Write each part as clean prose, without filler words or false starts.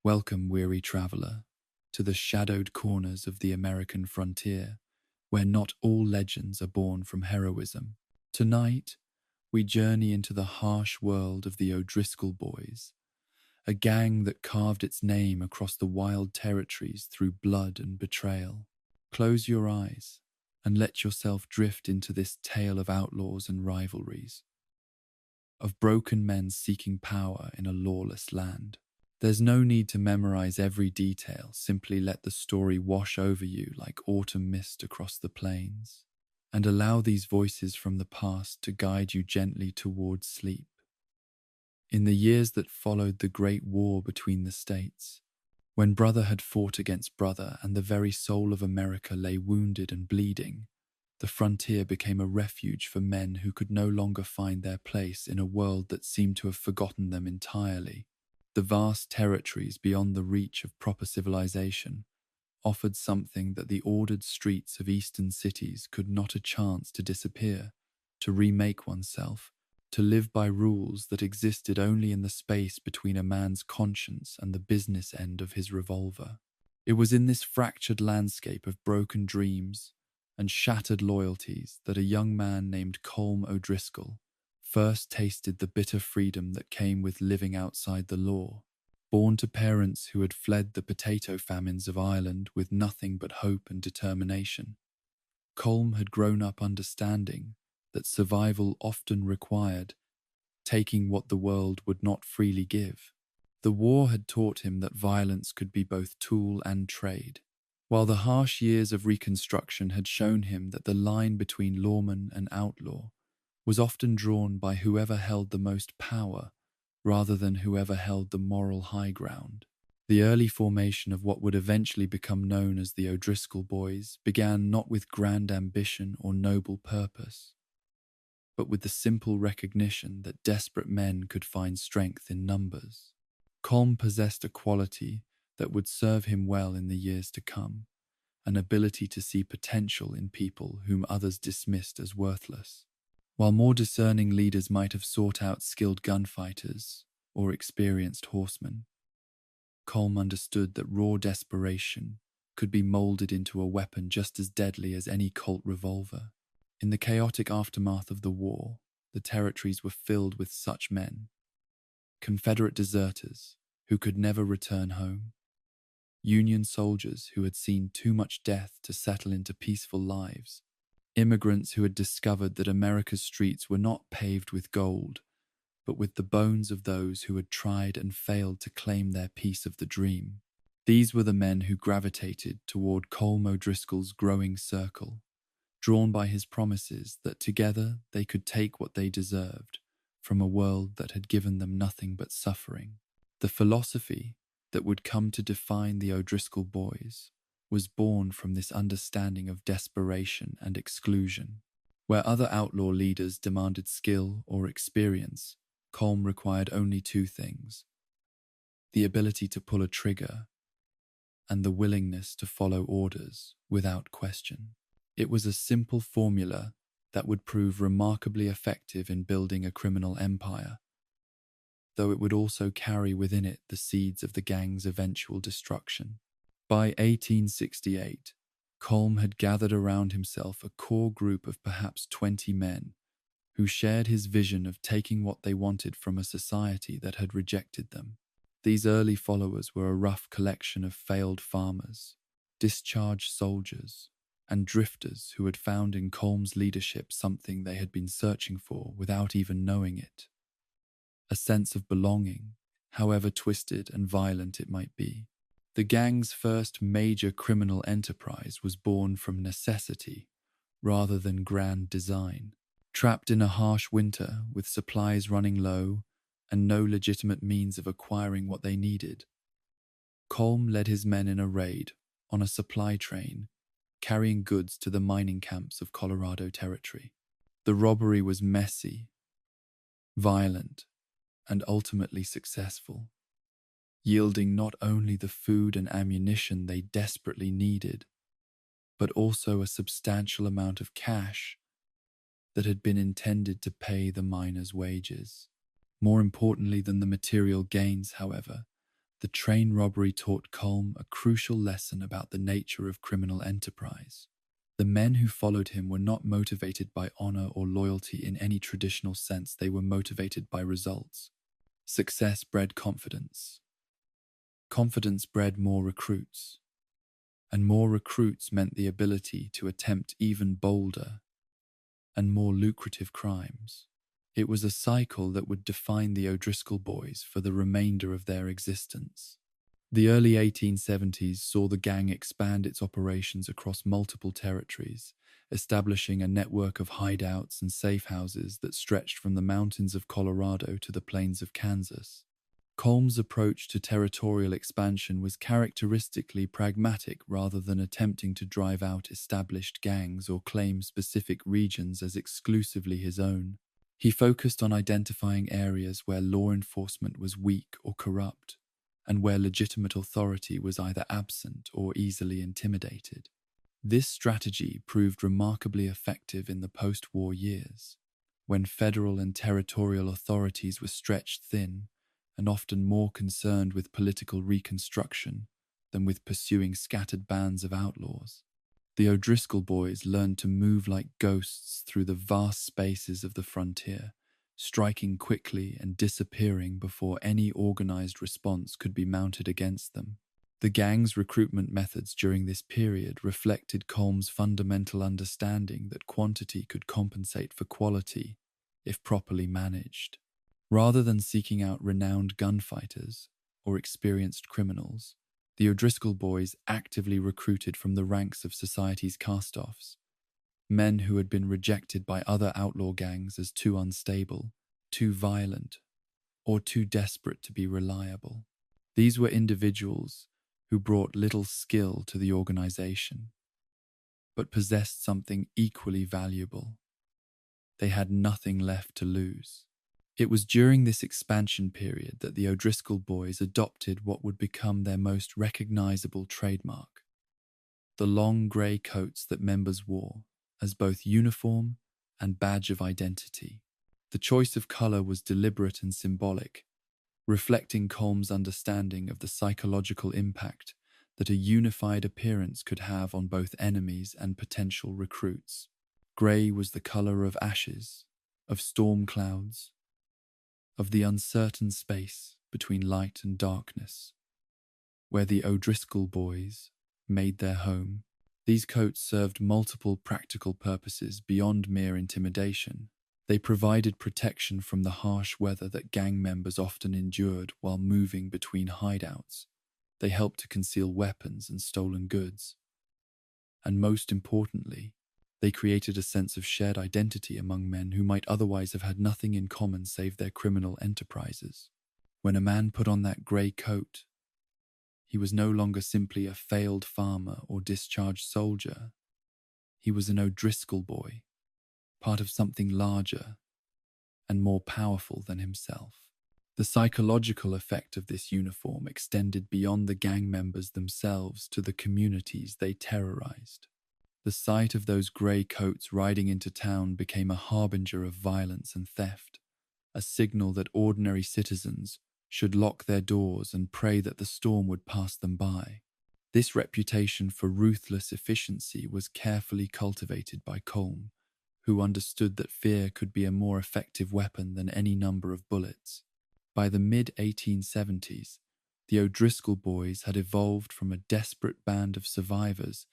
Welcome, weary traveler, to the shadowed corners of the American frontier, where not all legends are born from heroism. Tonight, we journey into the harsh world of the O'Driscoll Boys, a gang that carved its name across the wild territories through blood and betrayal. Close your eyes and let yourself drift into this tale of outlaws and rivalries, of broken men seeking power in a lawless land. There's no need to memorize every detail, simply let the story wash over you like autumn mist across the plains, and allow these voices from the past to guide you gently towards sleep. In the years that followed the Great War between the states, when brother had fought against brother and the very soul of America lay wounded and bleeding, the frontier became a refuge for men who could no longer find their place in a world that seemed to have forgotten them entirely. The vast territories beyond the reach of proper civilization offered something that the ordered streets of eastern cities could not a chance to disappear, to remake oneself, to live by rules that existed only in the space between a man's conscience and the business end of his revolver. It was in this fractured landscape of broken dreams and shattered loyalties that a young man named Colm O'Driscoll first tasted the bitter freedom that came with living outside the law. Born to parents who had fled the potato famines of Ireland with nothing but hope and determination, Colm had grown up understanding that survival often required taking what the world would not freely give. The war had taught him that violence could be both tool and trade, while the harsh years of Reconstruction had shown him that the line between lawman and outlaw was often drawn by whoever held the most power rather than whoever held the moral high ground. The early formation of what would eventually become known as the O'Driscoll Boys began not with grand ambition or noble purpose, but with the simple recognition that desperate men could find strength in numbers. Colm possessed a quality that would serve him well in the years to come, an ability to see potential in people whom others dismissed as worthless. While more discerning leaders might have sought out skilled gunfighters or experienced horsemen, Colm understood that raw desperation could be molded into a weapon just as deadly as any Colt revolver. In the chaotic aftermath of the war, the territories were filled with such men: Confederate deserters who could never return home, Union soldiers who had seen too much death to settle into peaceful lives, immigrants who had discovered that America's streets were not paved with gold, but with the bones of those who had tried and failed to claim their piece of the dream. These were the men who gravitated toward Colm O'Driscoll's growing circle, drawn by his promises that together they could take what they deserved from a world that had given them nothing but suffering. The philosophy that would come to define the O'Driscoll Boys was born from this understanding of desperation and exclusion. Where other outlaw leaders demanded skill or experience, Colm required only two things: the ability to pull a trigger and the willingness to follow orders without question. It was a simple formula that would prove remarkably effective in building a criminal empire, though it would also carry within it the seeds of the gang's eventual destruction. By 1868, Colm had gathered around himself a core group of perhaps 20 men who shared his vision of taking what they wanted from a society that had rejected them. These early followers were a rough collection of failed farmers, discharged soldiers, and drifters who had found in Colm's leadership something they had been searching for without even knowing it: a sense of belonging, however twisted and violent it might be. The gang's first major criminal enterprise was born from necessity rather than grand design. Trapped in a harsh winter with supplies running low and no legitimate means of acquiring what they needed, Colm led his men in a raid on a supply train carrying goods to the mining camps of Colorado Territory. The robbery was messy, violent, and ultimately successful, yielding not only the food and ammunition they desperately needed, but also a substantial amount of cash that had been intended to pay the miners' wages. More importantly than the material gains, however, The train robbery taught Colm a crucial lesson about the nature of criminal enterprise. The men who followed him were not motivated by honor or loyalty in any traditional sense. They were motivated by results. Success bred confidence. Confidence bred more recruits. And more recruits meant the ability to attempt even bolder and more lucrative crimes. It was a cycle that would define the O'Driscoll boys for the remainder of their existence. The early 1870s saw the gang expand its operations across multiple territories, establishing a network of hideouts and safe houses that stretched from the mountains of Colorado to the plains of Kansas. Colm's approach to territorial expansion was characteristically pragmatic rather than attempting to drive out established gangs or claim specific regions as exclusively his own. He focused on identifying areas where law enforcement was weak or corrupt, and where legitimate authority was either absent or easily intimidated. This strategy proved remarkably effective in the post-war years, when federal and territorial authorities were stretched thin and often more concerned with political reconstruction than with pursuing scattered bands of outlaws. The O'Driscoll boys learned to move like ghosts through the vast spaces of the frontier, striking quickly and disappearing before any organized response could be mounted against them. The gang's recruitment methods during this period reflected Colm's fundamental understanding that quantity could compensate for quality if properly managed. Rather than seeking out renowned gunfighters or experienced criminals, the O'Driscoll boys actively recruited from the ranks of society's cast-offs, men who had been rejected by other outlaw gangs as too unstable, too violent, or too desperate to be reliable. These were individuals who brought little skill to the organization, but possessed something equally valuable. They had nothing left to lose. It was during this expansion period that the O'Driscoll boys adopted what would become their most recognizable trademark: the long grey coats that members wore as both uniform and badge of identity. The choice of color was deliberate and symbolic, reflecting Colm's understanding of the psychological impact that a unified appearance could have on both enemies and potential recruits. Grey was the color of ashes, of storm clouds, of the uncertain space between light and darkness, where the O'Driscoll boys made their home. These coats served multiple practical purposes beyond mere intimidation. They provided protection from the harsh weather that gang members often endured while moving between hideouts. They helped to conceal weapons and stolen goods. And most importantly, they created a sense of shared identity among men who might otherwise have had nothing in common save their criminal enterprises. When a man put on that grey coat, he was no longer simply a failed farmer or discharged soldier. He was an O'Driscoll boy, part of something larger and more powerful than himself. The psychological effect of this uniform extended beyond the gang members themselves to the communities they terrorized. The sight of those grey coats riding into town became a harbinger of violence and theft, a signal that ordinary citizens should lock their doors and pray that the storm would pass them by. This reputation for ruthless efficiency was carefully cultivated by Colm, who understood that fear could be a more effective weapon than any number of bullets. By the mid-1870s, the O'Driscoll boys had evolved from a desperate band of survivors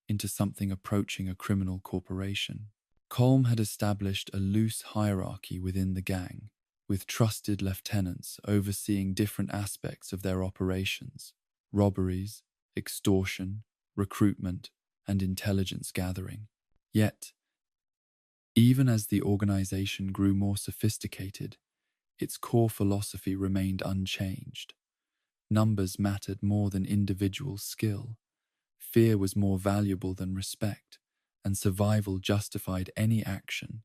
into something approaching a criminal corporation. Colm had established a loose hierarchy within the gang, with trusted lieutenants overseeing different aspects of their operations: robberies, extortion, recruitment, and intelligence gathering. Yet, even as the organization grew more sophisticated, its core philosophy remained unchanged. Numbers mattered more than individual skill. Fear was more valuable than respect, and survival justified any action,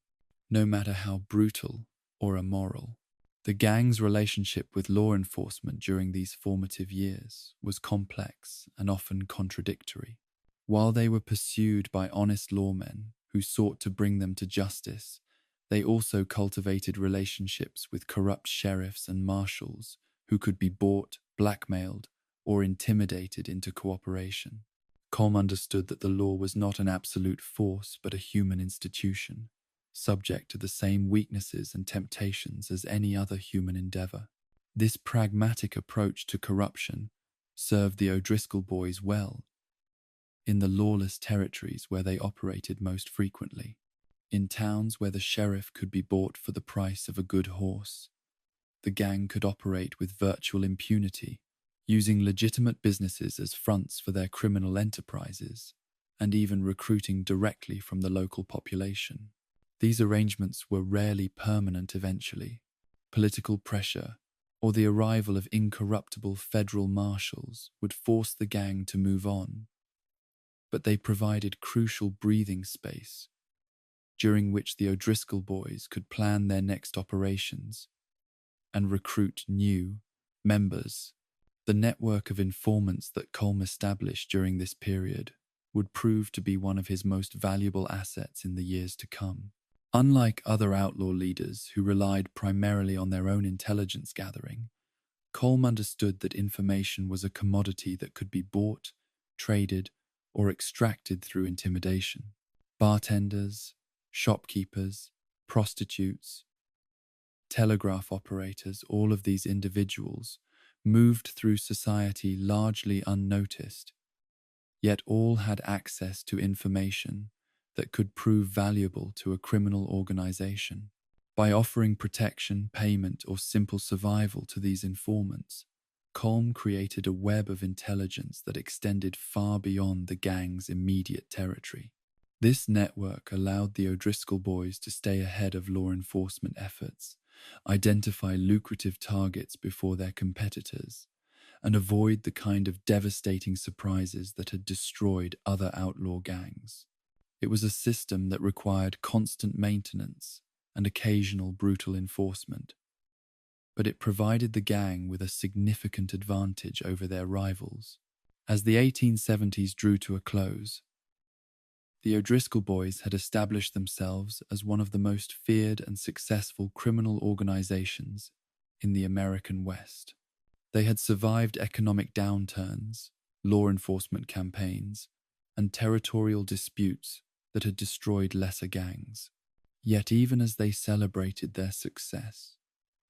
no matter how brutal or immoral. The gang's relationship with law enforcement during these formative years was complex and often contradictory. While they were pursued by honest lawmen who sought to bring them to justice, they also cultivated relationships with corrupt sheriffs and marshals who could be bought blackmailed, or intimidated into cooperation. Colm understood that the law was not an absolute force but a human institution, subject to the same weaknesses and temptations as any other human endeavor. This pragmatic approach to corruption served the O'Driscoll boys well in the lawless territories where they operated most frequently. In towns where the sheriff could be bought for the price of a good horse, the gang could operate with virtual impunity, using legitimate businesses as fronts for their criminal enterprises, and even recruiting directly from the local population. These arrangements were rarely permanent eventually. Political pressure or the arrival of incorruptible federal marshals would force the gang to move on, but they provided crucial breathing space during which the O'Driscoll boys could plan their next operations and recruit new members. The network of informants that Colm established during this period would prove to be one of his most valuable assets in the years to come. Unlike other outlaw leaders who relied primarily on their own intelligence gathering, Colm understood that information was a commodity that could be bought, traded, or extracted through intimidation. Bartenders, shopkeepers, prostitutes, telegraph operators, all of these individuals moved through society largely unnoticed, yet all had access to information that could prove valuable to a criminal organization. By offering protection, payment, or simple survival to these informants, Colm created a web of intelligence that extended far beyond the gang's immediate territory. This network allowed the O'Driscoll boys to stay ahead of law enforcement efforts, identify lucrative targets before their competitors, and avoid the kind of devastating surprises that had destroyed other outlaw gangs. It was a system that required constant maintenance and occasional brutal enforcement, but it provided the gang with a significant advantage over their rivals. As the 1870s drew to a close, the O'Driscoll boys had established themselves as one of the most feared and successful criminal organizations in the American West. They had survived economic downturns, law enforcement campaigns, and territorial disputes that had destroyed lesser gangs. Yet even as they celebrated their success,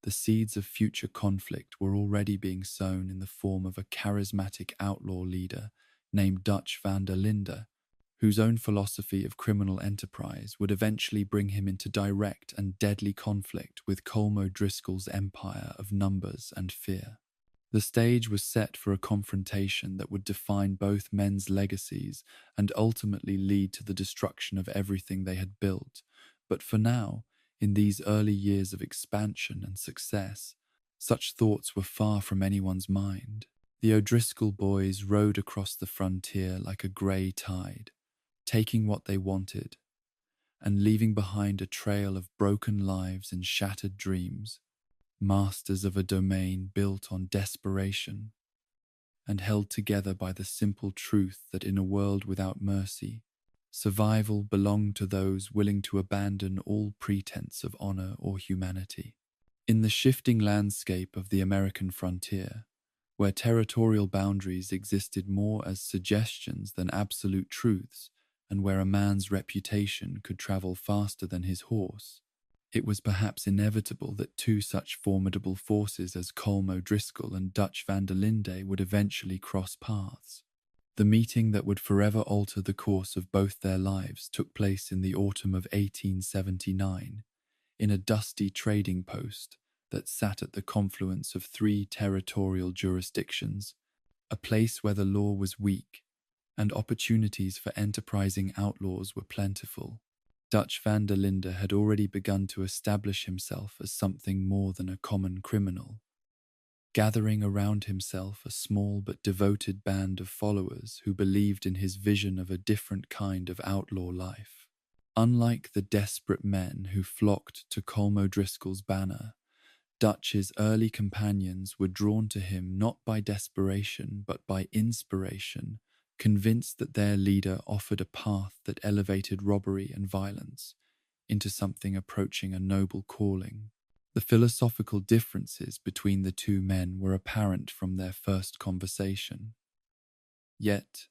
the seeds of future conflict were already being sown in the form of a charismatic outlaw leader named Dutch van der Linde, whose own philosophy of criminal enterprise would eventually bring him into direct and deadly conflict with Colm O'Driscoll's empire of numbers and fear. The stage was set for a confrontation that would define both men's legacies and ultimately lead to the destruction of everything they had built. But for now, in these early years of expansion and success, such thoughts were far from anyone's mind. The O'Driscoll boys rode across the frontier like a grey tide, taking what they wanted and leaving behind a trail of broken lives and shattered dreams. Masters of a domain built on desperation and held together by the simple truth that in a world without mercy, survival belonged to those willing to abandon all pretense of honor or humanity. In the shifting landscape of the American frontier, where territorial boundaries existed more as suggestions than absolute truths, and where a man's reputation could travel faster than his horse, it was perhaps inevitable that two such formidable forces as Colm O'Driscoll and Dutch van der Linde would eventually cross paths. The meeting that would forever alter the course of both their lives took place in the autumn of 1879, in a dusty trading post that sat at the confluence of three territorial jurisdictions, a place where the law was weak and opportunities for enterprising outlaws were plentiful. Dutch van der Linde had already begun to establish himself as something more than a common criminal, gathering around himself a small but devoted band of followers who believed in his vision of a different kind of outlaw life. Unlike the desperate men who flocked to Colm O'Driscoll's banner, Dutch's early companions were drawn to him not by desperation but by inspiration, convinced that their leader offered a path that elevated robbery and violence into something approaching a noble calling. The philosophical differences between the two men were apparent from their first conversation. Yet,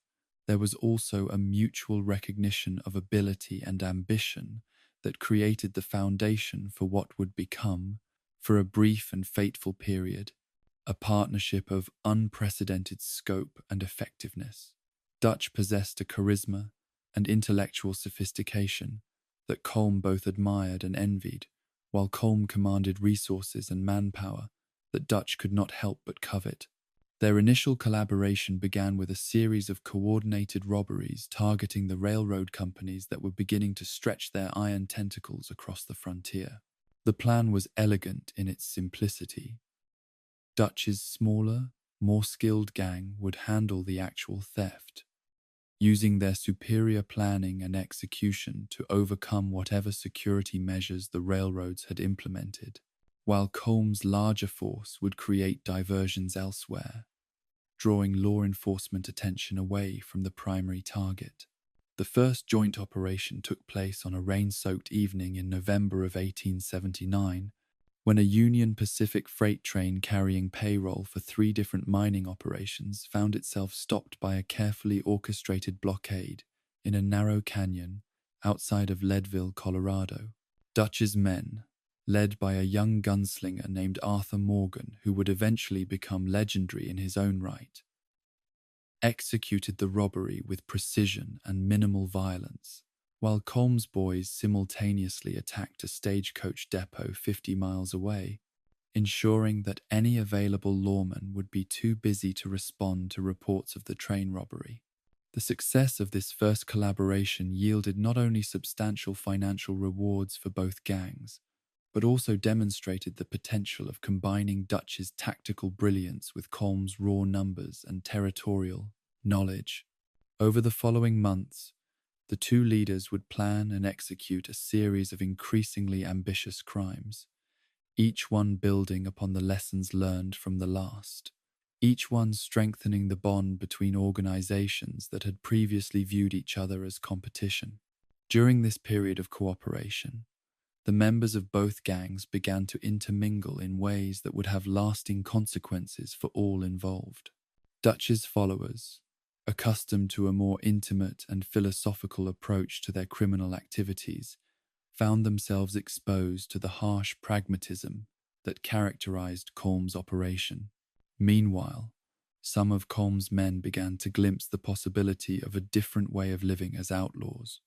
there was also a mutual recognition of ability and ambition that created the foundation for what would become, for a brief and fateful period, a partnership of unprecedented scope and effectiveness. Dutch possessed a charisma and intellectual sophistication that Colm both admired and envied, while Colm commanded resources and manpower that Dutch could not help but covet. Their initial collaboration began with a series of coordinated robberies targeting the railroad companies that were beginning to stretch their iron tentacles across the frontier. The plan was elegant in its simplicity. Dutch's smaller, more skilled gang would handle the actual theft, using their superior planning and execution to overcome whatever security measures the railroads had implemented, while Colm's larger force would create diversions elsewhere, drawing law enforcement attention away from the primary target. The first joint operation took place on a rain-soaked evening in November of 1879, when a Union Pacific freight train carrying payroll for 3 different mining operations found itself stopped by a carefully orchestrated blockade in a narrow canyon outside of Leadville, Colorado. Dutch's men, led by a young gunslinger named Arthur Morgan, who would eventually become legendary in his own right, executed the robbery with precision and minimal violence, while Colm's boys simultaneously attacked a stagecoach depot 50 miles away, ensuring that any available lawman would be too busy to respond to reports of the train robbery. The success of this first collaboration yielded not only substantial financial rewards for both gangs, but also demonstrated the potential of combining Dutch's tactical brilliance with Colm's raw numbers and territorial knowledge. Over the following months, the two leaders would plan and execute a series of increasingly ambitious crimes, each one building upon the lessons learned from the last, each one strengthening the bond between organizations that had previously viewed each other as competition. During this period of cooperation, the members of both gangs began to intermingle in ways that would have lasting consequences for all involved. Dutch's followers, accustomed to a more intimate and philosophical approach to their criminal activities, found themselves exposed to the harsh pragmatism that characterized Colm's operation. Meanwhile, some of Colm's men began to glimpse the possibility of a different way of living as outlaws,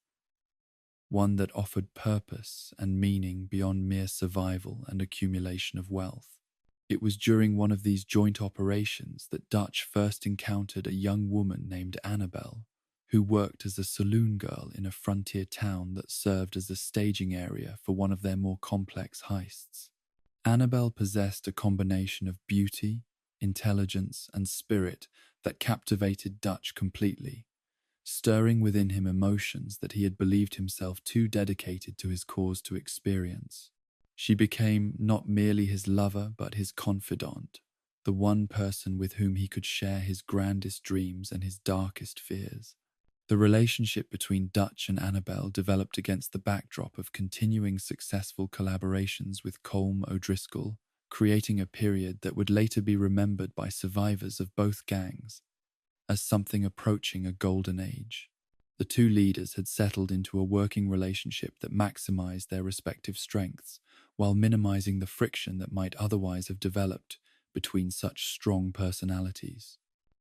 one that offered purpose and meaning beyond mere survival and accumulation of wealth. It was during one of these joint operations that Dutch first encountered a young woman named Annabelle, who worked as a saloon girl in a frontier town that served as a staging area for one of their more complex heists. Annabelle possessed a combination of beauty, intelligence, and spirit that captivated Dutch completely, stirring within him emotions that he had believed himself too dedicated to his cause to experience. She became not merely his lover but his confidant, the one person with whom he could share his grandest dreams and his darkest fears. The relationship between Dutch and Annabelle developed against the backdrop of continuing successful collaborations with Colm O'Driscoll, creating a period that would later be remembered by survivors of both gangs as something approaching a golden age. The two leaders had settled into a working relationship that maximized their respective strengths, while minimizing the friction that might otherwise have developed between such strong personalities.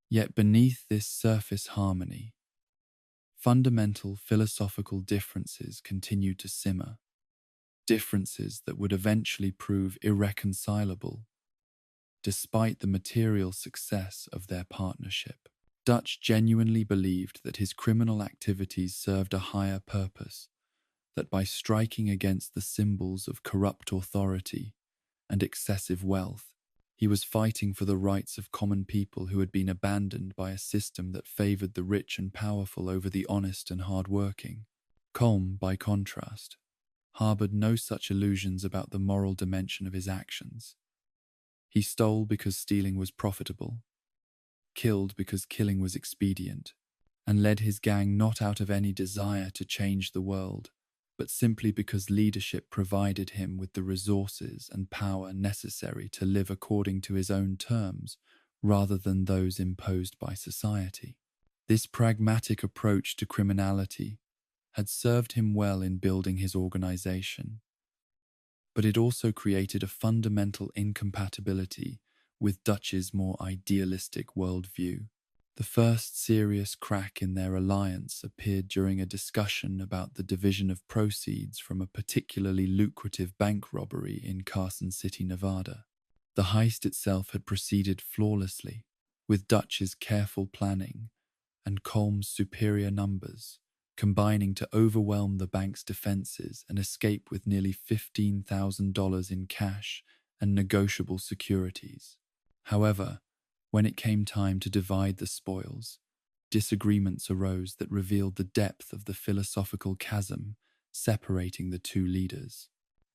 Yet beneath this surface harmony, fundamental philosophical differences continued to simmer, differences that would eventually prove irreconcilable, despite the material success of their partnership. Dutch genuinely believed that his criminal activities served a higher purpose, that by striking against the symbols of corrupt authority and excessive wealth, he was fighting for the rights of common people who had been abandoned by a system that favored the rich and powerful over the honest and hard-working. Colm, by contrast, harbored no such illusions about the moral dimension of his actions. He stole because stealing was profitable, killed because killing was expedient, and led his gang not out of any desire to change the world, but simply because leadership provided him with the resources and power necessary to live according to his own terms rather than those imposed by society. This pragmatic approach to criminality had served him well in building his organization, but it also created a fundamental incompatibility with Dutch's more idealistic worldview. The first serious crack in their alliance appeared during a discussion about the division of proceeds from a particularly lucrative bank robbery in Carson City, Nevada. The heist itself had proceeded flawlessly, with Dutch's careful planning and Colm's superior numbers combining to overwhelm the bank's defenses and escape with nearly $15,000 in cash and negotiable securities. However, when it came time to divide the spoils, disagreements arose that revealed the depth of the philosophical chasm separating the two leaders.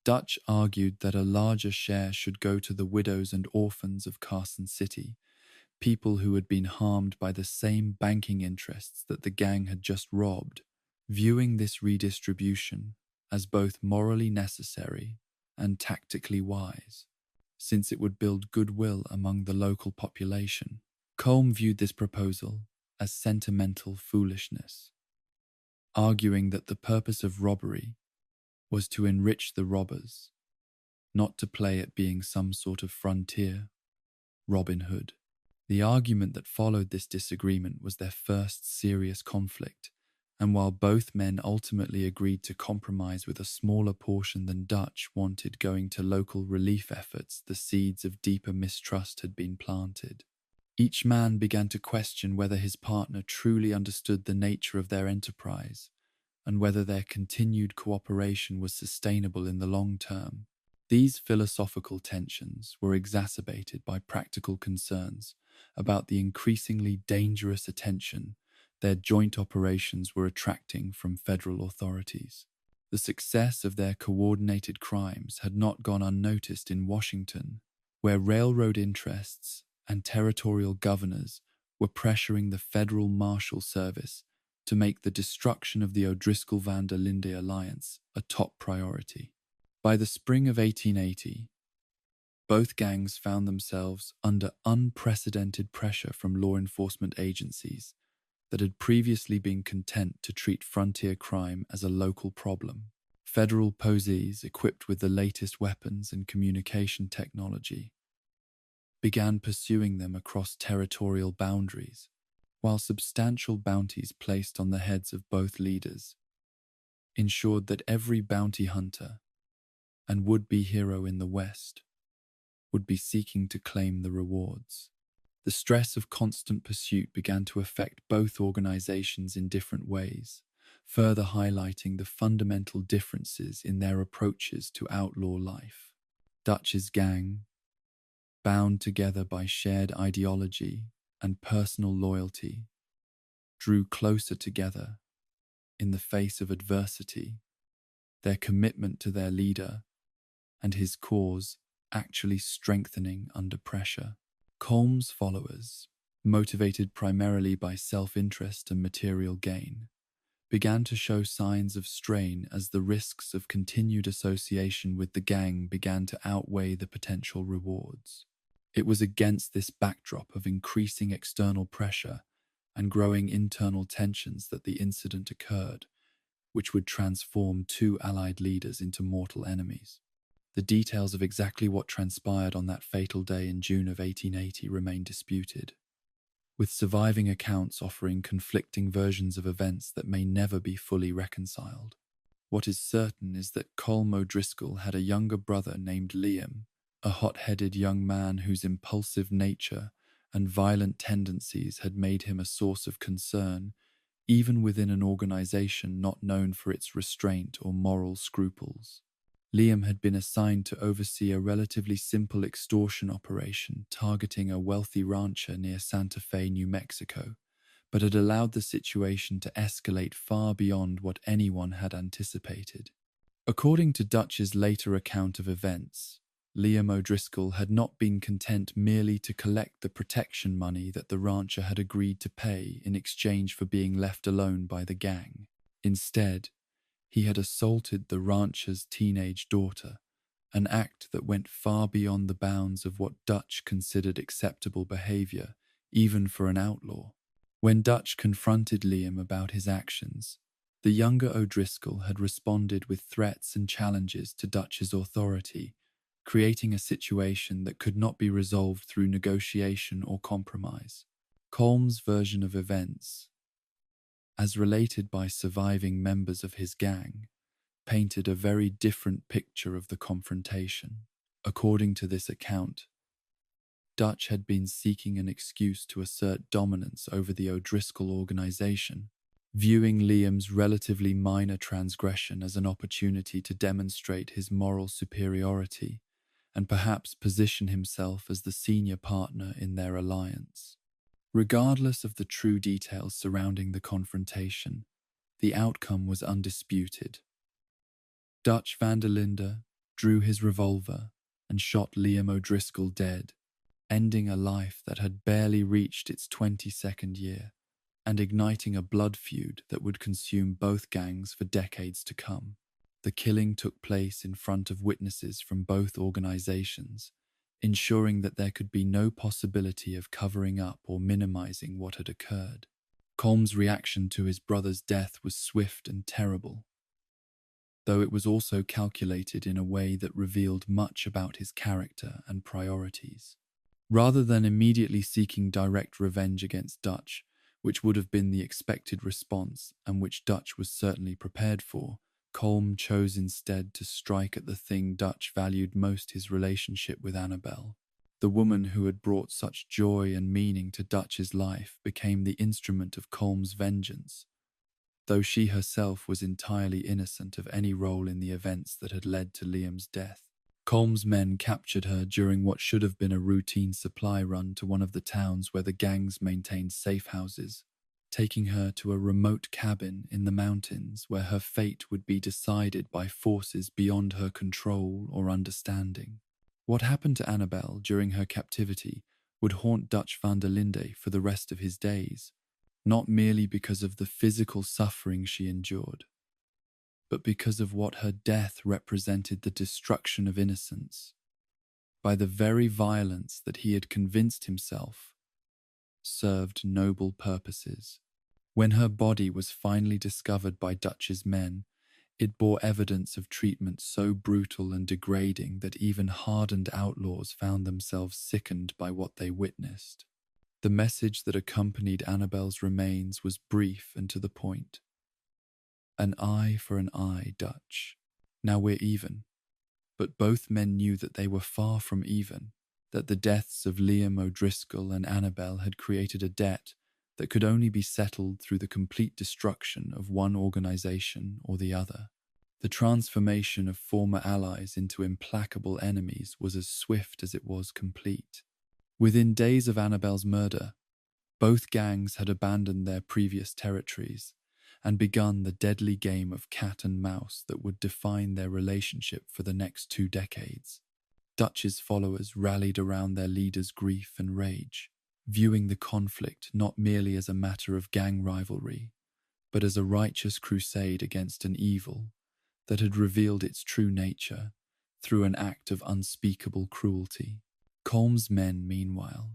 Dutch argued that a larger share should go to the widows and orphans of Carson City, people who had been harmed by the same banking interests that the gang had just robbed, viewing this redistribution as both morally necessary and tactically wise, since it would build goodwill among the local population. Colm viewed this proposal as sentimental foolishness, arguing that the purpose of robbery was to enrich the robbers, not to play at being some sort of frontier Robin Hood. The argument that followed this disagreement was their first serious conflict, and while both men ultimately agreed to compromise with a smaller portion than Dutch wanted going to local relief efforts, the seeds of deeper mistrust had been planted. Each man began to question whether his partner truly understood the nature of their enterprise, and whether their continued cooperation was sustainable in the long term. These philosophical tensions were exacerbated by practical concerns about the increasingly dangerous attention their joint operations were attracting from federal authorities. The success of their coordinated crimes had not gone unnoticed in Washington, where railroad interests and territorial governors were pressuring the Federal Marshal Service to make the destruction of the O'Driscoll-Van der Linde alliance a top priority. By the spring of 1880, both gangs found themselves under unprecedented pressure from law enforcement agencies that had previously been content to treat frontier crime as a local problem. Federal police, equipped with the latest weapons and communication technology, began pursuing them across territorial boundaries, while substantial bounties placed on the heads of both leaders ensured that every bounty hunter and would-be hero in the West would be seeking to claim the rewards. The stress of constant pursuit began to affect both organizations in different ways, further highlighting the fundamental differences in their approaches to outlaw life. Dutch's gang, bound together by shared ideology and personal loyalty, drew closer together in the face of adversity, their commitment to their leader and his cause actually strengthening under pressure. Colm's followers, motivated primarily by self-interest and material gain, began to show signs of strain as the risks of continued association with the gang began to outweigh the potential rewards. It was against this backdrop of increasing external pressure and growing internal tensions that the incident occurred, which would transform two allied leaders into mortal enemies. The details of exactly what transpired on that fatal day in June of 1880 remain disputed, with surviving accounts offering conflicting versions of events that may never be fully reconciled. What is certain is that Colm O'Driscoll had a younger brother named Liam, a hot-headed young man whose impulsive nature and violent tendencies had made him a source of concern, even within an organization not known for its restraint or moral scruples. Liam had been assigned to oversee a relatively simple extortion operation targeting a wealthy rancher near Santa Fe, New Mexico, but had allowed the situation to escalate far beyond what anyone had anticipated. According to Dutch's later account of events, Liam O'Driscoll had not been content merely to collect the protection money that the rancher had agreed to pay in exchange for being left alone by the gang. Instead, He had assaulted the rancher's teenage daughter, an act that went far beyond the bounds of what Dutch considered acceptable behavior, even for an outlaw. When Dutch confronted Liam about his actions, the younger O'Driscoll had responded with threats and challenges to Dutch's authority, creating a situation that could not be resolved through negotiation or compromise. Colm's version of events, as related by surviving members of his gang, painted a very different picture of the confrontation. According to this account, Dutch had been seeking an excuse to assert dominance over the O'Driscoll organization, viewing Liam's relatively minor transgression as an opportunity to demonstrate his moral superiority and perhaps position himself as the senior partner in their alliance. Regardless of the true details surrounding the confrontation, the outcome was undisputed. Dutch van der Linde drew his revolver and shot Liam O'Driscoll dead, ending a life that had barely reached its 22nd year and igniting a blood feud that would consume both gangs for decades to come. The killing took place in front of witnesses from both organizations, ensuring that there could be no possibility of covering up or minimizing what had occurred. Colm's reaction to his brother's death was swift and terrible, though it was also calculated in a way that revealed much about his character and priorities. Rather than immediately seeking direct revenge against Dutch, which would have been the expected response and which Dutch was certainly prepared for, Colm chose instead to strike at the thing Dutch valued most: his relationship with Annabelle. The woman who had brought such joy and meaning to Dutch's life became the instrument of Colm's vengeance, though she herself was entirely innocent of any role in the events that had led to Liam's death. Colm's men captured her during what should have been a routine supply run to one of the towns where the gangs maintained safe houses, taking her to a remote cabin in the mountains where her fate would be decided by forces beyond her control or understanding. What happened to Annabelle during her captivity would haunt Dutch van der Linde for the rest of his days, not merely because of the physical suffering she endured, but because of what her death represented: the destruction of innocence, by the very violence that he had convinced himself served noble purposes. When her body was finally discovered by Dutch's men, it bore evidence of treatment so brutal and degrading that even hardened outlaws found themselves sickened by what they witnessed. The message that accompanied Annabelle's remains was brief and to the point. An eye for an eye, Dutch. Now we're even. But both men knew that they were far from even, that the deaths of Liam O'Driscoll and Annabelle had created a debt that could only be settled through the complete destruction of one organization or the other. The transformation of former allies into implacable enemies was as swift as it was complete. Within days of Annabelle's murder, both gangs had abandoned their previous territories and begun the deadly game of cat and mouse that would define their relationship for the next 2 decades. Dutch's followers rallied around their leader's grief and rage, viewing the conflict not merely as a matter of gang rivalry, but as a righteous crusade against an evil that had revealed its true nature through an act of unspeakable cruelty. Colm's men, meanwhile,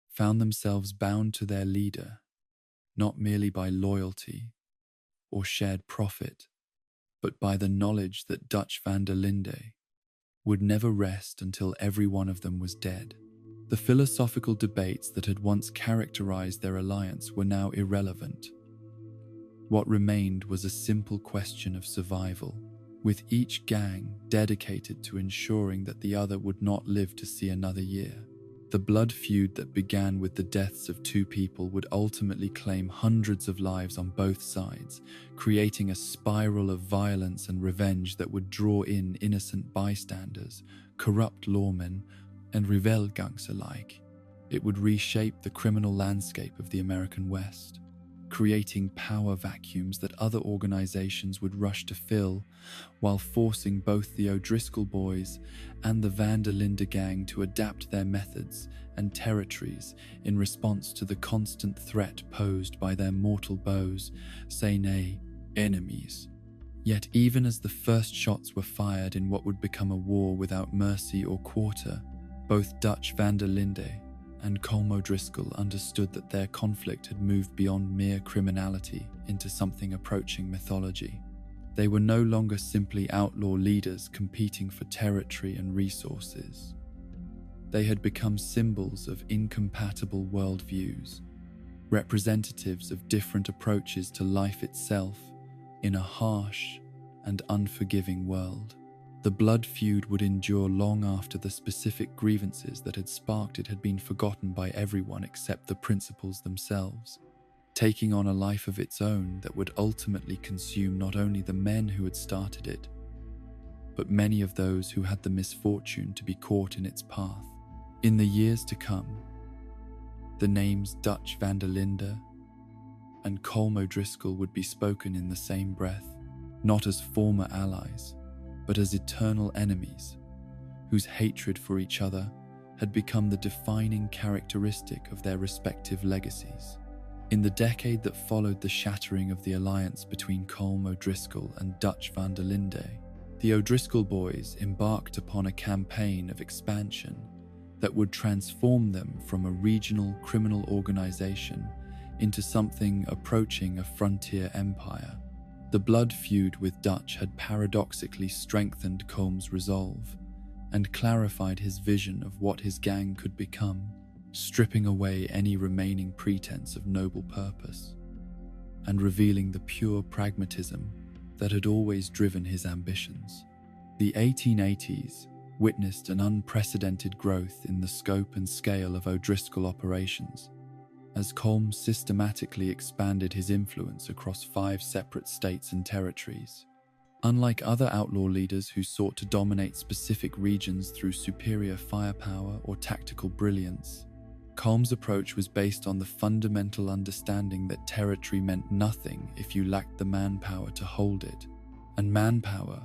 found themselves bound to their leader, not merely by loyalty or shared profit, but by the knowledge that Dutch van der Linde would never rest until every one of them was dead. The philosophical debates that had once characterized their alliance were now irrelevant. What remained was a simple question of survival, with each gang dedicated to ensuring that the other would not live to see another year. The blood feud that began with the deaths of 2 people would ultimately claim hundreds of lives on both sides, creating a spiral of violence and revenge that would draw in innocent bystanders, corrupt lawmen, and Rivelgangs alike. It would reshape the criminal landscape of the American West, creating power vacuums that other organizations would rush to fill, while forcing both the O'Driscoll boys and the van der Linde gang to adapt their methods and territories in response to the constant threat posed by their mortal foes, say nay, enemies. Yet even as the first shots were fired in what would become a war without mercy or quarter, both Dutch van der Linde and Colm O'Driscoll understood that their conflict had moved beyond mere criminality into something approaching mythology. They were no longer simply outlaw leaders competing for territory and resources. They had become symbols of incompatible worldviews, representatives of different approaches to life itself in a harsh and unforgiving world. The blood feud would endure long after the specific grievances that had sparked it had been forgotten by everyone except the principals themselves, taking on a life of its own that would ultimately consume not only the men who had started it, but many of those who had the misfortune to be caught in its path. In the years to come, the names Dutch van der Linde and Colm O'Driscoll would be spoken in the same breath, not as former allies, but as eternal enemies, whose hatred for each other had become the defining characteristic of their respective legacies. In the decade that followed the shattering of the alliance between Colm O'Driscoll and Dutch van der Linde, the O'Driscoll boys embarked upon a campaign of expansion that would transform them from a regional criminal organization into something approaching a frontier empire. The blood feud with Dutch had paradoxically strengthened Colm's resolve and clarified his vision of what his gang could become, stripping away any remaining pretense of noble purpose and revealing the pure pragmatism that had always driven his ambitions. The 1880s witnessed an unprecedented growth in the scope and scale of O'Driscoll operations, as Colm systematically expanded his influence across 5 separate states and territories. Unlike other outlaw leaders who sought to dominate specific regions through superior firepower or tactical brilliance, Colm's approach was based on the fundamental understanding that territory meant nothing if you lacked the manpower to hold it, and manpower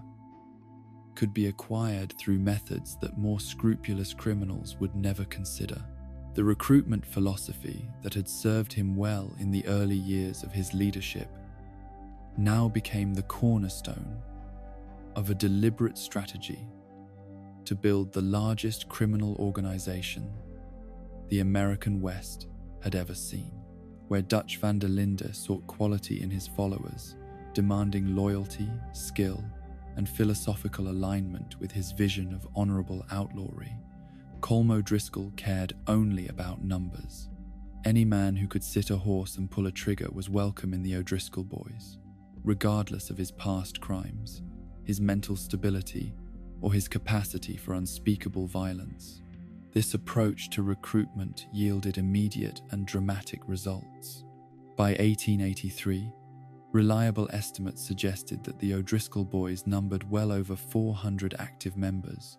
could be acquired through methods that more scrupulous criminals would never consider. The recruitment philosophy that had served him well in the early years of his leadership now became the cornerstone of a deliberate strategy to build the largest criminal organization the American West had ever seen, where Dutch van der Linde sought quality in his followers, demanding loyalty, skill, and philosophical alignment with his vision of honorable outlawry. Colm O'Driscoll cared only about numbers. Any man who could sit a horse and pull a trigger was welcome in the O'Driscoll boys, regardless of his past crimes, his mental stability, or his capacity for unspeakable violence. This approach to recruitment yielded immediate and dramatic results. By 1883, reliable estimates suggested that the O'Driscoll boys numbered well over 400 active members,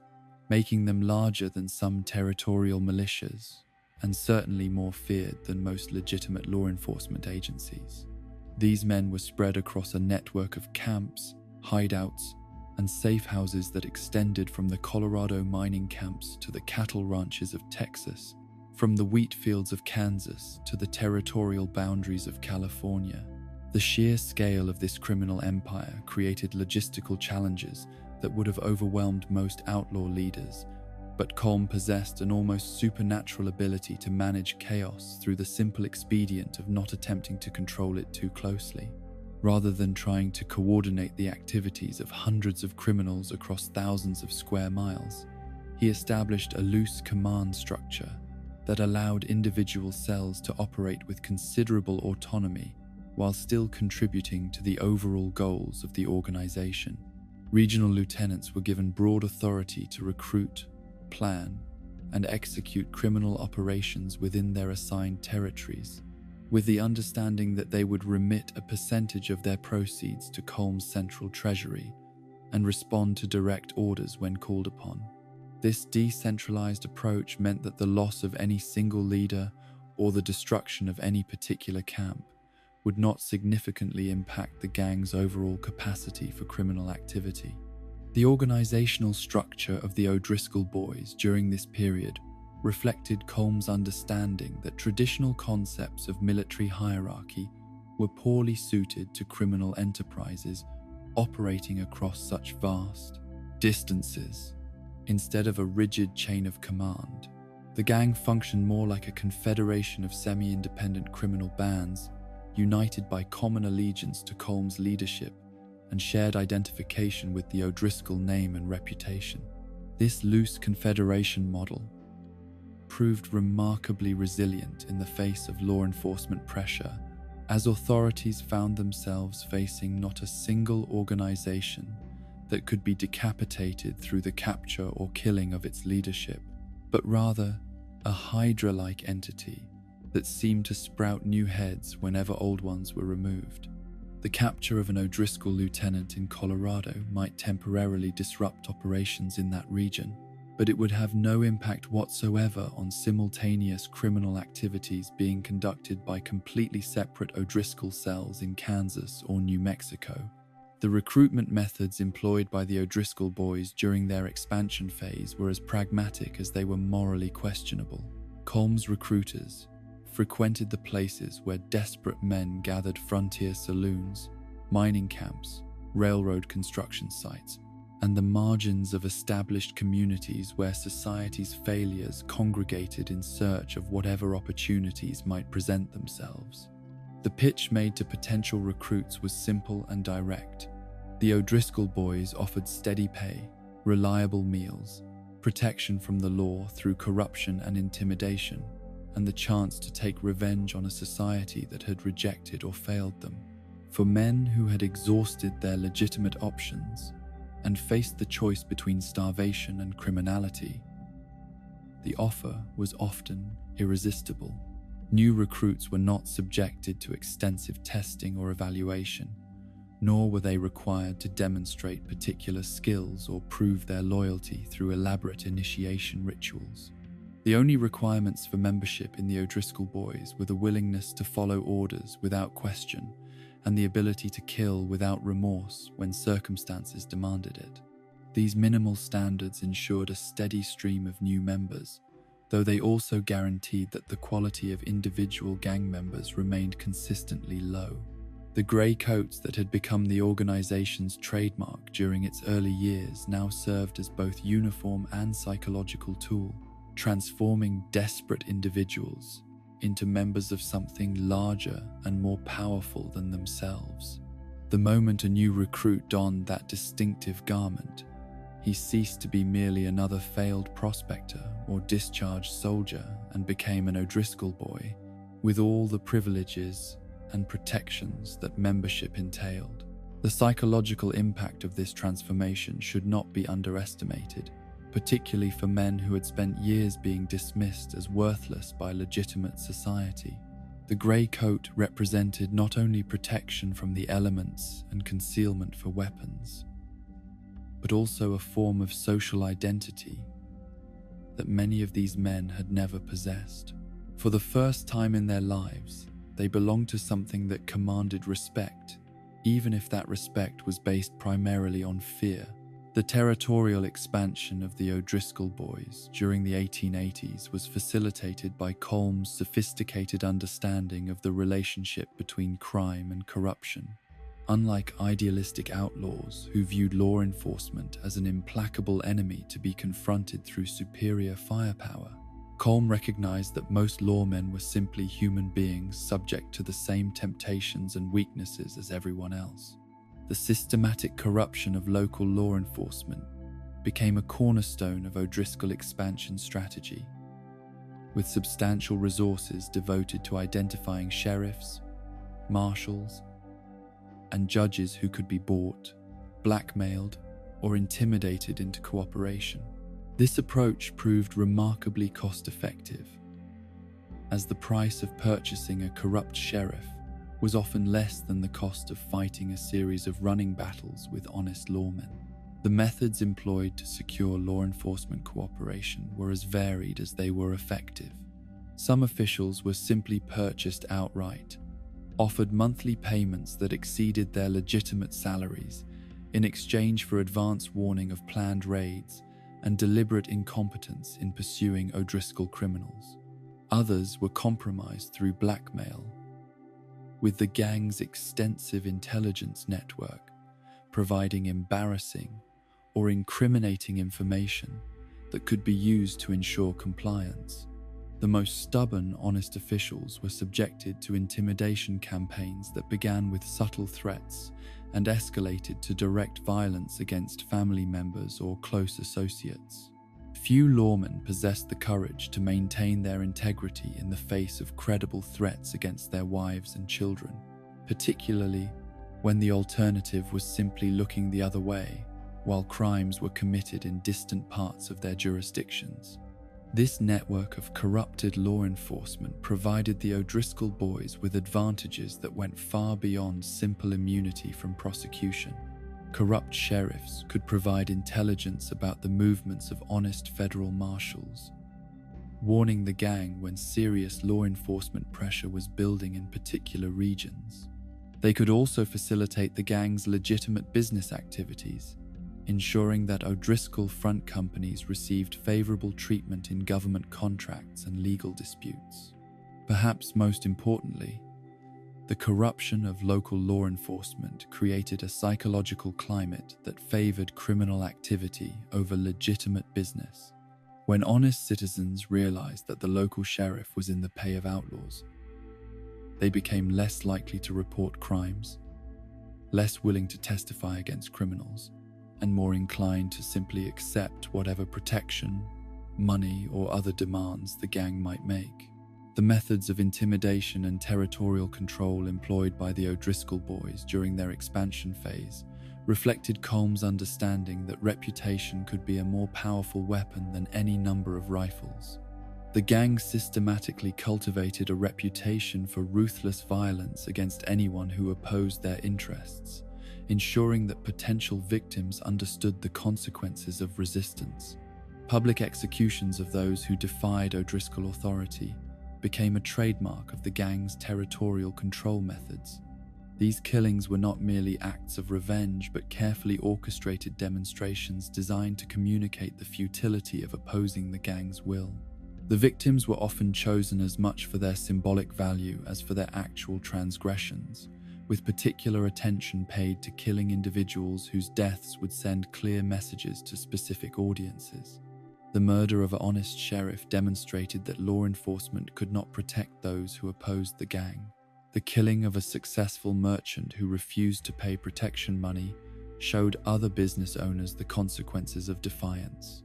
making them larger than some territorial militias, and certainly more feared than most legitimate law enforcement agencies. These men were spread across a network of camps, hideouts, and safe houses that extended from the Colorado mining camps to the cattle ranches of Texas, from the wheat fields of Kansas to the territorial boundaries of California. The sheer scale of this criminal empire created logistical challenges that would have overwhelmed most outlaw leaders, but Colm possessed an almost supernatural ability to manage chaos through the simple expedient of not attempting to control it too closely. Rather than trying to coordinate the activities of hundreds of criminals across thousands of square miles, he established a loose command structure that allowed individual cells to operate with considerable autonomy while still contributing to the overall goals of the organization. Regional lieutenants were given broad authority to recruit, plan, and execute criminal operations within their assigned territories, with the understanding that they would remit a percentage of their proceeds to Colm's central treasury and respond to direct orders when called upon. This decentralized approach meant that the loss of any single leader or the destruction of any particular camp would not significantly impact the gang's overall capacity for criminal activity. The organizational structure of the O'Driscoll boys during this period reflected Colm's understanding that traditional concepts of military hierarchy were poorly suited to criminal enterprises operating across such vast distances. Instead of a rigid chain of command, the gang functioned more like a confederation of semi-independent criminal bands, united by common allegiance to Colm's leadership and shared identification with the O'Driscoll name and reputation. This loose confederation model proved remarkably resilient in the face of law enforcement pressure, as authorities found themselves facing not a single organization that could be decapitated through the capture or killing of its leadership, but rather a Hydra-like entity that seemed to sprout new heads whenever old ones were removed. The capture of an O'Driscoll lieutenant in Colorado might temporarily disrupt operations in that region, but it would have no impact whatsoever on simultaneous criminal activities being conducted by completely separate O'Driscoll cells in Kansas or New Mexico. The recruitment methods employed by the O'Driscoll boys during their expansion phase were as pragmatic as they were morally questionable. Colm's recruiters frequented the places where desperate men gathered: frontier saloons, mining camps, railroad construction sites, and the margins of established communities where society's failures congregated in search of whatever opportunities might present themselves. The pitch made to potential recruits was simple and direct. The O'Driscoll boys offered steady pay, reliable meals, protection from the law through corruption and intimidation, and the chance to take revenge on a society that had rejected or failed them. For men who had exhausted their legitimate options and faced the choice between starvation and criminality, the offer was often irresistible. New recruits were not subjected to extensive testing or evaluation, nor were they required to demonstrate particular skills or prove their loyalty through elaborate initiation rituals. The only requirements for membership in the O'Driscoll boys were the willingness to follow orders without question and the ability to kill without remorse when circumstances demanded it. These minimal standards ensured a steady stream of new members, though they also guaranteed that the quality of individual gang members remained consistently low. The grey coats that had become the organization's trademark during its early years now served as both uniform and psychological tool, transforming desperate individuals into members of something larger and more powerful than themselves. The moment a new recruit donned that distinctive garment, he ceased to be merely another failed prospector or discharged soldier and became an O'Driscoll boy, with all the privileges and protections that membership entailed. The psychological impact of this transformation should not be underestimated, particularly for men who had spent years being dismissed as worthless by legitimate society. The grey coat represented not only protection from the elements and concealment for weapons, but also a form of social identity that many of these men had never possessed. For the first time in their lives, they belonged to something that commanded respect, even if that respect was based primarily on fear. The territorial expansion of the O'Driscoll boys during the 1880s was facilitated by Colm's sophisticated understanding of the relationship between crime and corruption. Unlike idealistic outlaws who viewed law enforcement as an implacable enemy to be confronted through superior firepower, Colm recognized that most lawmen were simply human beings subject to the same temptations and weaknesses as everyone else. The systematic corruption of local law enforcement became a cornerstone of O'Driscoll expansion strategy, with substantial resources devoted to identifying sheriffs, marshals, and judges who could be bought, blackmailed, or intimidated into cooperation. This approach proved remarkably cost-effective, as the price of purchasing a corrupt sheriff was often less than the cost of fighting a series of running battles with honest lawmen. The methods employed to secure law enforcement cooperation were as varied as they were effective. Some officials were simply purchased outright, offered monthly payments that exceeded their legitimate salaries in exchange for advance warning of planned raids and deliberate incompetence in pursuing O'Driscoll criminals. Others were compromised through blackmail, with the gang's extensive intelligence network providing embarrassing or incriminating information that could be used to ensure compliance. The most stubborn, honest officials were subjected to intimidation campaigns that began with subtle threats and escalated to direct violence against family members or close associates. Few lawmen possessed the courage to maintain their integrity in the face of credible threats against their wives and children, particularly when the alternative was simply looking the other way while crimes were committed in distant parts of their jurisdictions. This network of corrupted law enforcement provided the O'Driscoll boys with advantages that went far beyond simple immunity from prosecution. Corrupt sheriffs could provide intelligence about the movements of honest federal marshals, warning the gang when serious law enforcement pressure was building in particular regions. They could also facilitate the gang's legitimate business activities, ensuring that O'Driscoll front companies received favorable treatment in government contracts and legal disputes. Perhaps most importantly, the corruption of local law enforcement created a psychological climate that favored criminal activity over legitimate business. When honest citizens realized that the local sheriff was in the pay of outlaws, they became less likely to report crimes, less willing to testify against criminals, and more inclined to simply accept whatever protection, money, or other demands the gang might make. The methods of intimidation and territorial control employed by the O'Driscoll boys during their expansion phase reflected Colm's understanding that reputation could be a more powerful weapon than any number of rifles. The gang systematically cultivated a reputation for ruthless violence against anyone who opposed their interests, ensuring that potential victims understood the consequences of resistance. Public executions of those who defied O'Driscoll authority became a trademark of the gang's territorial control methods. These killings were not merely acts of revenge, but carefully orchestrated demonstrations designed to communicate the futility of opposing the gang's will. The victims were often chosen as much for their symbolic value as for their actual transgressions, with particular attention paid to killing individuals whose deaths would send clear messages to specific audiences. The murder of an honest sheriff demonstrated that law enforcement could not protect those who opposed the gang. The killing of a successful merchant who refused to pay protection money showed other business owners the consequences of defiance.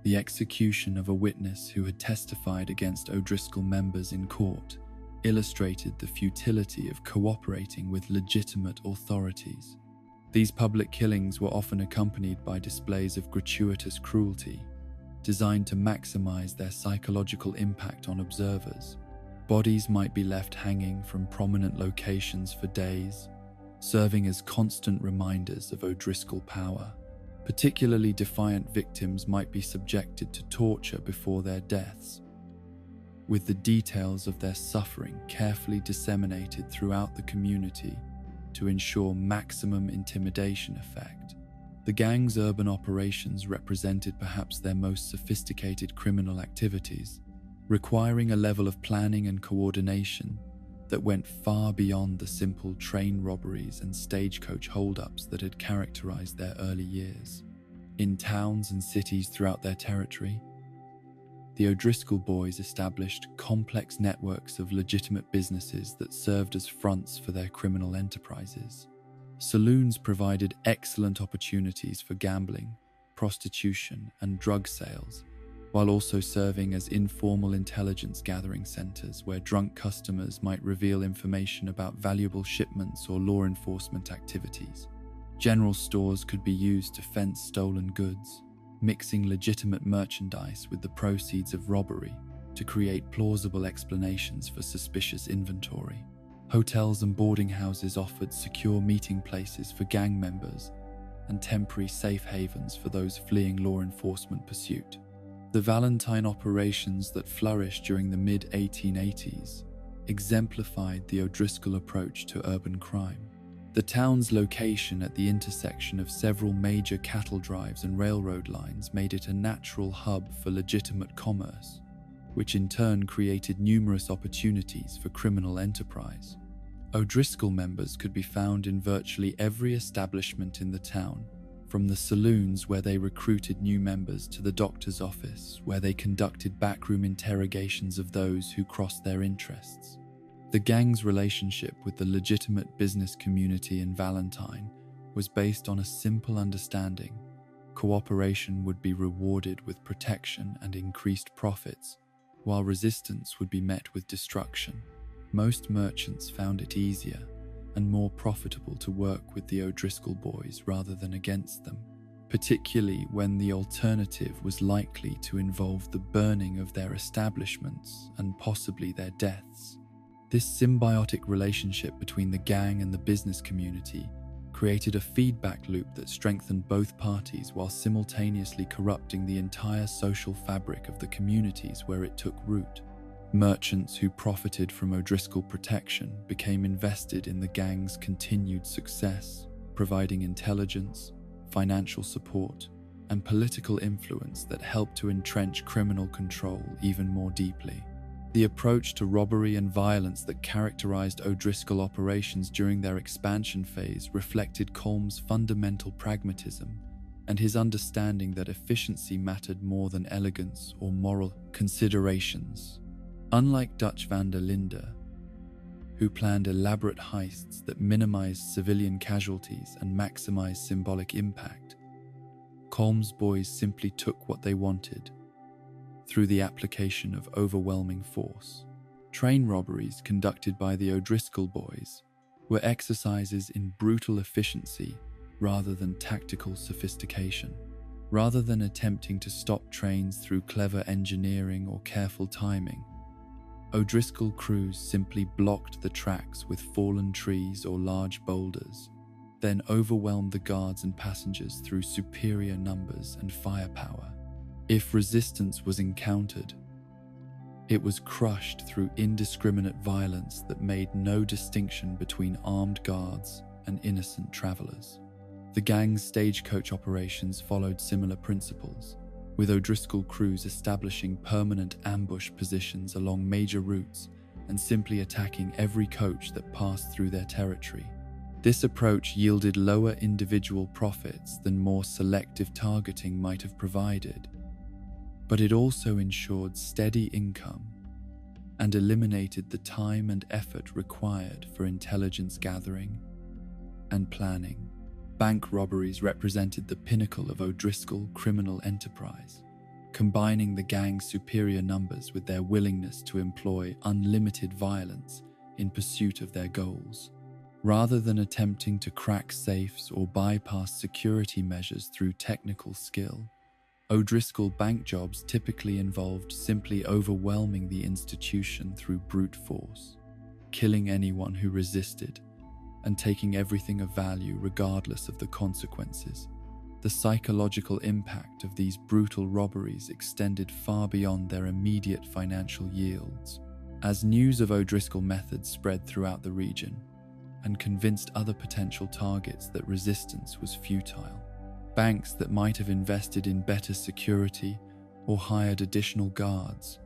The execution of a witness who had testified against O'Driscoll members in court illustrated the futility of cooperating with legitimate authorities. These public killings were often accompanied by displays of gratuitous cruelty, designed to maximize their psychological impact on observers. Bodies might be left hanging from prominent locations for days, serving as constant reminders of O'Driscoll power. Particularly defiant victims might be subjected to torture before their deaths, with the details of their suffering carefully disseminated throughout the community to ensure maximum intimidation effect. The gang's urban operations represented perhaps their most sophisticated criminal activities, requiring a level of planning and coordination that went far beyond the simple train robberies and stagecoach holdups that had characterized their early years. In towns and cities throughout their territory, the O'Driscoll boys established complex networks of legitimate businesses that served as fronts for their criminal enterprises. Saloons provided excellent opportunities for gambling, prostitution, and drug sales, while also serving as informal intelligence gathering centers where drunk customers might reveal information about valuable shipments or law enforcement activities. General stores could be used to fence stolen goods, mixing legitimate merchandise with the proceeds of robbery to create plausible explanations for suspicious inventory. Hotels and boarding houses offered secure meeting places for gang members and temporary safe havens for those fleeing law enforcement pursuit. The Valentine operations that flourished during the mid-1880s exemplified the O'Driscoll approach to urban crime. The town's location at the intersection of several major cattle drives and railroad lines made it a natural hub for legitimate commerce, which in turn created numerous opportunities for criminal enterprise. O'Driscoll members could be found in virtually every establishment in the town, from the saloons where they recruited new members to the doctor's office where they conducted backroom interrogations of those who crossed their interests. The gang's relationship with the legitimate business community in Valentine was based on a simple understanding: cooperation would be rewarded with protection and increased profits, while resistance would be met with destruction. Most merchants found it easier and more profitable to work with the O'Driscoll boys rather than against them, particularly when the alternative was likely to involve the burning of their establishments and possibly their deaths. This symbiotic relationship between the gang and the business community created a feedback loop that strengthened both parties while simultaneously corrupting the entire social fabric of the communities where it took root. Merchants who profited from O'Driscoll protection became invested in the gang's continued success, providing intelligence, financial support, and political influence that helped to entrench criminal control even more deeply. The approach to robbery and violence that characterized O'Driscoll operations during their expansion phase reflected Colm's fundamental pragmatism and his understanding that efficiency mattered more than elegance or moral considerations. Unlike Dutch van der Linde, who planned elaborate heists that minimized civilian casualties and maximized symbolic impact, Colm's boys simply took what they wanted through the application of overwhelming force. Train robberies conducted by the O'Driscoll boys were exercises in brutal efficiency rather than tactical sophistication. Rather than attempting to stop trains through clever engineering or careful timing, O'Driscoll crews simply blocked the tracks with fallen trees or large boulders, then overwhelmed the guards and passengers through superior numbers and firepower. If resistance was encountered, it was crushed through indiscriminate violence that made no distinction between armed guards and innocent travelers. The gang's stagecoach operations followed similar principles, with O'Driscoll crews establishing permanent ambush positions along major routes and simply attacking every coach that passed through their territory. This approach yielded lower individual profits than more selective targeting might have provided, but it also ensured steady income and eliminated the time and effort required for intelligence gathering and planning. Bank robberies represented the pinnacle of O'Driscoll criminal enterprise, combining the gang's superior numbers with their willingness to employ unlimited violence in pursuit of their goals. Rather than attempting to crack safes or bypass security measures through technical skill, O'Driscoll bank jobs typically involved simply overwhelming the institution through brute force, killing anyone who resisted, and taking everything of value regardless of the consequences. The psychological impact of these brutal robberies extended far beyond their immediate financial yields. As news of O'Driscoll methods spread throughout the region and convinced other potential targets that resistance was futile, banks that might have invested in better security or hired additional guards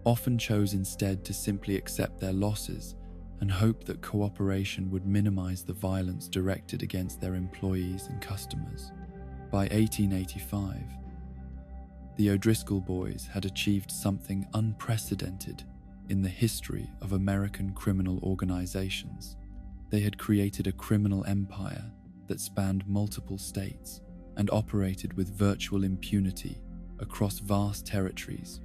often chose instead to simply accept their losses and hope that cooperation would minimize the violence directed against their employees and customers. By 1885, the O'Driscoll boys had achieved something unprecedented in the history of American criminal organizations. They had created a criminal empire that spanned multiple states and operated with virtual impunity across vast territories,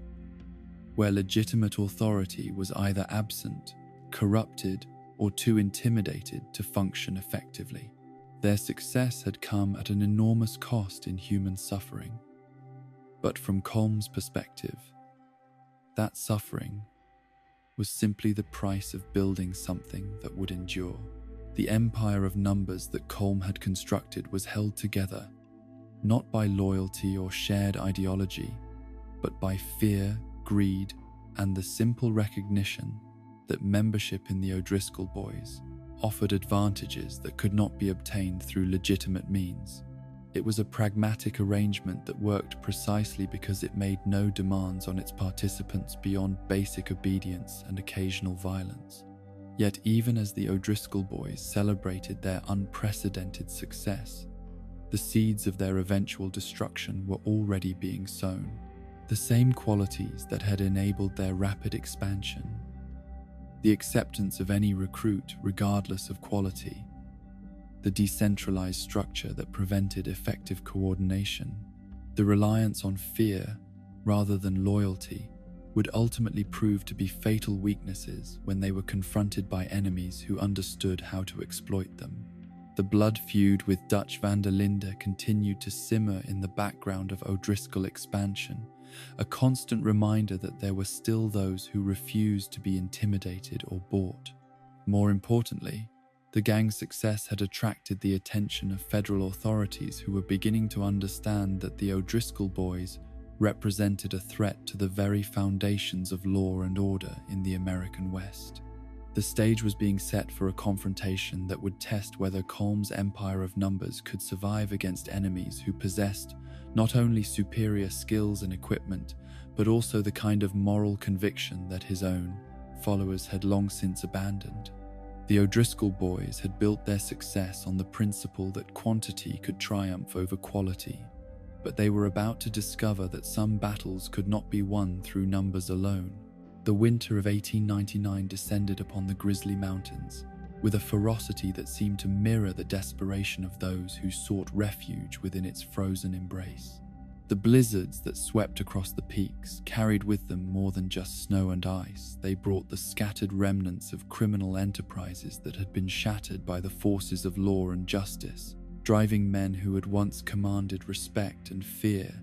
where legitimate authority was either absent, corrupted, or too intimidated to function effectively. Their success had come at an enormous cost in human suffering. But from Colm's perspective, that suffering was simply the price of building something that would endure. The empire of numbers that Colm had constructed was held together not by loyalty or shared ideology, but by fear, greed, and the simple recognition that membership in the O'Driscoll boys offered advantages that could not be obtained through legitimate means. It was a pragmatic arrangement that worked precisely because it made no demands on its participants beyond basic obedience and occasional violence. Yet even as the O'Driscoll boys celebrated their unprecedented success, the seeds of their eventual destruction were already being sown. The same qualities that had enabled their rapid expansion, the acceptance of any recruit regardless of quality, the decentralized structure that prevented effective coordination, the reliance on fear rather than loyalty, would ultimately prove to be fatal weaknesses when they were confronted by enemies who understood how to exploit them. The blood feud with Dutch van der Linde continued to simmer in the background of O'Driscoll expansion, a constant reminder that there were still those who refused to be intimidated or bought. More importantly, the gang's success had attracted the attention of federal authorities who were beginning to understand that the O'Driscoll boys represented a threat to the very foundations of law and order in the American West. The stage was being set for a confrontation that would test whether Colm's empire of numbers could survive against enemies who possessed not only superior skills and equipment, but also the kind of moral conviction that his own followers had long since abandoned. The O'Driscoll boys had built their success on the principle that quantity could triumph over quality, but they were about to discover that some battles could not be won through numbers alone. The winter of 1899 descended upon the Grizzly Mountains with a ferocity that seemed to mirror the desperation of those who sought refuge within its frozen embrace. The blizzards that swept across the peaks carried with them more than just snow and ice. They brought the scattered remnants of criminal enterprises that had been shattered by the forces of law and justice, driving men who had once commanded respect and fear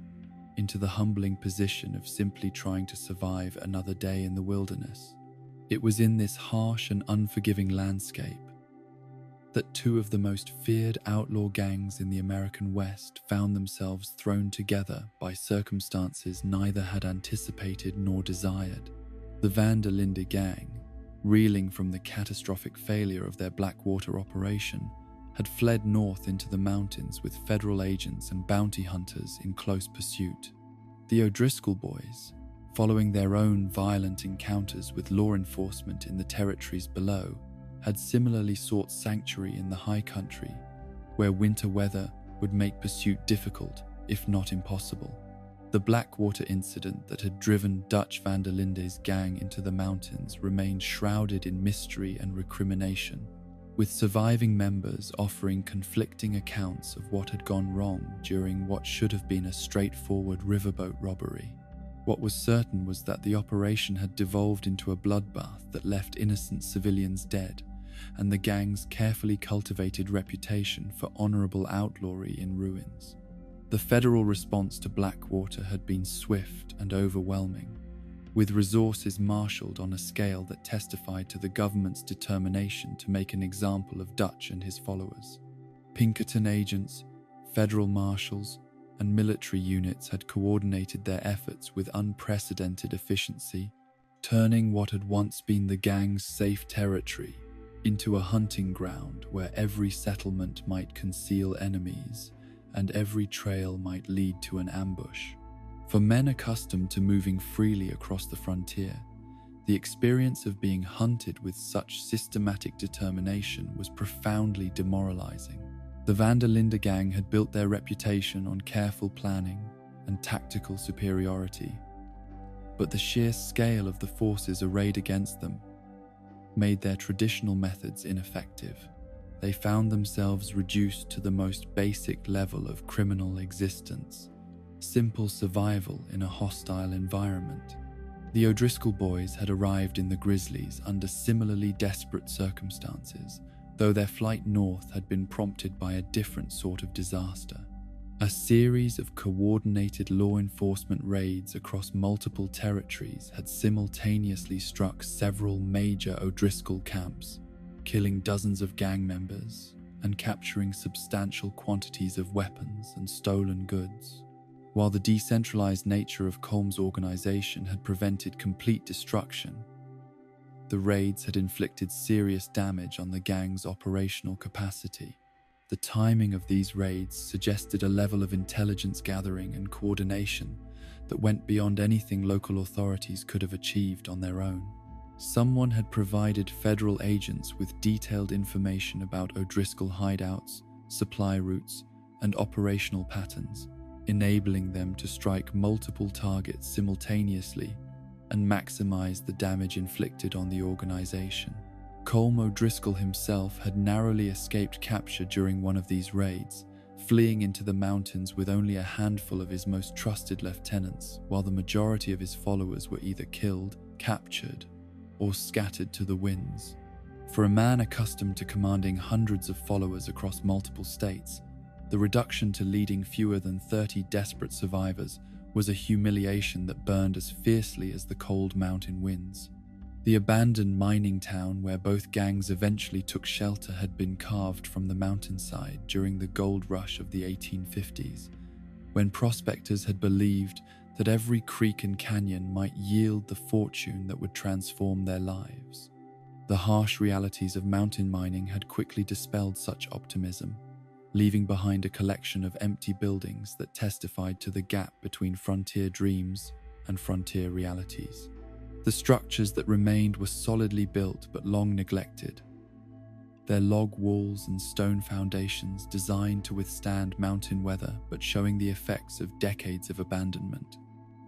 into the humbling position of simply trying to survive another day in the wilderness. It was in this harsh and unforgiving landscape that two of the most feared outlaw gangs in the American West found themselves thrown together by circumstances neither had anticipated nor desired. The Van der Linde gang, reeling from the catastrophic failure of their Blackwater operation, had fled north into the mountains with federal agents and bounty hunters in close pursuit. The O'Driscoll boys, following their own violent encounters with law enforcement in the territories below, had similarly sought sanctuary in the high country, where winter weather would make pursuit difficult, if not impossible. The Blackwater incident that had driven Dutch van der Linde's gang into the mountains remained shrouded in mystery and recrimination, with surviving members offering conflicting accounts of what had gone wrong during what should have been a straightforward riverboat robbery. What was certain was that the operation had devolved into a bloodbath that left innocent civilians dead, and the gang's carefully cultivated reputation for honorable outlawry in ruins. The federal response to Blackwater had been swift and overwhelming, with resources marshaled on a scale that testified to the government's determination to make an example of Dutch and his followers. Pinkerton agents, federal marshals, and military units had coordinated their efforts with unprecedented efficiency, turning what had once been the gang's safe territory into a hunting ground where every settlement might conceal enemies and every trail might lead to an ambush. For men accustomed to moving freely across the frontier, the experience of being hunted with such systematic determination was profoundly demoralizing. The Van der Linde gang had built their reputation on careful planning and tactical superiority, but the sheer scale of the forces arrayed against them made their traditional methods ineffective. They found themselves reduced to the most basic level of criminal existence, simple survival in a hostile environment. The O'Driscoll boys had arrived in the Grizzlies under similarly desperate circumstances, though their flight north had been prompted by a different sort of disaster. A series of coordinated law enforcement raids across multiple territories had simultaneously struck several major O'Driscoll camps, killing dozens of gang members and capturing substantial quantities of weapons and stolen goods. While the decentralized nature of Colm's organization had prevented complete destruction, the raids had inflicted serious damage on the gang's operational capacity. The timing of these raids suggested a level of intelligence gathering and coordination that went beyond anything local authorities could have achieved on their own. Someone had provided federal agents with detailed information about O'Driscoll hideouts, supply routes, and operational patterns, enabling them to strike multiple targets simultaneously and maximize the damage inflicted on the organization. Colm O'Driscoll himself had narrowly escaped capture during one of these raids, fleeing into the mountains with only a handful of his most trusted lieutenants, while the majority of his followers were either killed, captured, or scattered to the winds. For a man accustomed to commanding hundreds of followers across multiple states, the reduction to leading fewer than 30 desperate survivors was a humiliation that burned as fiercely as the cold mountain winds. The abandoned mining town where both gangs eventually took shelter had been carved from the mountainside during the gold rush of the 1850s, when prospectors had believed that every creek and canyon might yield the fortune that would transform their lives. The harsh realities of mountain mining had quickly dispelled such optimism, leaving behind a collection of empty buildings that testified to the gap between frontier dreams and frontier realities. The structures that remained were solidly built but long neglected, their log walls and stone foundations designed to withstand mountain weather but showing the effects of decades of abandonment.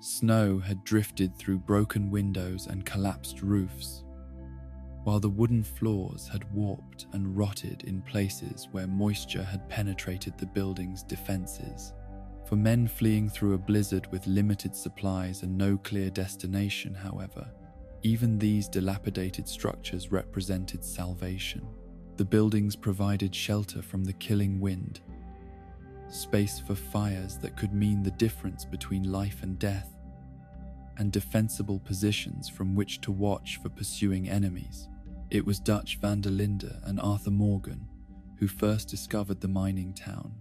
Snow had drifted through broken windows and collapsed roofs, while the wooden floors had warped and rotted in places where moisture had penetrated the building's defenses. For men fleeing through a blizzard with limited supplies and no clear destination, however, even these dilapidated structures represented salvation. The buildings provided shelter from the killing wind, space for fires that could mean the difference between life and death, and defensible positions from which to watch for pursuing enemies. It was Dutch van der Linde and Arthur Morgan who first discovered the mining town,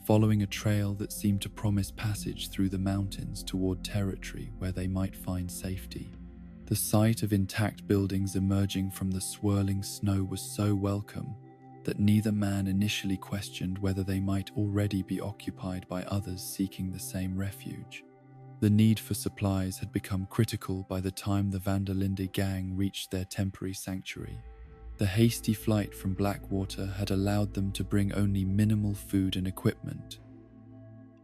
following a trail that seemed to promise passage through the mountains toward territory where they might find safety. The sight of intact buildings emerging from the swirling snow was so welcome that neither man initially questioned whether they might already be occupied by others seeking the same refuge. The need for supplies had become critical by the time the van der Linde gang reached their temporary sanctuary. The hasty flight from Blackwater had allowed them to bring only minimal food and equipment,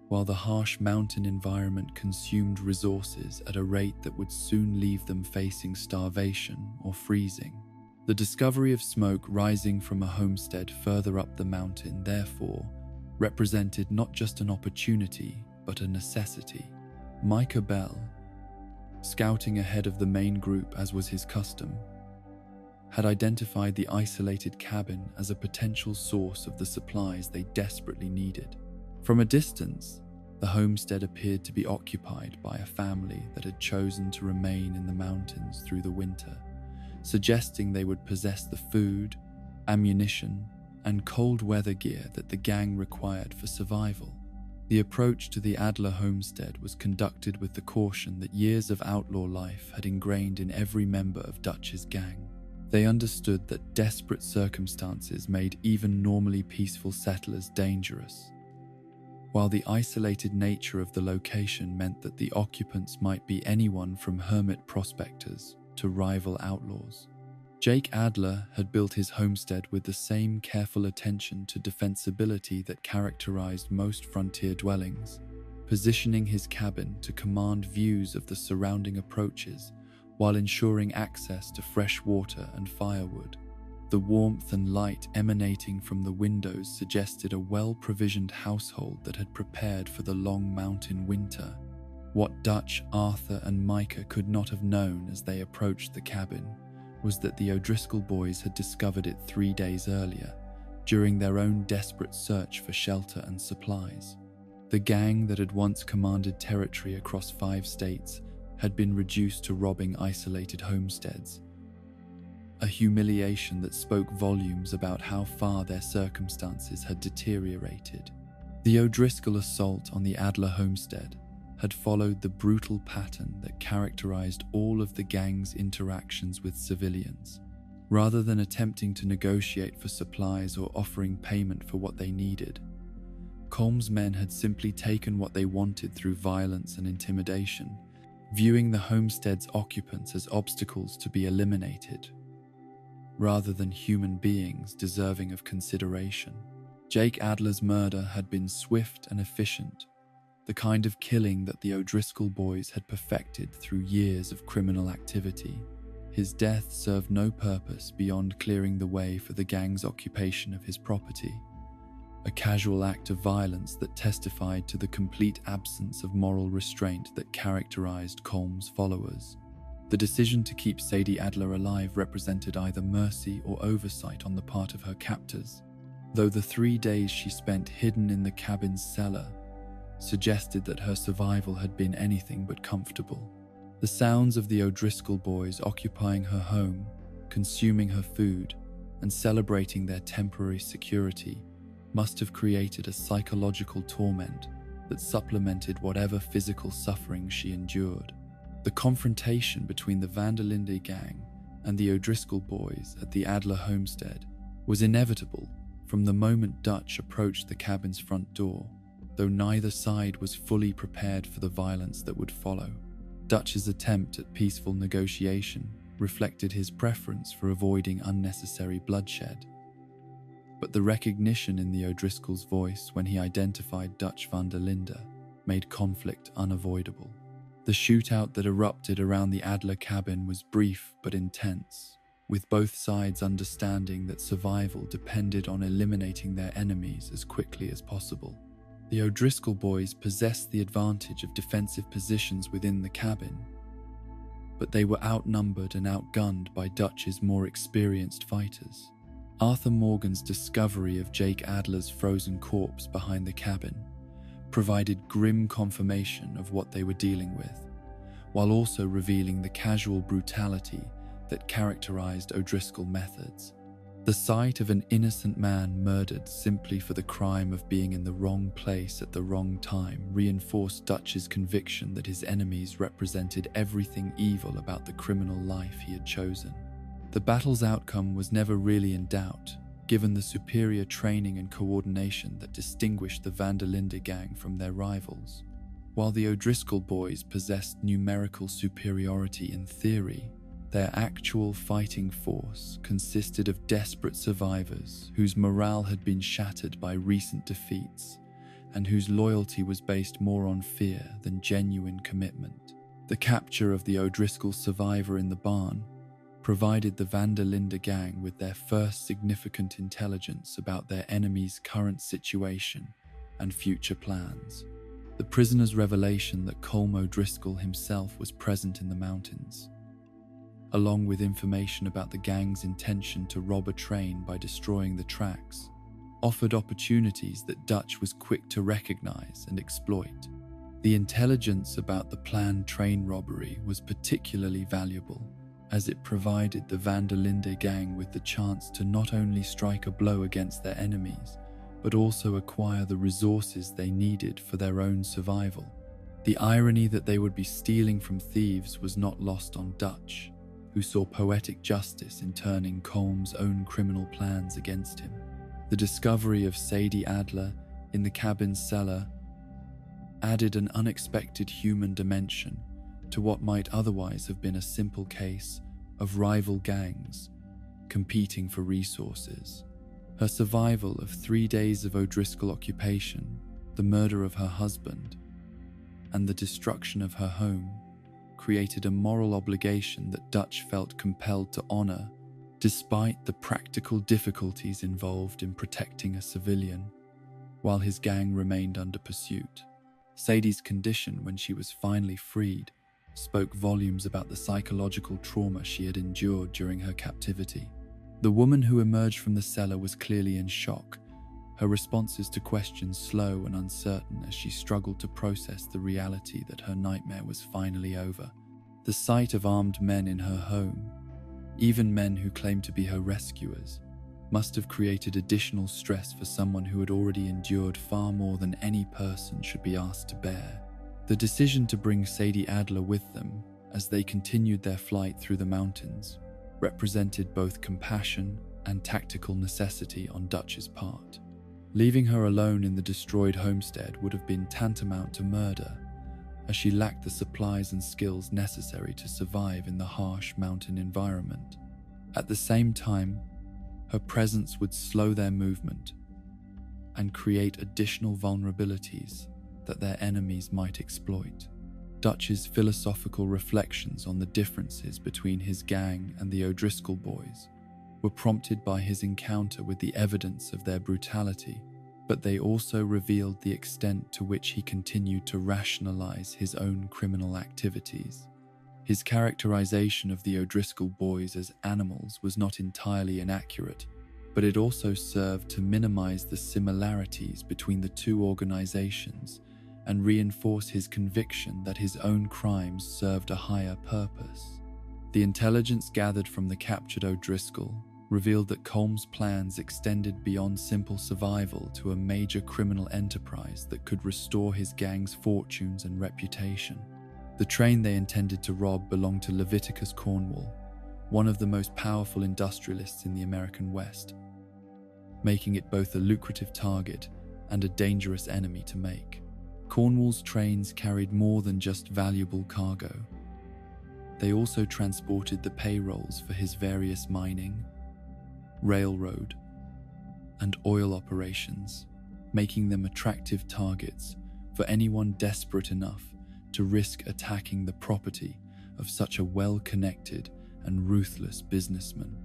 while the harsh mountain environment consumed resources at a rate that would soon leave them facing starvation or freezing. The discovery of smoke rising from a homestead further up the mountain, therefore, represented not just an opportunity, but a necessity. Micah Bell, scouting ahead of the main group as was his custom, had identified the isolated cabin as a potential source of the supplies they desperately needed. From a distance, the homestead appeared to be occupied by a family that had chosen to remain in the mountains through the winter, suggesting they would possess the food, ammunition, and cold weather gear that the gang required for survival. The approach to the Adler homestead was conducted with the caution that years of outlaw life had ingrained in every member of Dutch's gang. They understood that desperate circumstances made even normally peaceful settlers dangerous, while the isolated nature of the location meant that the occupants might be anyone from hermit prospectors to rival outlaws. Jake Adler had built his homestead with the same careful attention to defensibility that characterized most frontier dwellings, positioning his cabin to command views of the surrounding approaches while ensuring access to fresh water and firewood. The warmth and light emanating from the windows suggested a well-provisioned household that had prepared for the long mountain winter. What Dutch, Arthur, and Micah could not have known as they approached the cabin was that the O'Driscoll boys had discovered it 3 days earlier, during their own desperate search for shelter and supplies. The gang that had once commanded territory across 5 states had been reduced to robbing isolated homesteads, a humiliation that spoke volumes about how far their circumstances had deteriorated. The O'Driscoll assault on the Adler homestead had followed the brutal pattern that characterized all of the gang's interactions with civilians. Rather than attempting to negotiate for supplies or offering payment for what they needed, Colm's men had simply taken what they wanted through violence and intimidation, viewing the homestead's occupants as obstacles to be eliminated, rather than human beings deserving of consideration. Jake Adler's murder had been swift and efficient, the kind of killing that the O'Driscoll boys had perfected through years of criminal activity. His death served no purpose beyond clearing the way for the gang's occupation of his property, a casual act of violence that testified to the complete absence of moral restraint that characterized Colm's followers. The decision to keep Sadie Adler alive represented either mercy or oversight on the part of her captors, though the 3 days she spent hidden in the cabin's cellar suggested that her survival had been anything but comfortable. The sounds of the O'Driscoll boys occupying her home, consuming her food, and celebrating their temporary security must have created a psychological torment that supplemented whatever physical suffering she endured. The confrontation between the Van der Linde gang and the O'Driscoll boys at the Adler homestead was inevitable from the moment Dutch approached the cabin's front door, though neither side was fully prepared for the violence that would follow. Dutch's attempt at peaceful negotiation reflected his preference for avoiding unnecessary bloodshed, but the recognition in the O'Driscoll's voice when he identified Dutch van der Linde made conflict unavoidable. The shootout that erupted around the Adler cabin was brief but intense, with both sides understanding that survival depended on eliminating their enemies as quickly as possible. The O'Driscoll boys possessed the advantage of defensive positions within the cabin, but they were outnumbered and outgunned by Dutch's more experienced fighters. Arthur Morgan's discovery of Jake Adler's frozen corpse behind the cabin provided grim confirmation of what they were dealing with, while also revealing the casual brutality that characterized O'Driscoll methods. The sight of an innocent man murdered simply for the crime of being in the wrong place at the wrong time reinforced Dutch's conviction that his enemies represented everything evil about the criminal life he had chosen. The battle's outcome was never really in doubt, given the superior training and coordination that distinguished the Van der Linde gang from their rivals. While the O'Driscoll boys possessed numerical superiority in theory, their actual fighting force consisted of desperate survivors whose morale had been shattered by recent defeats and whose loyalty was based more on fear than genuine commitment. The capture of the O'Driscoll survivor in the barn provided the Van der Linde gang with their first significant intelligence about their enemy's current situation and future plans. The prisoner's revelation that Colm O'Driscoll himself was present in the mountains, along with information about the gang's intention to rob a train by destroying the tracks, offered opportunities that Dutch was quick to recognize and exploit. The intelligence about the planned train robbery was particularly valuable, as it provided the Van der Linde gang with the chance to not only strike a blow against their enemies, but also acquire the resources they needed for their own survival. The irony that they would be stealing from thieves was not lost on Dutch, who saw poetic justice in turning Colm's own criminal plans against him. The discovery of Sadie Adler in the cabin's cellar added an unexpected human dimension to what might otherwise have been a simple case of rival gangs competing for resources. Her survival of 3 days of O'Driscoll occupation, the murder of her husband, and the destruction of her home created a moral obligation that Dutch felt compelled to honor, despite the practical difficulties involved in protecting a civilian, while his gang remained under pursuit. Sadie's condition when she was finally freed spoke volumes about the psychological trauma she had endured during her captivity. The woman who emerged from the cellar was clearly in shock, her responses to questions slow and uncertain as she struggled to process the reality that her nightmare was finally over. The sight of armed men in her home, even men who claimed to be her rescuers, must have created additional stress for someone who had already endured far more than any person should be asked to bear. The decision to bring Sadie Adler with them as they continued their flight through the mountains represented both compassion and tactical necessity on Dutch's part. Leaving her alone in the destroyed homestead would have been tantamount to murder, as she lacked the supplies and skills necessary to survive in the harsh mountain environment. At the same time, her presence would slow their movement and create additional vulnerabilities that their enemies might exploit. Dutch's philosophical reflections on the differences between his gang and the O'Driscoll boys were prompted by his encounter with the evidence of their brutality, but they also revealed the extent to which he continued to rationalize his own criminal activities. His characterization of the O'Driscoll boys as animals was not entirely inaccurate, but it also served to minimize the similarities between the two organizations and reinforce his conviction that his own crimes served a higher purpose. The intelligence gathered from the captured O'Driscoll revealed that Colm's plans extended beyond simple survival to a major criminal enterprise that could restore his gang's fortunes and reputation. The train they intended to rob belonged to Leviticus Cornwall, one of the most powerful industrialists in the American West, making it both a lucrative target and a dangerous enemy to make. Cornwall's trains carried more than just valuable cargo. They also transported the payrolls for his various mining, railroad, and oil operations, making them attractive targets for anyone desperate enough to risk attacking the property of such a well-connected and ruthless businessman.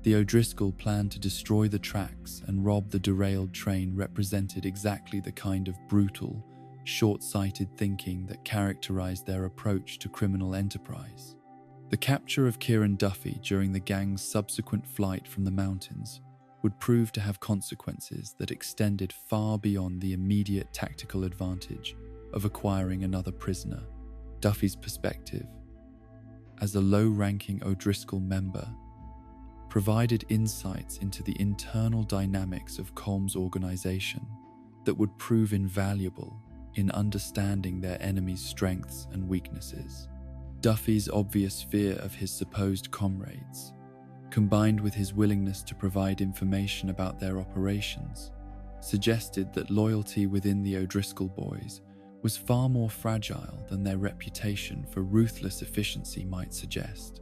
The O'Driscoll plan to destroy the tracks and rob the derailed train represented exactly the kind of brutal, short-sighted thinking that characterized their approach to criminal enterprise. The capture of Kieran Duffy during the gang's subsequent flight from the mountains would prove to have consequences that extended far beyond the immediate tactical advantage of acquiring another prisoner. Duffy's perspective, as a low-ranking O'Driscoll member, provided insights into the internal dynamics of Colm's organization that would prove invaluable in understanding their enemy's strengths and weaknesses. Duffy's obvious fear of his supposed comrades, combined with his willingness to provide information about their operations, suggested that loyalty within the O'Driscoll boys was far more fragile than their reputation for ruthless efficiency might suggest.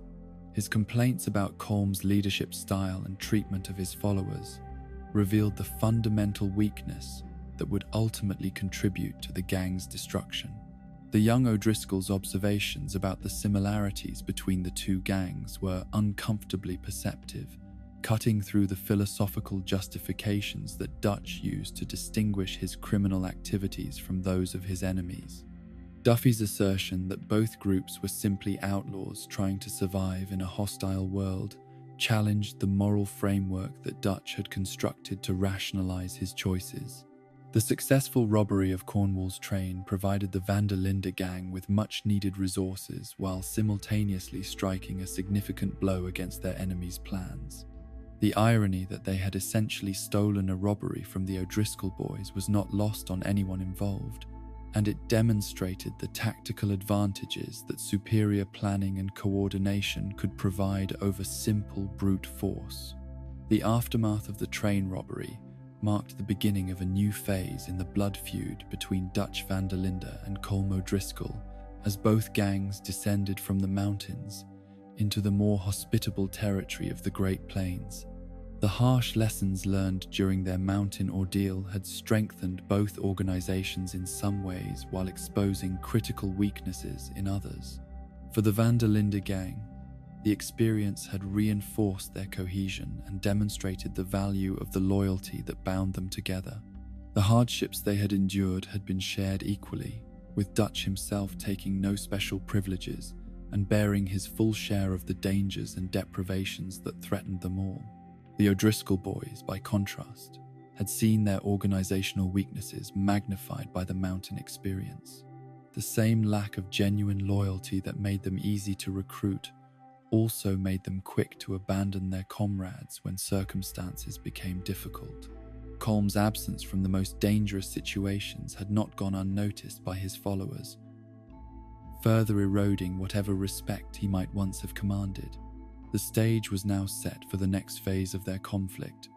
His complaints about Colm's leadership style and treatment of his followers revealed the fundamental weakness that would ultimately contribute to the gang's destruction. The young O'Driscoll's observations about the similarities between the two gangs were uncomfortably perceptive, cutting through the philosophical justifications that Dutch used to distinguish his criminal activities from those of his enemies. Duffy's assertion that both groups were simply outlaws trying to survive in a hostile world challenged the moral framework that Dutch had constructed to rationalize his choices. The successful robbery of Cornwall's train provided the Van der Linde gang with much-needed resources while simultaneously striking a significant blow against their enemies' plans. The irony that they had essentially stolen a robbery from the O'Driscoll boys was not lost on anyone involved, and it demonstrated the tactical advantages that superior planning and coordination could provide over simple brute force. The aftermath of the train robbery marked the beginning of a new phase in the blood feud between Dutch Van der Linde and Colm O'Driscoll, as both gangs descended from the mountains into the more hospitable territory of the Great Plains. The harsh lessons learned during their mountain ordeal had strengthened both organizations in some ways while exposing critical weaknesses in others. For the Van der Linde gang, the experience had reinforced their cohesion and demonstrated the value of the loyalty that bound them together. The hardships they had endured had been shared equally, with Dutch himself taking no special privileges and bearing his full share of the dangers and deprivations that threatened them all. The O'Driscoll boys, by contrast, had seen their organizational weaknesses magnified by the mountain experience. The same lack of genuine loyalty that made them easy to recruit also made them quick to abandon their comrades when circumstances became difficult. Colm's absence from the most dangerous situations had not gone unnoticed by his followers, further eroding whatever respect he might once have commanded. The stage was now set for the next phase of their conflict,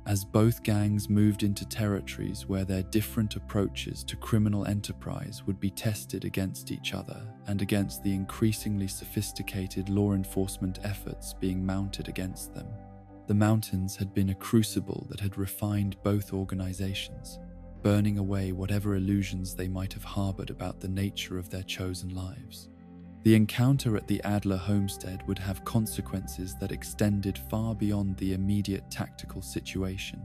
as both gangs moved into territories where their different approaches to criminal enterprise would be tested against each other and against the increasingly sophisticated law enforcement efforts being mounted against them. The mountains had been a crucible that had refined both organizations, burning away whatever illusions they might have harbored about the nature of their chosen lives. The encounter at the Adler homestead would have consequences that extended far beyond the immediate tactical situation,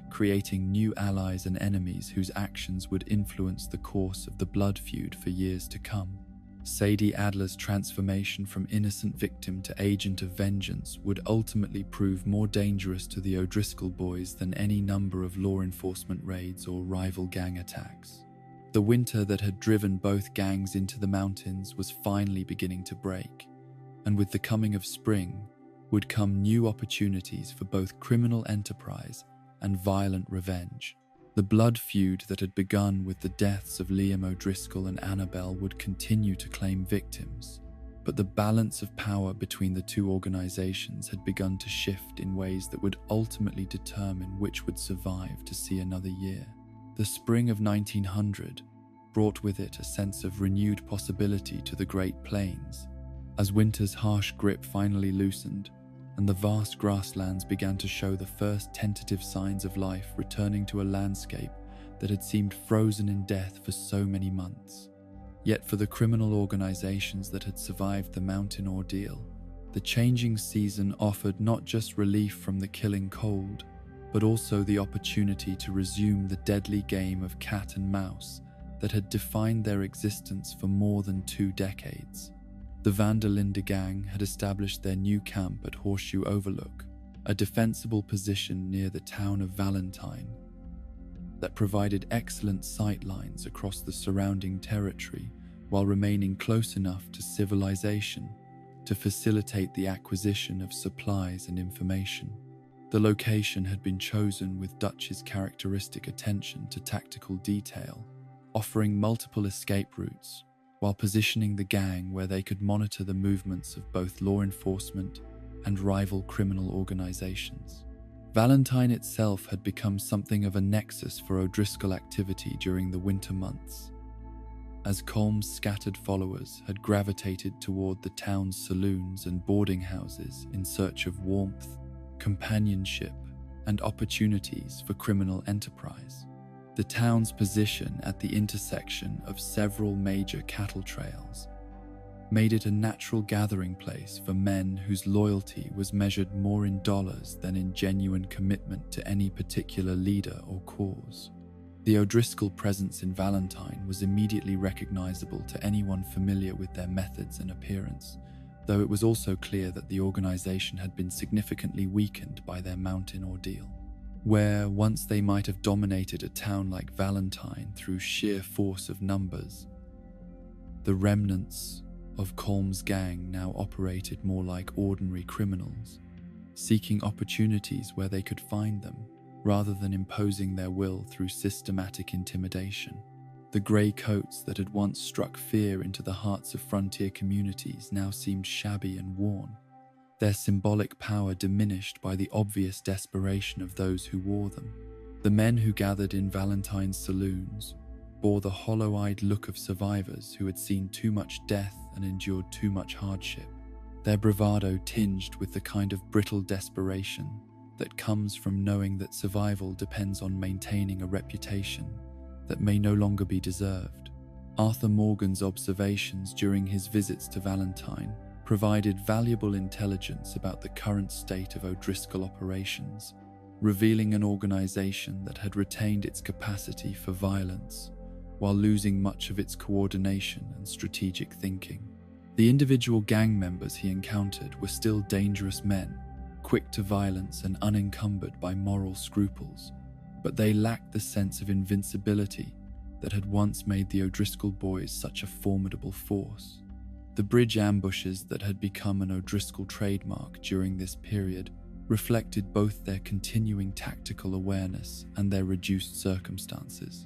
creating new allies and enemies whose actions would influence the course of the blood feud for years to come. Sadie Adler's transformation from innocent victim to agent of vengeance would ultimately prove more dangerous to the O'Driscoll boys than any number of law enforcement raids or rival gang attacks. The winter that had driven both gangs into the mountains was finally beginning to break, and with the coming of spring would come new opportunities for both criminal enterprise and violent revenge. The blood feud that had begun with the deaths of Liam O'Driscoll and Annabelle would continue to claim victims, but the balance of power between the two organizations had begun to shift in ways that would ultimately determine which would survive to see another year. The spring of 1900 brought with it a sense of renewed possibility to the Great Plains, as winter's harsh grip finally loosened and the vast grasslands began to show the first tentative signs of life returning to a landscape that had seemed frozen in death for so many months. Yet for the criminal organizations that had survived the mountain ordeal, the changing season offered not just relief from the killing cold, but also the opportunity to resume the deadly game of cat and mouse that had defined their existence for more than 2 decades. The Van der Linde gang had established their new camp at Horseshoe Overlook, a defensible position near the town of Valentine that provided excellent sight lines across the surrounding territory while remaining close enough to civilization to facilitate the acquisition of supplies and information. The location had been chosen with Dutch's characteristic attention to tactical detail, offering multiple escape routes, while positioning the gang where they could monitor the movements of both law enforcement and rival criminal organizations. Valentine itself had become something of a nexus for O'Driscoll activity during the winter months, as Colm's scattered followers had gravitated toward the town's saloons and boarding houses in search of warmth, companionship, and opportunities for criminal enterprise. The town's position at the intersection of several major cattle trails made it a natural gathering place for men whose loyalty was measured more in dollars than in genuine commitment to any particular leader or cause. The O'Driscoll presence in Valentine was immediately recognizable to anyone familiar with their methods and appearance, though it was also clear that the organization had been significantly weakened by their mountain ordeal. Where once they might have dominated a town like Valentine through sheer force of numbers, the remnants of Colm's gang now operated more like ordinary criminals, seeking opportunities where they could find them, rather than imposing their will through systematic intimidation. The grey coats that had once struck fear into the hearts of frontier communities now seemed shabby and worn, their symbolic power diminished by the obvious desperation of those who wore them. The men who gathered in Valentine's saloons bore the hollow-eyed look of survivors who had seen too much death and endured too much hardship, their bravado tinged with the kind of brittle desperation that comes from knowing that survival depends on maintaining a reputation that may no longer be deserved. Arthur Morgan's observations during his visits to Valentine provided valuable intelligence about the current state of O'Driscoll operations, revealing an organization that had retained its capacity for violence while losing much of its coordination and strategic thinking. The individual gang members he encountered were still dangerous men, quick to violence and unencumbered by moral scruples, but they lacked the sense of invincibility that had once made the O'Driscoll boys such a formidable force. The bridge ambushes that had become an O'Driscoll trademark during this period reflected both their continuing tactical awareness and their reduced circumstances.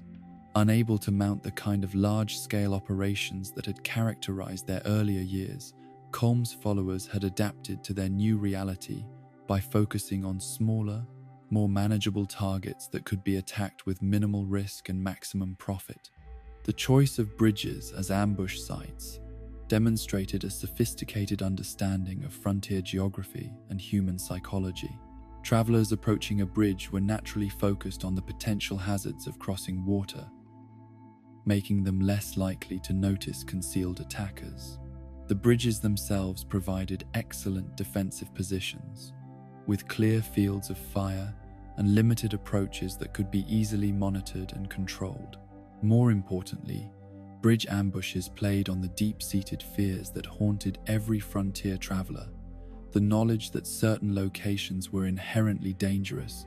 Unable to mount the kind of large-scale operations that had characterized their earlier years, Colm's followers had adapted to their new reality by focusing on smaller, more manageable targets that could be attacked with minimal risk and maximum profit. The choice of bridges as ambush sites demonstrated a sophisticated understanding of frontier geography and human psychology. Travelers approaching a bridge were naturally focused on the potential hazards of crossing water, making them less likely to notice concealed attackers. The bridges themselves provided excellent defensive positions, with clear fields of fire and limited approaches that could be easily monitored and controlled. More importantly, bridge ambushes played on the deep-seated fears that haunted every frontier traveler. The knowledge that certain locations were inherently dangerous,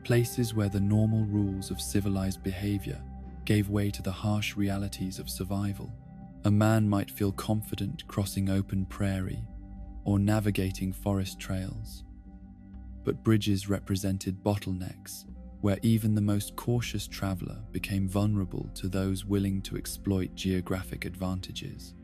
places where the normal rules of civilized behavior gave way to the harsh realities of survival. A man might feel confident crossing open prairie or navigating forest trails, but bridges represented bottlenecks where even the most cautious traveler became vulnerable to those willing to exploit geographic advantages.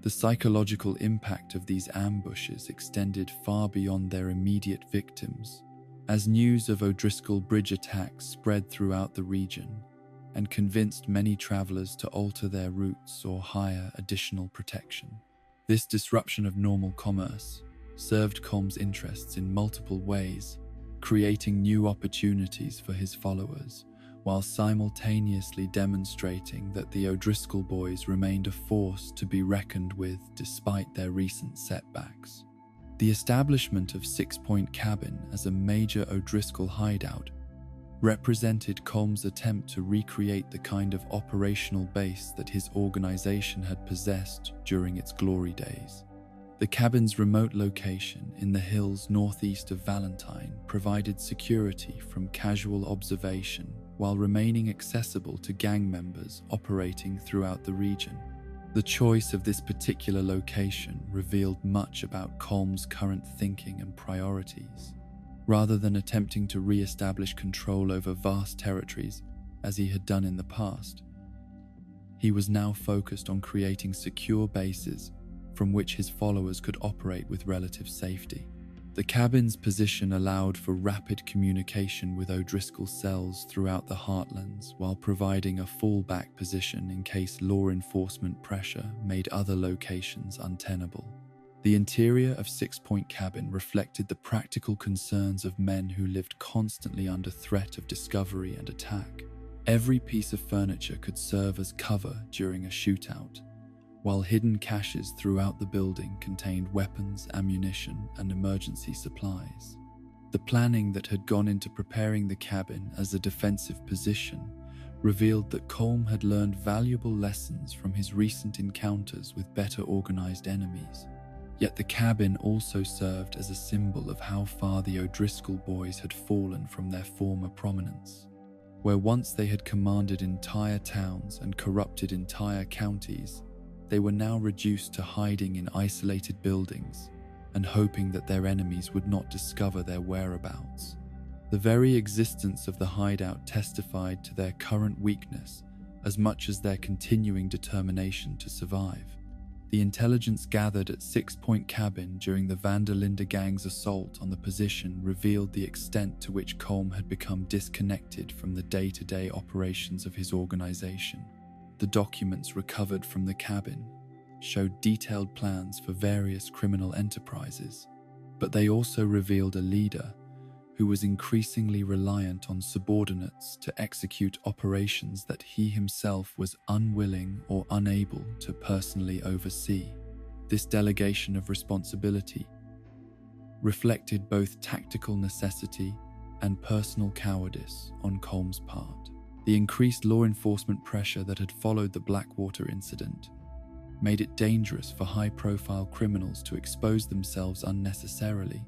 The psychological impact of these ambushes extended far beyond their immediate victims, as news of O'Driscoll bridge attacks spread throughout the region and convinced many travelers to alter their routes or hire additional protection. This disruption of normal commerce served Colm's interests in multiple ways, creating new opportunities for his followers, while simultaneously demonstrating that the O'Driscoll boys remained a force to be reckoned with despite their recent setbacks. The establishment of 6 Point Cabin as a major O'Driscoll hideout represented Colm's attempt to recreate the kind of operational base that his organization had possessed during its glory days. The cabin's remote location in the hills northeast of Valentine provided security from casual observation while remaining accessible to gang members operating throughout the region. The choice of this particular location revealed much about Colm's current thinking and priorities. Rather than attempting to re-establish control over vast territories as he had done in the past, he was now focused on creating secure bases from which his followers could operate with relative safety. The cabin's position allowed for rapid communication with O'Driscoll cells throughout the Heartlands, while providing a fallback position in case law enforcement pressure made other locations untenable. The interior of 6 Point Cabin reflected the practical concerns of men who lived constantly under threat of discovery and attack. Every piece of furniture could serve as cover during a shootout, while hidden caches throughout the building contained weapons, ammunition, and emergency supplies. The planning that had gone into preparing the cabin as a defensive position revealed that Colm had learned valuable lessons from his recent encounters with better organized enemies. Yet the cabin also served as a symbol of how far the O'Driscoll boys had fallen from their former prominence. Where once they had commanded entire towns and corrupted entire counties, they were now reduced to hiding in isolated buildings and hoping that their enemies would not discover their whereabouts. The very existence of the hideout testified to their current weakness as much as their continuing determination to survive. The intelligence gathered at 6 Point Cabin during the Vanderlinde gang's assault on the position revealed the extent to which Colm had become disconnected from the day-to-day operations of his organization. The documents recovered from the cabin showed detailed plans for various criminal enterprises, but they also revealed a leader who was increasingly reliant on subordinates to execute operations that he himself was unwilling or unable to personally oversee. This delegation of responsibility reflected both tactical necessity and personal cowardice on Colm's part. The increased law enforcement pressure that had followed the Blackwater incident made it dangerous for high-profile criminals to expose themselves unnecessarily,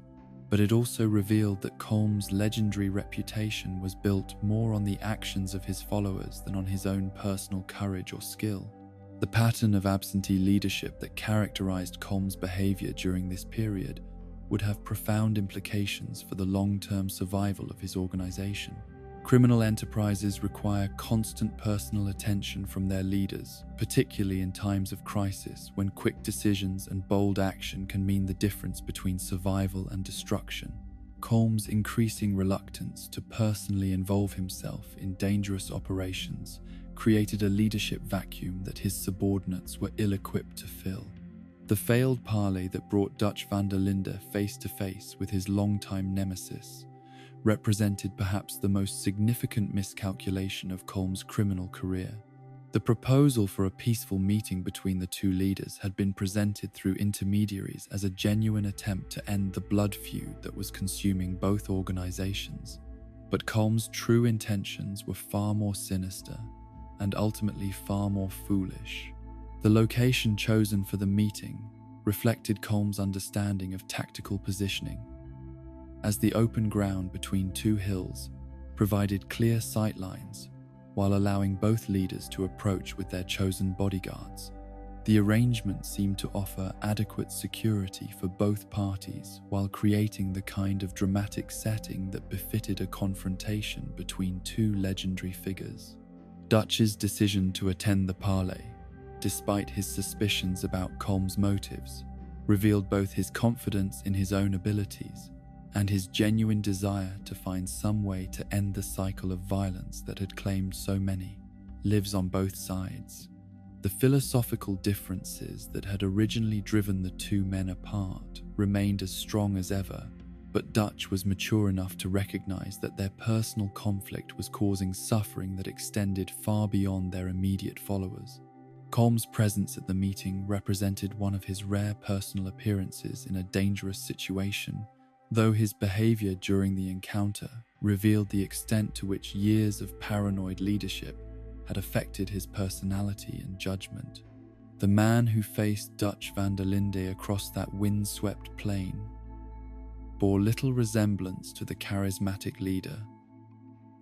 but it also revealed that Colm's legendary reputation was built more on the actions of his followers than on his own personal courage or skill. The pattern of absentee leadership that characterized Colm's behavior during this period would have profound implications for the long-term survival of his organization. Criminal enterprises require constant personal attention from their leaders, particularly in times of crisis when quick decisions and bold action can mean the difference between survival and destruction. Colm's increasing reluctance to personally involve himself in dangerous operations created a leadership vacuum that his subordinates were ill-equipped to fill. The failed parley that brought Dutch van der Linde face-to-face with his longtime nemesis represented perhaps the most significant miscalculation of Colm's criminal career. The proposal for a peaceful meeting between the two leaders had been presented through intermediaries as a genuine attempt to end the blood feud that was consuming both organizations. But Colm's true intentions were far more sinister and ultimately far more foolish. The location chosen for the meeting reflected Colm's understanding of tactical positioning, as the open ground between two hills provided clear sight lines while allowing both leaders to approach with their chosen bodyguards. The arrangement seemed to offer adequate security for both parties while creating the kind of dramatic setting that befitted a confrontation between two legendary figures. Dutch's decision to attend the parley, despite his suspicions about Colm's motives, revealed both his confidence in his own abilities and his genuine desire to find some way to end the cycle of violence that had claimed so many lives on both sides. The philosophical differences that had originally driven the two men apart remained as strong as ever, but Dutch was mature enough to recognize that their personal conflict was causing suffering that extended far beyond their immediate followers. Colm's presence at the meeting represented one of his rare personal appearances in a dangerous situation, though his behavior during the encounter revealed the extent to which years of paranoid leadership had affected his personality and judgment. The man who faced Dutch van der Linde across that windswept plain bore little resemblance to the charismatic leader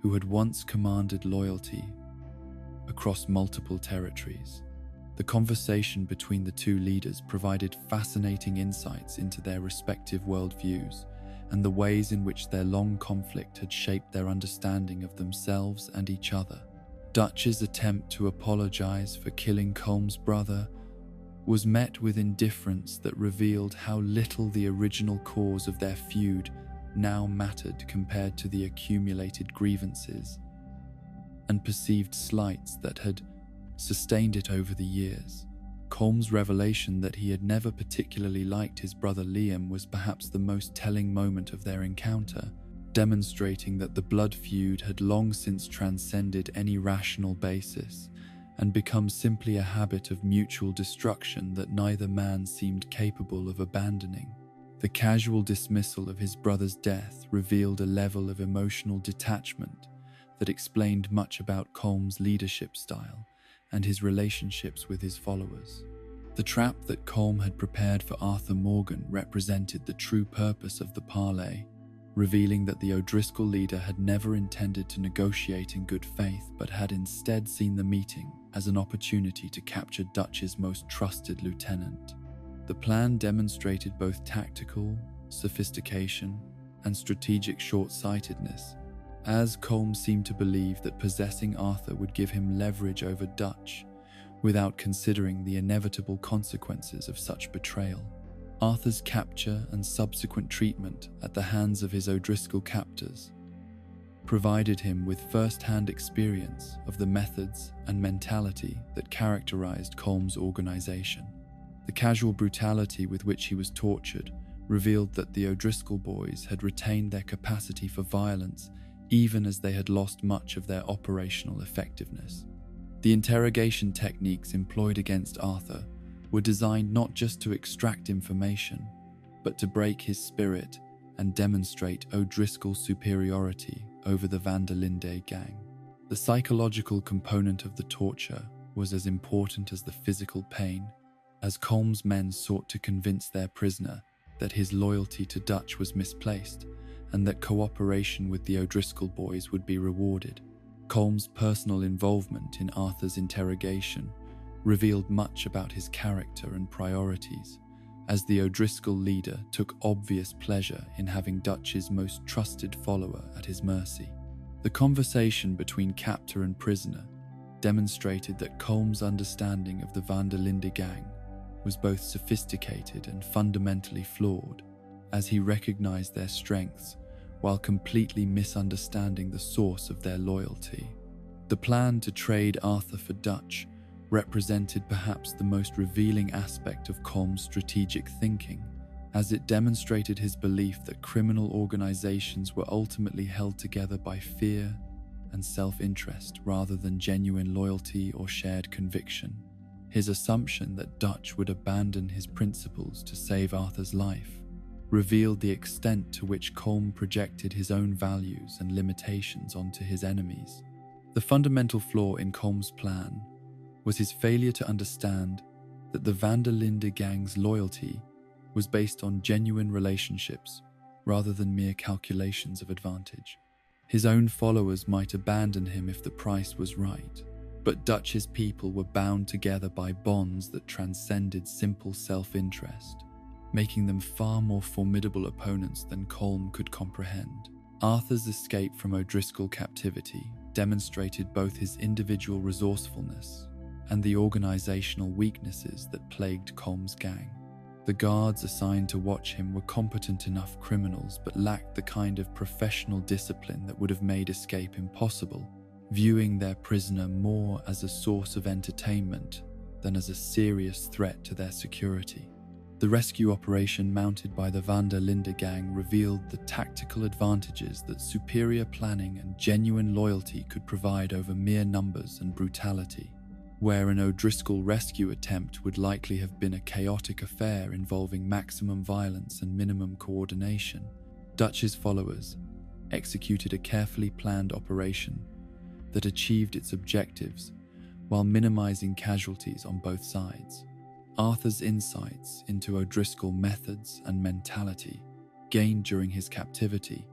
who had once commanded loyalty across multiple territories. The conversation between the two leaders provided fascinating insights into their respective worldviews and the ways in which their long conflict had shaped their understanding of themselves and each other. Dutch's attempt to apologize for killing Colm's brother was met with indifference that revealed how little the original cause of their feud now mattered compared to the accumulated grievances and perceived slights that had sustained it over the years. Colm's revelation that he had never particularly liked his brother Liam was perhaps the most telling moment of their encounter, demonstrating that the blood feud had long since transcended any rational basis and become simply a habit of mutual destruction that neither man seemed capable of abandoning. The casual dismissal of his brother's death revealed a level of emotional detachment that explained much about Colm's leadership style and his relationships with his followers. The trap that Colm had prepared for Arthur Morgan represented the true purpose of the parley, revealing that the O'Driscoll leader had never intended to negotiate in good faith but had instead seen the meeting as an opportunity to capture Dutch's most trusted lieutenant. The plan demonstrated both tactical sophistication and strategic short-sightedness, as Colm seemed to believe that possessing Arthur would give him leverage over Dutch without considering the inevitable consequences of such betrayal. Arthur's capture and subsequent treatment at the hands of his O'Driscoll captors provided him with first-hand experience of the methods and mentality that characterized Colm's organization. The casual brutality with which he was tortured revealed that the O'Driscoll boys had retained their capacity for violence even as they had lost much of their operational effectiveness. The interrogation techniques employed against Arthur were designed not just to extract information, but to break his spirit and demonstrate O'Driscoll's superiority over the van der Linde gang. The psychological component of the torture was as important as the physical pain, as Colm's men sought to convince their prisoner that his loyalty to Dutch was misplaced and that cooperation with the O'Driscoll boys would be rewarded. Colm's personal involvement in Arthur's interrogation revealed much about his character and priorities, as the O'Driscoll leader took obvious pleasure in having Dutch's most trusted follower at his mercy. The conversation between captor and prisoner demonstrated that Colm's understanding of the van der Linde gang was both sophisticated and fundamentally flawed, as he recognized their strengths while completely misunderstanding the source of their loyalty. The plan to trade Arthur for Dutch represented perhaps the most revealing aspect of Colm's strategic thinking, as it demonstrated his belief that criminal organizations were ultimately held together by fear and self-interest rather than genuine loyalty or shared conviction. His assumption that Dutch would abandon his principles to save Arthur's life revealed the extent to which Colm projected his own values and limitations onto his enemies. The fundamental flaw in Colm's plan was his failure to understand that the Van der Linde gang's loyalty was based on genuine relationships rather than mere calculations of advantage. His own followers might abandon him if the price was right, but Dutch's people were bound together by bonds that transcended simple self-interest, making them far more formidable opponents than Colm could comprehend. Arthur's escape from O'Driscoll captivity demonstrated both his individual resourcefulness and the organizational weaknesses that plagued Colm's gang. The guards assigned to watch him were competent enough criminals but lacked the kind of professional discipline that would have made escape impossible, viewing their prisoner more as a source of entertainment than as a serious threat to their security. The rescue operation mounted by the Van der Linde gang revealed the tactical advantages that superior planning and genuine loyalty could provide over mere numbers and brutality. Where an O'Driscoll rescue attempt would likely have been a chaotic affair involving maximum violence and minimum coordination, Dutch's followers executed a carefully planned operation that achieved its objectives while minimizing casualties on both sides. Arthur's insights into O'Driscoll methods and mentality, gained during his captivity,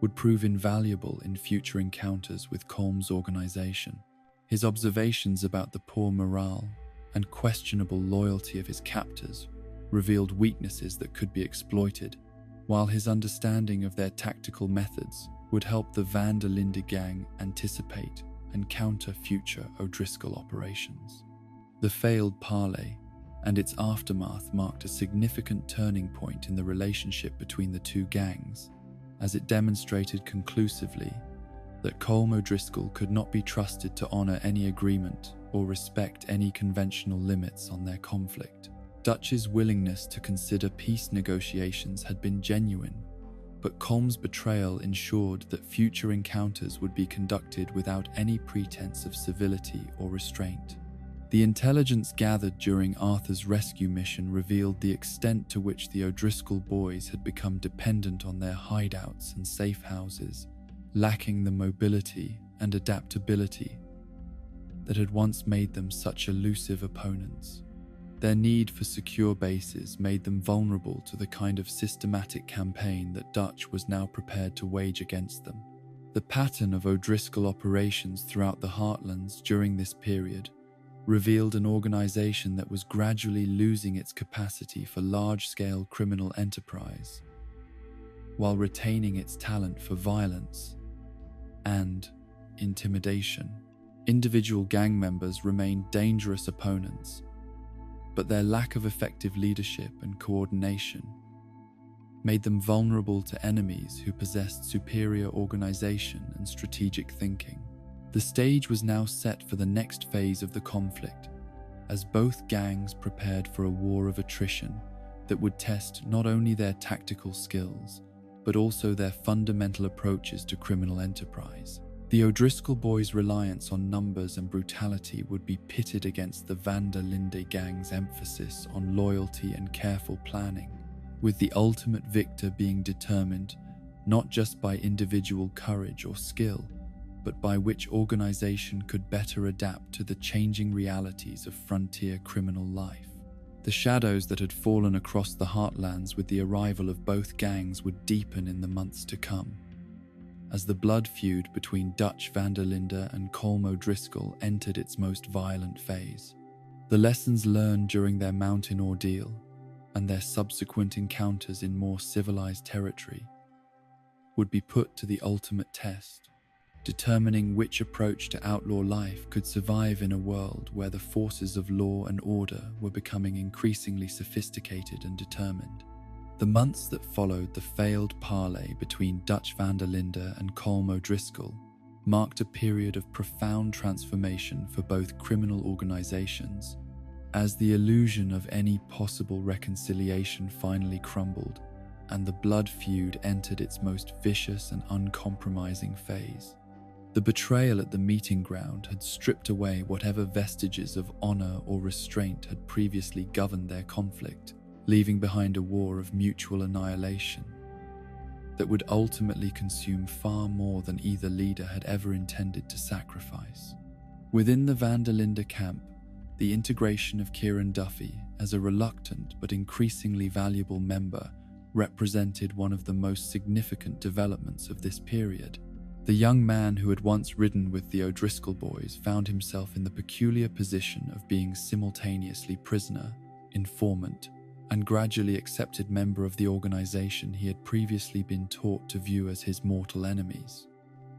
would prove invaluable in future encounters with Colm's organization. His observations about the poor morale and questionable loyalty of his captors revealed weaknesses that could be exploited, while his understanding of their tactical methods would help the Van der Linde gang anticipate and counter future O'Driscoll operations. The failed parley and its aftermath marked a significant turning point in the relationship between the two gangs, as it demonstrated conclusively that Colm O'Driscoll could not be trusted to honor any agreement or respect any conventional limits on their conflict. Dutch's willingness to consider peace negotiations had been genuine, but Colm's betrayal ensured that future encounters would be conducted without any pretense of civility or restraint. The intelligence gathered during Arthur's rescue mission revealed the extent to which the O'Driscoll boys had become dependent on their hideouts and safe houses, lacking the mobility and adaptability that had once made them such elusive opponents. Their need for secure bases made them vulnerable to the kind of systematic campaign that Dutch was now prepared to wage against them. The pattern of O'Driscoll operations throughout the Heartlands during this period revealed an organization that was gradually losing its capacity for large-scale criminal enterprise, while retaining its talent for violence and intimidation. Individual gang members remained dangerous opponents, but their lack of effective leadership and coordination made them vulnerable to enemies who possessed superior organization and strategic thinking. The stage was now set for the next phase of the conflict, as both gangs prepared for a war of attrition that would test not only their tactical skills, but also their fundamental approaches to criminal enterprise. The O'Driscoll boys' reliance on numbers and brutality would be pitted against the Van der Linde gang's emphasis on loyalty and careful planning, with the ultimate victor being determined not just by individual courage or skill, but by which organization could better adapt to the changing realities of frontier criminal life. The shadows that had fallen across the Heartlands with the arrival of both gangs would deepen in the months to come, as the blood feud between Dutch Van der Linde and Colm O'Driscoll entered its most violent phase. The lessons learned during their mountain ordeal and their subsequent encounters in more civilized territory would be put to the ultimate test, determining which approach to outlaw life could survive in a world where the forces of law and order were becoming increasingly sophisticated and determined. The months that followed the failed parley between Dutch van der Linde and Colm O'Driscoll marked a period of profound transformation for both criminal organizations. As the illusion of any possible reconciliation finally crumbled, and the blood feud entered its most vicious and uncompromising phase. The betrayal at the meeting ground had stripped away whatever vestiges of honor or restraint had previously governed their conflict, leaving behind a war of mutual annihilation that would ultimately consume far more than either leader had ever intended to sacrifice. Within the van der Linde camp, the integration of Kieran Duffy as a reluctant but increasingly valuable member represented one of the most significant developments of this period. The young man who had once ridden with the O'Driscoll boys found himself in the peculiar position of being simultaneously prisoner, informant, and gradually accepted member of the organization he had previously been taught to view as his mortal enemies.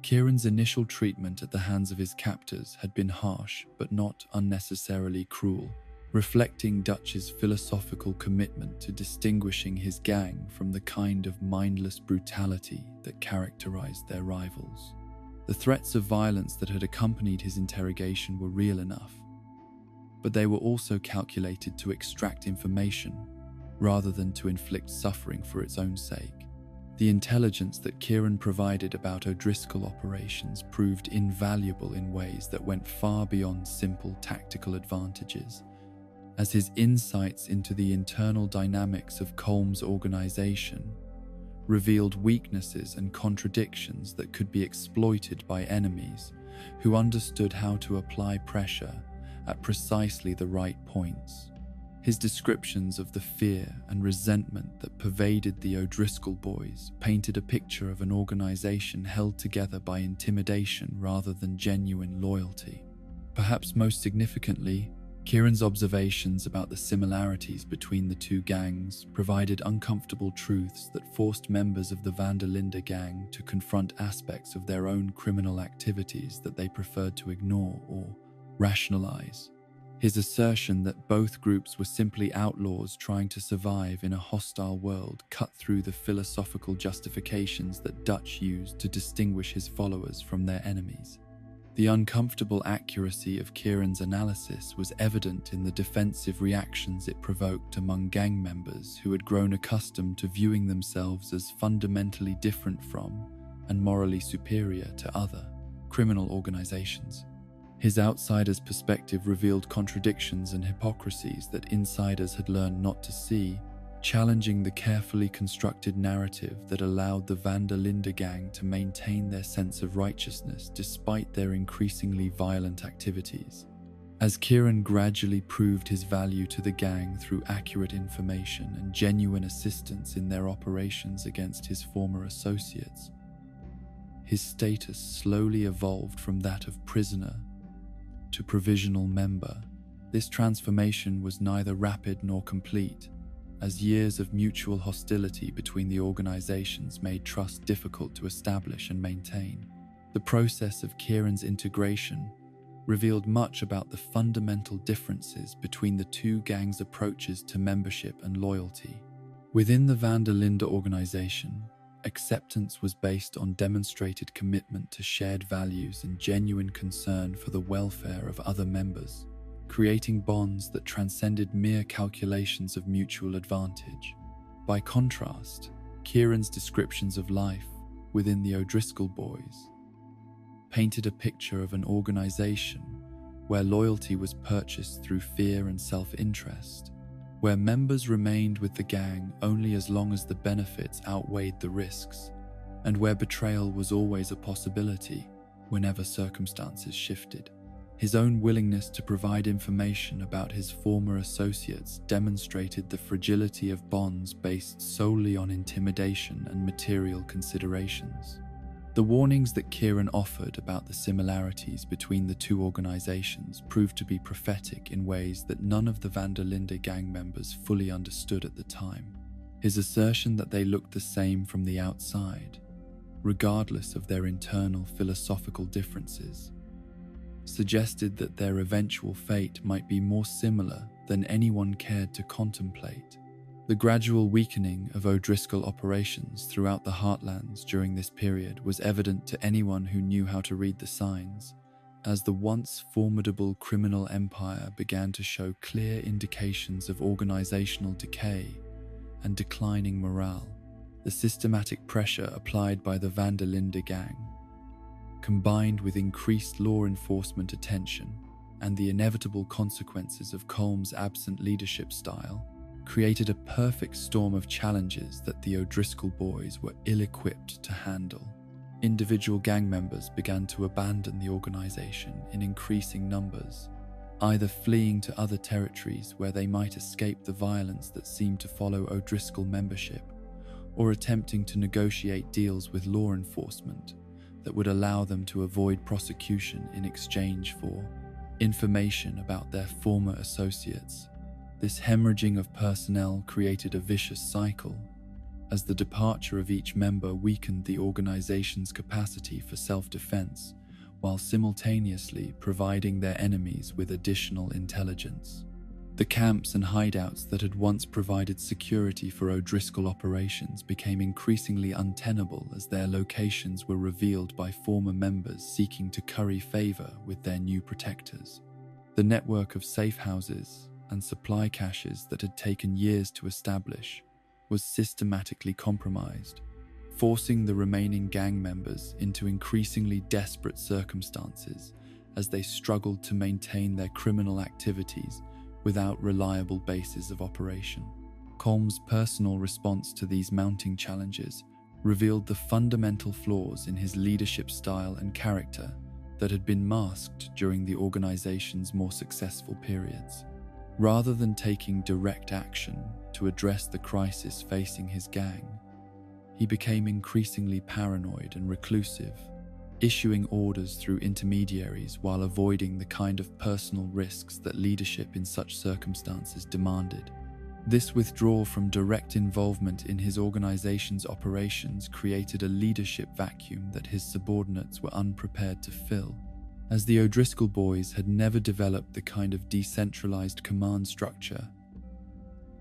Kieran's initial treatment at the hands of his captors had been harsh but not unnecessarily cruel, reflecting Dutch's philosophical commitment to distinguishing his gang from the kind of mindless brutality that characterized their rivals. The threats of violence that had accompanied his interrogation were real enough, but they were also calculated to extract information rather than to inflict suffering for its own sake. The intelligence that Kieran provided about O'Driscoll operations proved invaluable in ways that went far beyond simple tactical advantages, as his insights into the internal dynamics of Colm's organization revealed weaknesses and contradictions that could be exploited by enemies who understood how to apply pressure at precisely the right points. His descriptions of the fear and resentment that pervaded the O'Driscoll boys painted a picture of an organization held together by intimidation rather than genuine loyalty. Perhaps most significantly, Kieran's observations about the similarities between the two gangs provided uncomfortable truths that forced members of the van der Linde gang to confront aspects of their own criminal activities that they preferred to ignore or rationalize. His assertion that both groups were simply outlaws trying to survive in a hostile world cut through the philosophical justifications that Dutch used to distinguish his followers from their enemies. The uncomfortable accuracy of Kieran's analysis was evident in the defensive reactions it provoked among gang members who had grown accustomed to viewing themselves as fundamentally different from and morally superior to other criminal organizations. His outsider's perspective revealed contradictions and hypocrisies that insiders had learned not to see, challenging the carefully constructed narrative that allowed the van der Linde gang to maintain their sense of righteousness despite their increasingly violent activities. As Kieran gradually proved his value to the gang through accurate information and genuine assistance in their operations against his former associates, his status slowly evolved from that of prisoner to provisional member. This transformation was neither rapid nor complete, as years of mutual hostility between the organizations made trust difficult to establish and maintain. The process of Kieran's integration revealed much about the fundamental differences between the two gangs' approaches to membership and loyalty. Within the van der Linde organization, acceptance was based on demonstrated commitment to shared values and genuine concern for the welfare of other members, creating bonds that transcended mere calculations of mutual advantage. By contrast, Kieran's descriptions of life within the O'Driscoll boys painted a picture of an organization where loyalty was purchased through fear and self-interest, where members remained with the gang only as long as the benefits outweighed the risks, and where betrayal was always a possibility whenever circumstances shifted. His own willingness to provide information about his former associates demonstrated the fragility of bonds based solely on intimidation and material considerations. The warnings that Kieran offered about the similarities between the two organizations proved to be prophetic in ways that none of the van der Linde gang members fully understood at the time. His assertion that they looked the same from the outside, regardless of their internal philosophical differences, suggested that their eventual fate might be more similar than anyone cared to contemplate. The gradual weakening of O'Driscoll operations throughout the heartlands during this period was evident to anyone who knew how to read the signs, as the once formidable criminal empire began to show clear indications of organizational decay and declining morale. The systematic pressure applied by the Van der Linde gang, combined with increased law enforcement attention and the inevitable consequences of Colm's absent leadership style, created a perfect storm of challenges that the O'Driscoll boys were ill-equipped to handle. Individual gang members began to abandon the organization in increasing numbers, either fleeing to other territories where they might escape the violence that seemed to follow O'Driscoll membership, or attempting to negotiate deals with law enforcement that would allow them to avoid prosecution in exchange for information about their former associates. This hemorrhaging of personnel created a vicious cycle, as the departure of each member weakened the organization's capacity for self-defense, while simultaneously providing their enemies with additional intelligence. The camps and hideouts that had once provided security for O'Driscoll operations became increasingly untenable as their locations were revealed by former members seeking to curry favor with their new protectors. The network of safe houses and supply caches that had taken years to establish was systematically compromised, forcing the remaining gang members into increasingly desperate circumstances as they struggled to maintain their criminal activities without reliable bases of operation. Colm's personal response to these mounting challenges revealed the fundamental flaws in his leadership style and character that had been masked during the organization's more successful periods. Rather than taking direct action to address the crisis facing his gang, he became increasingly paranoid and reclusive, issuing orders through intermediaries while avoiding the kind of personal risks that leadership in such circumstances demanded. This withdrawal from direct involvement in his organization's operations created a leadership vacuum that his subordinates were unprepared to fill, as the O'Driscoll boys had never developed the kind of decentralized command structure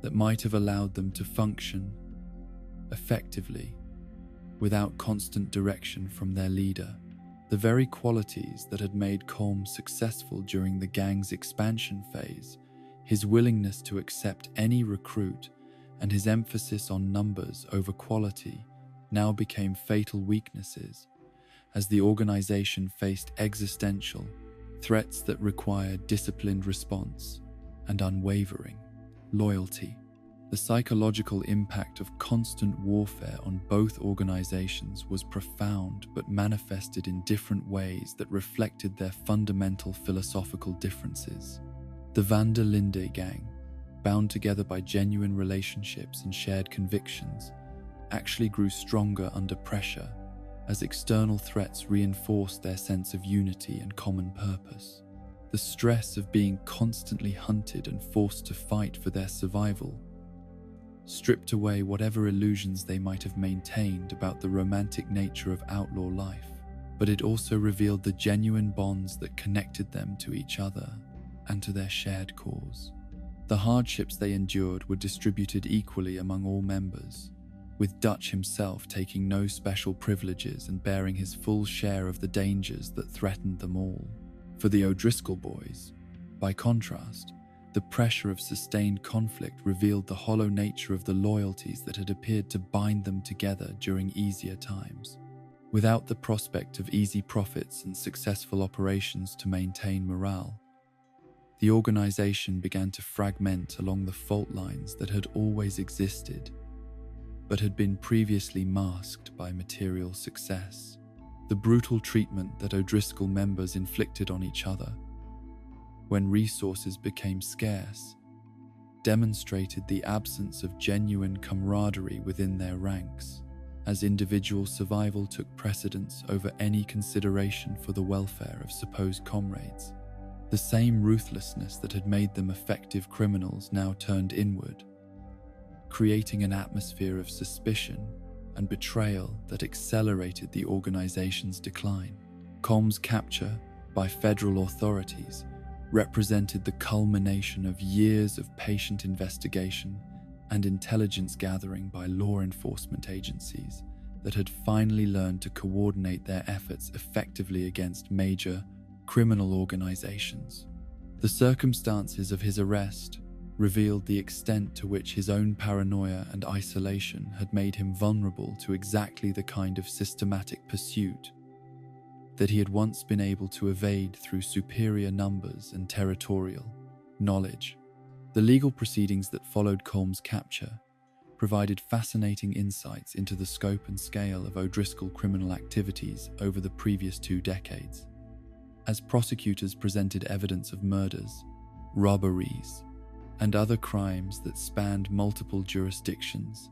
that might have allowed them to function effectively without constant direction from their leader. The very qualities that had made Colm successful during the gang's expansion phase, his willingness to accept any recruit and his emphasis on numbers over quality, now became fatal weaknesses as the organization faced existential threats that required disciplined response and unwavering loyalty. The psychological impact of constant warfare on both organizations was profound but manifested in different ways that reflected their fundamental philosophical differences. The Van der Linde gang, bound together by genuine relationships and shared convictions, actually grew stronger under pressure as external threats reinforced their sense of unity and common purpose. The stress of being constantly hunted and forced to fight for their survival stripped away whatever illusions they might have maintained about the romantic nature of outlaw life, but it also revealed the genuine bonds that connected them to each other and to their shared cause. The hardships they endured were distributed equally among all members, with Dutch himself taking no special privileges and bearing his full share of the dangers that threatened them all. For the O'Driscoll boys, by contrast, the pressure of sustained conflict revealed the hollow nature of the loyalties that had appeared to bind them together during easier times. Without the prospect of easy profits and successful operations to maintain morale, the organization began to fragment along the fault lines that had always existed, but had been previously masked by material success. The brutal treatment that O'Driscoll members inflicted on each other when resources became scarce demonstrated the absence of genuine camaraderie within their ranks, as individual survival took precedence over any consideration for the welfare of supposed comrades. The same ruthlessness that had made them effective criminals now turned inward, creating an atmosphere of suspicion and betrayal that accelerated the organization's decline. Colm's capture by federal authorities represented the culmination of years of patient investigation, and intelligence gathering by law enforcement agencies that had finally learned to coordinate their efforts effectively against major criminal organizations. The circumstances of his arrest revealed the extent to which his own paranoia and isolation had made him vulnerable to exactly the kind of systematic pursuit that he had once been able to evade through superior numbers and territorial knowledge. The legal proceedings that followed Colm's capture provided fascinating insights into the scope and scale of O'Driscoll criminal activities over the previous 2 decades. As prosecutors presented evidence of murders, robberies, and other crimes that spanned multiple jurisdictions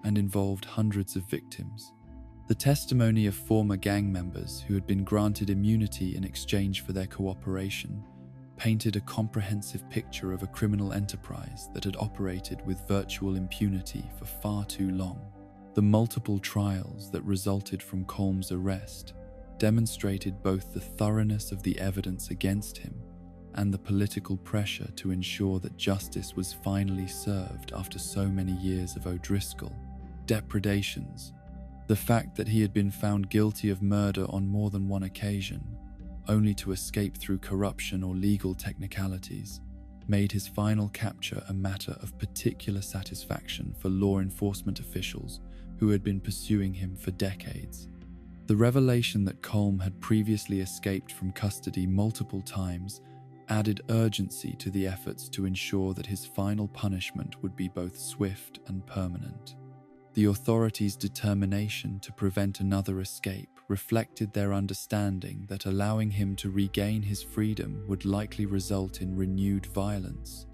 and involved hundreds of victims, the testimony of former gang members who had been granted immunity in exchange for their cooperation painted a comprehensive picture of a criminal enterprise that had operated with virtual impunity for far too long. The multiple trials that resulted from Colm's arrest demonstrated both the thoroughness of the evidence against him and the political pressure to ensure that justice was finally served after so many years of O'Driscoll depredations. The fact that he had been found guilty of murder on more than one occasion, only to escape through corruption or legal technicalities, made his final capture a matter of particular satisfaction for law enforcement officials who had been pursuing him for decades. The revelation that Colm had previously escaped from custody multiple times added urgency to the efforts to ensure that his final punishment would be both swift and permanent. The authorities' determination to prevent another escape reflected their understanding that allowing him to regain his freedom would likely result in renewed violence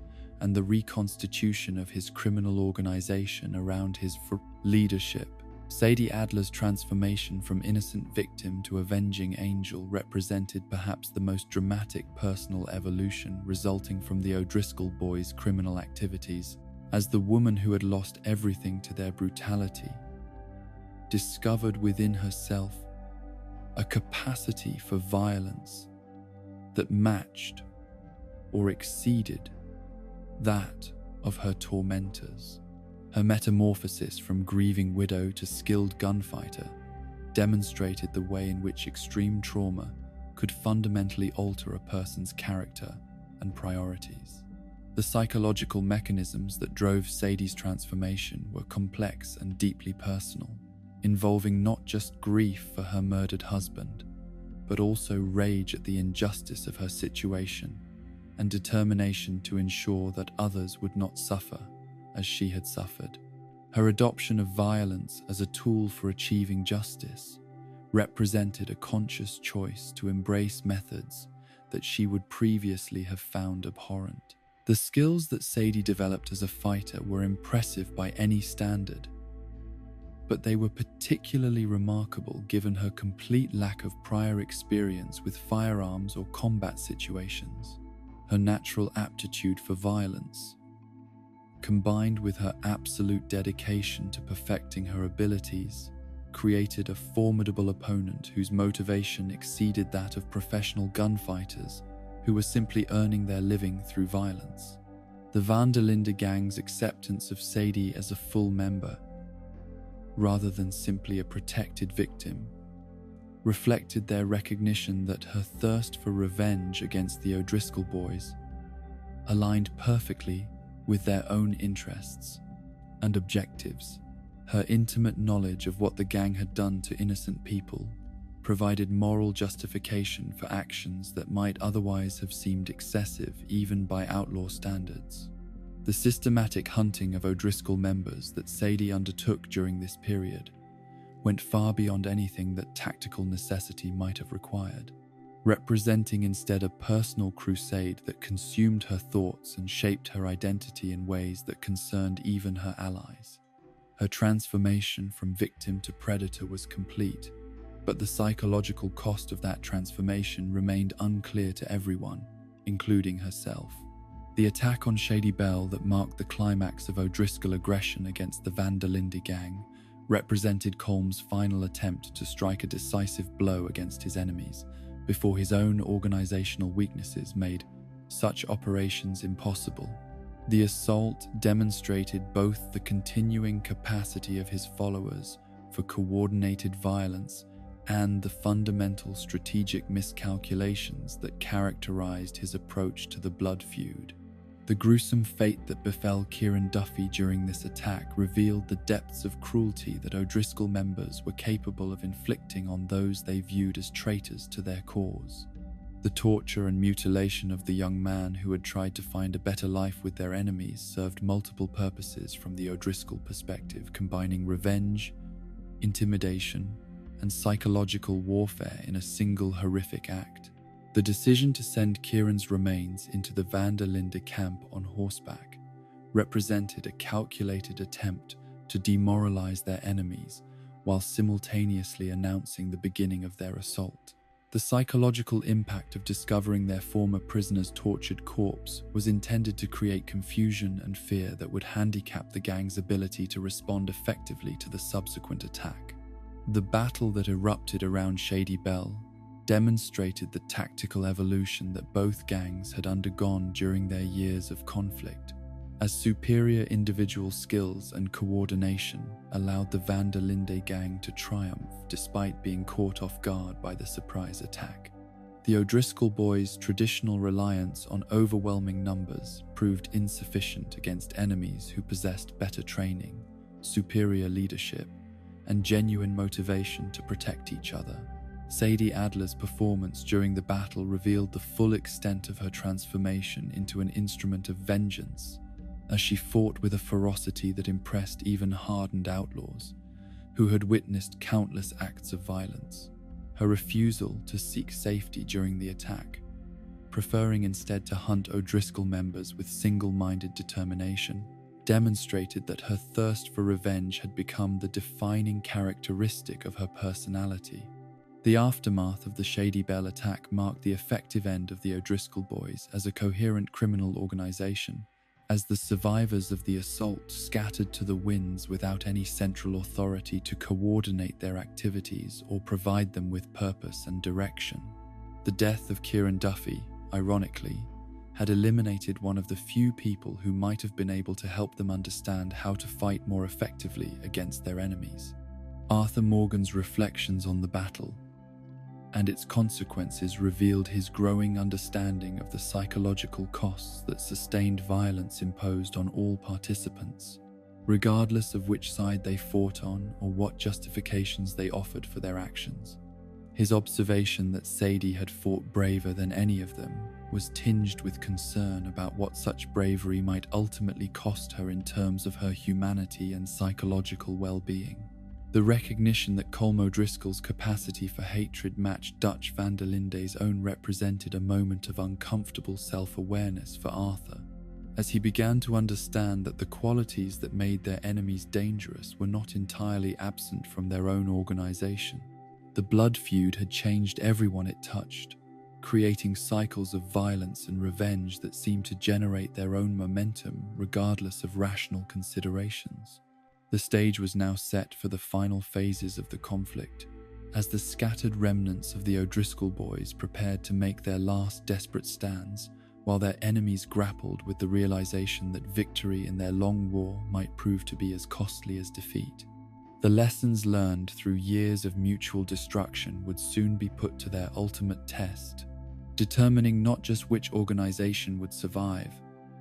and the reconstitution of his criminal organization around his leadership. Sadie Adler's transformation from innocent victim to avenging angel represented perhaps the most dramatic personal evolution resulting from the O'Driscoll boys' criminal activities, as the woman who had lost everything to their brutality discovered within herself a capacity for violence that matched or exceeded that of her tormentors. Her metamorphosis from grieving widow to skilled gunfighter demonstrated the way in which extreme trauma could fundamentally alter a person's character and priorities. The psychological mechanisms that drove Sadie's transformation were complex and deeply personal, involving not just grief for her murdered husband, but also rage at the injustice of her situation and determination to ensure that others would not suffer as she had suffered. Her adoption of violence as a tool for achieving justice represented a conscious choice to embrace methods that she would previously have found abhorrent. The skills that Sadie developed as a fighter were impressive by any standard, but they were particularly remarkable given her complete lack of prior experience with firearms or combat situations. Her natural aptitude for violence, combined with her absolute dedication to perfecting her abilities, created a formidable opponent whose motivation exceeded that of professional gunfighters who were simply earning their living through violence. The Van der Linde gang's acceptance of Sadie as a full member, rather than simply a protected victim, reflected their recognition that her thirst for revenge against the O'Driscoll boys aligned perfectly with their own interests and objectives. Her intimate knowledge of what the gang had done to innocent people provided moral justification for actions that might otherwise have seemed excessive even by outlaw standards. The systematic hunting of O'Driscoll members that Sadie undertook during this period went far beyond anything that tactical necessity might have required, representing instead a personal crusade that consumed her thoughts and shaped her identity in ways that concerned even her allies. Her transformation from victim to predator was complete, but the psychological cost of that transformation remained unclear to everyone, including herself. The attack on Shady Belle that marked the climax of O'Driscoll aggression against the Van der Linde gang represented Colm's final attempt to strike a decisive blow against his enemies before his own organizational weaknesses made such operations impossible. The assault demonstrated both the continuing capacity of his followers for coordinated violence and the fundamental strategic miscalculations that characterized his approach to the blood feud. The gruesome fate that befell Kieran Duffy during this attack revealed the depths of cruelty that O'Driscoll members were capable of inflicting on those they viewed as traitors to their cause. The torture and mutilation of the young man who had tried to find a better life with their enemies served multiple purposes from the O'Driscoll perspective, combining revenge, intimidation, and psychological warfare in a single horrific act. The decision to send Kieran's remains into the Van der Linde camp on horseback represented a calculated attempt to demoralize their enemies while simultaneously announcing the beginning of their assault. The psychological impact of discovering their former prisoner's tortured corpse was intended to create confusion and fear that would handicap the gang's ability to respond effectively to the subsequent attack. The battle that erupted around Shady Belle demonstrated the tactical evolution that both gangs had undergone during their years of conflict, as superior individual skills and coordination allowed the Van der Linde gang to triumph despite being caught off guard by the surprise attack. The O'Driscoll boys' traditional reliance on overwhelming numbers proved insufficient against enemies who possessed better training, superior leadership, and genuine motivation to protect each other. Sadie Adler's performance during the battle revealed the full extent of her transformation into an instrument of vengeance, as she fought with a ferocity that impressed even hardened outlaws, who had witnessed countless acts of violence. Her refusal to seek safety during the attack, preferring instead to hunt O'Driscoll members with single-minded determination, demonstrated that her thirst for revenge had become the defining characteristic of her personality. The aftermath of the Shady Belle attack marked the effective end of the O'Driscoll boys as a coherent criminal organization, as the survivors of the assault scattered to the winds without any central authority to coordinate their activities or provide them with purpose and direction. The death of Kieran Duffy, ironically, had eliminated one of the few people who might have been able to help them understand how to fight more effectively against their enemies. Arthur Morgan's reflections on the battle and its consequences revealed his growing understanding of the psychological costs that sustained violence imposed on all participants, regardless of which side they fought on or what justifications they offered for their actions. His observation that Sadie had fought braver than any of them was tinged with concern about what such bravery might ultimately cost her in terms of her humanity and psychological well-being. The recognition that Colm O'Driscoll's capacity for hatred matched Dutch van der Linde's own represented a moment of uncomfortable self-awareness for Arthur, as he began to understand that the qualities that made their enemies dangerous were not entirely absent from their own organization. The blood feud had changed everyone it touched, creating cycles of violence and revenge that seemed to generate their own momentum regardless of rational considerations. The stage was now set for the final phases of the conflict, as the scattered remnants of the O'Driscoll boys prepared to make their last desperate stands, while their enemies grappled with the realization that victory in their long war might prove to be as costly as defeat. The lessons learned through years of mutual destruction would soon be put to their ultimate test, determining not just which organization would survive,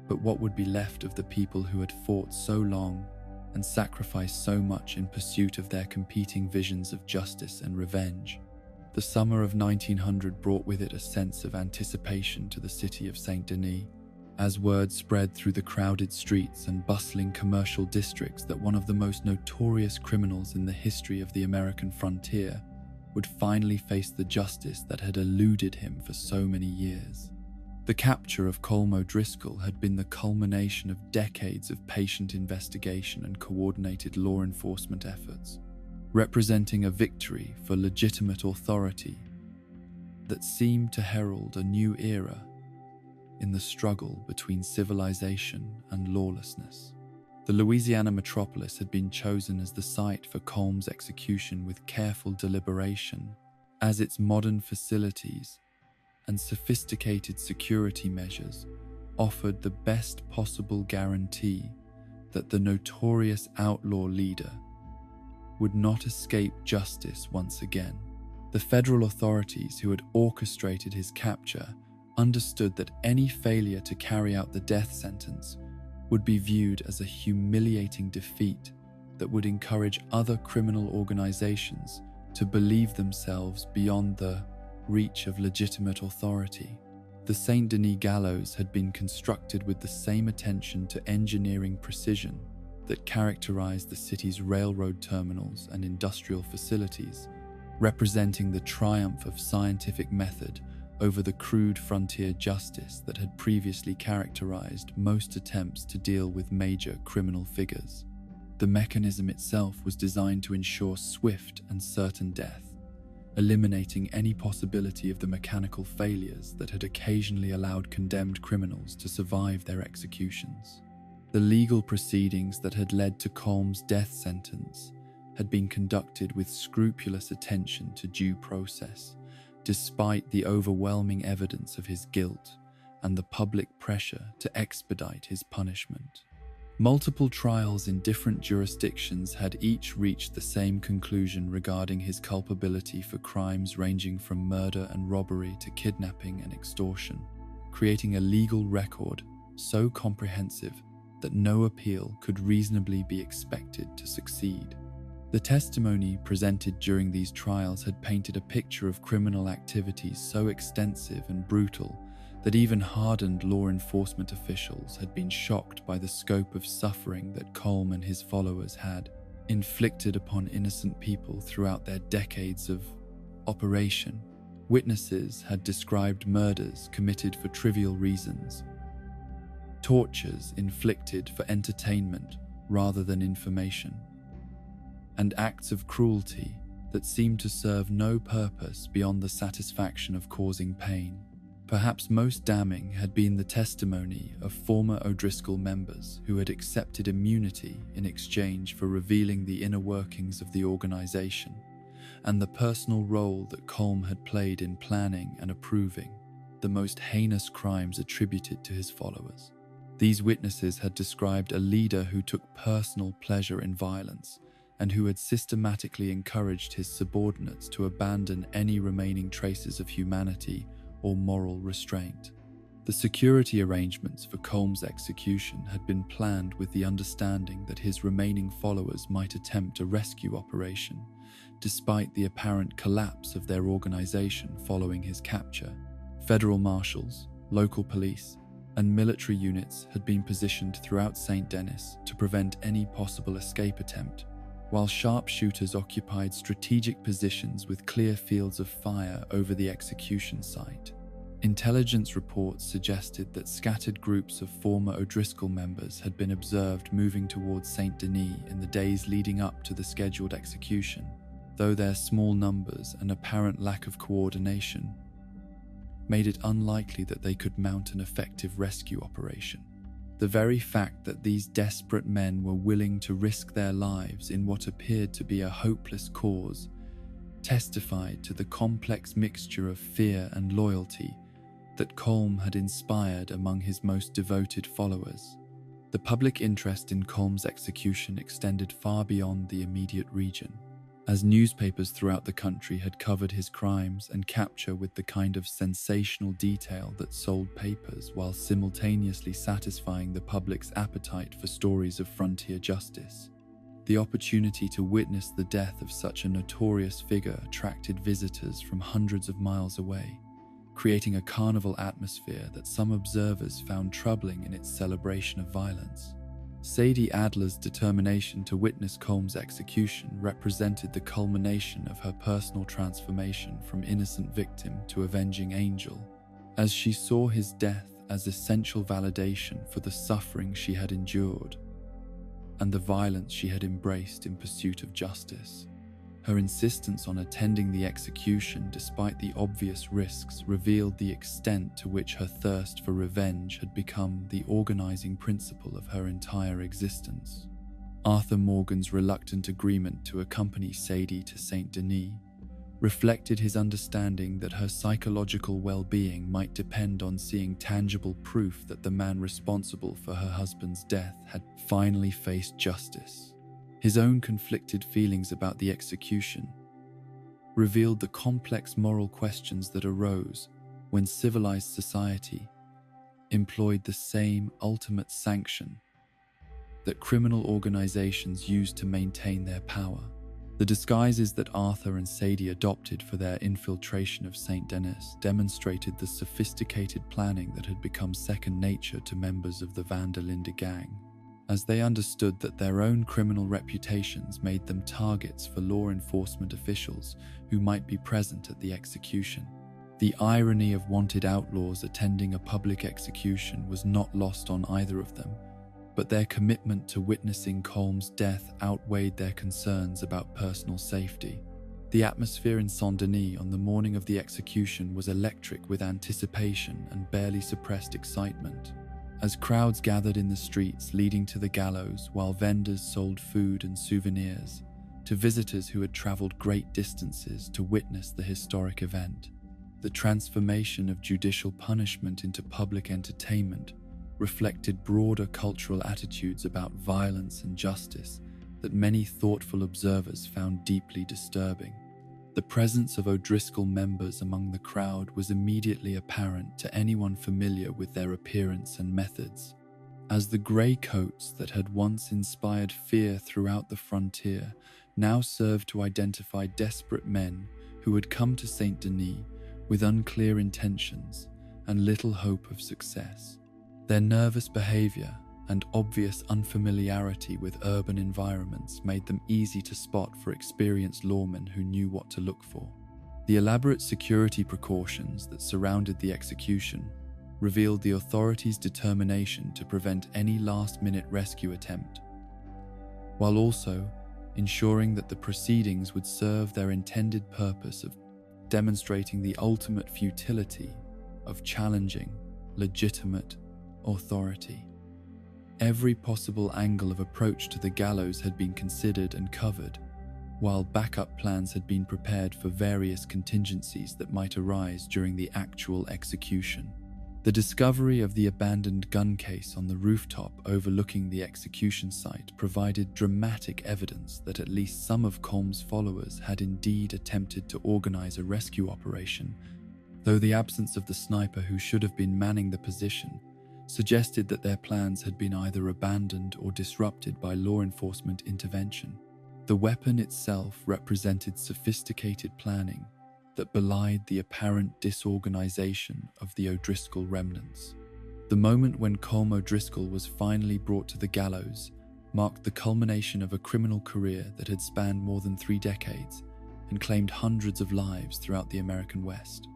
but what would be left of the people who had fought so long and sacrificed so much in pursuit of their competing visions of justice and revenge. The summer of 1900 brought with it a sense of anticipation to the city of Saint-Denis, as word spread through the crowded streets and bustling commercial districts that one of the most notorious criminals in the history of the American frontier would finally face the justice that had eluded him for so many years. The capture of Colm O'Driscoll had been the culmination of decades of patient investigation and coordinated law enforcement efforts, representing a victory for legitimate authority that seemed to herald a new era in the struggle between civilization and lawlessness. The Louisiana metropolis had been chosen as the site for Colm's execution with careful deliberation, as its modern facilities and sophisticated security measures offered the best possible guarantee that the notorious outlaw leader would not escape justice once again. The federal authorities who had orchestrated his capture understood that any failure to carry out the death sentence would be viewed as a humiliating defeat that would encourage other criminal organizations to believe themselves beyond the reach of legitimate authority. The Saint Denis gallows had been constructed with the same attention to engineering precision that characterized the city's railroad terminals and industrial facilities, representing the triumph of scientific method over the crude frontier justice that had previously characterized most attempts to deal with major criminal figures. The mechanism itself was designed to ensure swift and certain death, eliminating any possibility of the mechanical failures that had occasionally allowed condemned criminals to survive their executions. The legal proceedings that had led to Colm's death sentence had been conducted with scrupulous attention to due process, despite the overwhelming evidence of his guilt and the public pressure to expedite his punishment. Multiple trials in different jurisdictions had each reached the same conclusion regarding his culpability for crimes ranging from murder and robbery to kidnapping and extortion, creating a legal record so comprehensive that no appeal could reasonably be expected to succeed. The testimony presented during these trials had painted a picture of criminal activities so extensive and brutal that even hardened law enforcement officials had been shocked by the scope of suffering that Colm and his followers had inflicted upon innocent people throughout their decades of operation. Witnesses had described murders committed for trivial reasons, tortures inflicted for entertainment rather than information, and acts of cruelty that seemed to serve no purpose beyond the satisfaction of causing pain. Perhaps most damning had been the testimony of former O'Driscoll members who had accepted immunity in exchange for revealing the inner workings of the organization and the personal role that Colm had played in planning and approving the most heinous crimes attributed to his followers. These witnesses had described a leader who took personal pleasure in violence and who had systematically encouraged his subordinates to abandon any remaining traces of humanity or moral restraint. The security arrangements for Colm's execution had been planned with the understanding that his remaining followers might attempt a rescue operation, despite the apparent collapse of their organization following his capture. Federal marshals, local police, and military units had been positioned throughout St. Denis to prevent any possible escape attempt, while sharpshooters occupied strategic positions with clear fields of fire over the execution site. Intelligence reports suggested that scattered groups of former O'Driscoll members had been observed moving towards St. Denis in the days leading up to the scheduled execution, though their small numbers and apparent lack of coordination made it unlikely that they could mount an effective rescue operation. The very fact that these desperate men were willing to risk their lives in what appeared to be a hopeless cause testified to the complex mixture of fear and loyalty that Colm had inspired among his most devoted followers. The public interest in Colm's execution extended far beyond the immediate region, as newspapers throughout the country had covered his crimes and capture with the kind of sensational detail that sold papers while simultaneously satisfying the public's appetite for stories of frontier justice. The opportunity to witness the death of such a notorious figure attracted visitors from hundreds of miles away, creating a carnival atmosphere that some observers found troubling in its celebration of violence. Sadie Adler's determination to witness Colm's execution represented the culmination of her personal transformation from innocent victim to avenging angel, as she saw his death as essential validation for the suffering she had endured and the violence she had embraced in pursuit of justice. Her insistence on attending the execution despite the obvious risks revealed the extent to which her thirst for revenge had become the organizing principle of her entire existence. Arthur Morgan's reluctant agreement to accompany Sadie to St. Denis reflected his understanding that her psychological well-being might depend on seeing tangible proof that the man responsible for her husband's death had finally faced justice. His own conflicted feelings about the execution revealed the complex moral questions that arose when civilized society employed the same ultimate sanction that criminal organizations used to maintain their power. The disguises that Arthur and Sadie adopted for their infiltration of St. Denis demonstrated the sophisticated planning that had become second nature to members of the Van der Linde gang, as they understood that their own criminal reputations made them targets for law enforcement officials who might be present at the execution. The irony of wanted outlaws attending a public execution was not lost on either of them, but their commitment to witnessing Colm's death outweighed their concerns about personal safety. The atmosphere in Saint-Denis on the morning of the execution was electric with anticipation and barely suppressed excitement. As crowds gathered in the streets leading to the gallows while vendors sold food and souvenirs to visitors who had traveled great distances to witness the historic event, the transformation of judicial punishment into public entertainment reflected broader cultural attitudes about violence and justice that many thoughtful observers found deeply disturbing. The presence of O'Driscoll members among the crowd was immediately apparent to anyone familiar with their appearance and methods, as the grey coats that had once inspired fear throughout the frontier now served to identify desperate men who had come to St. Denis with unclear intentions and little hope of success. Their nervous behavior and obvious unfamiliarity with urban environments made them easy to spot for experienced lawmen who knew what to look for. The elaborate security precautions that surrounded the execution revealed the authorities' determination to prevent any last-minute rescue attempt, while also ensuring that the proceedings would serve their intended purpose of demonstrating the ultimate futility of challenging legitimate authority. Every possible angle of approach to the gallows had been considered and covered, while backup plans had been prepared for various contingencies that might arise during the actual execution. The discovery of the abandoned gun case on the rooftop overlooking the execution site provided dramatic evidence that at least some of Colm's followers had indeed attempted to organize a rescue operation, though the absence of the sniper who should have been manning the position suggested that their plans had been either abandoned or disrupted by law enforcement intervention. The weapon itself represented sophisticated planning that belied the apparent disorganization of the O'Driscoll remnants. The moment when Colm O'Driscoll was finally brought to the gallows marked the culmination of a criminal career that had spanned more than 3 decades and claimed hundreds of lives throughout the American West.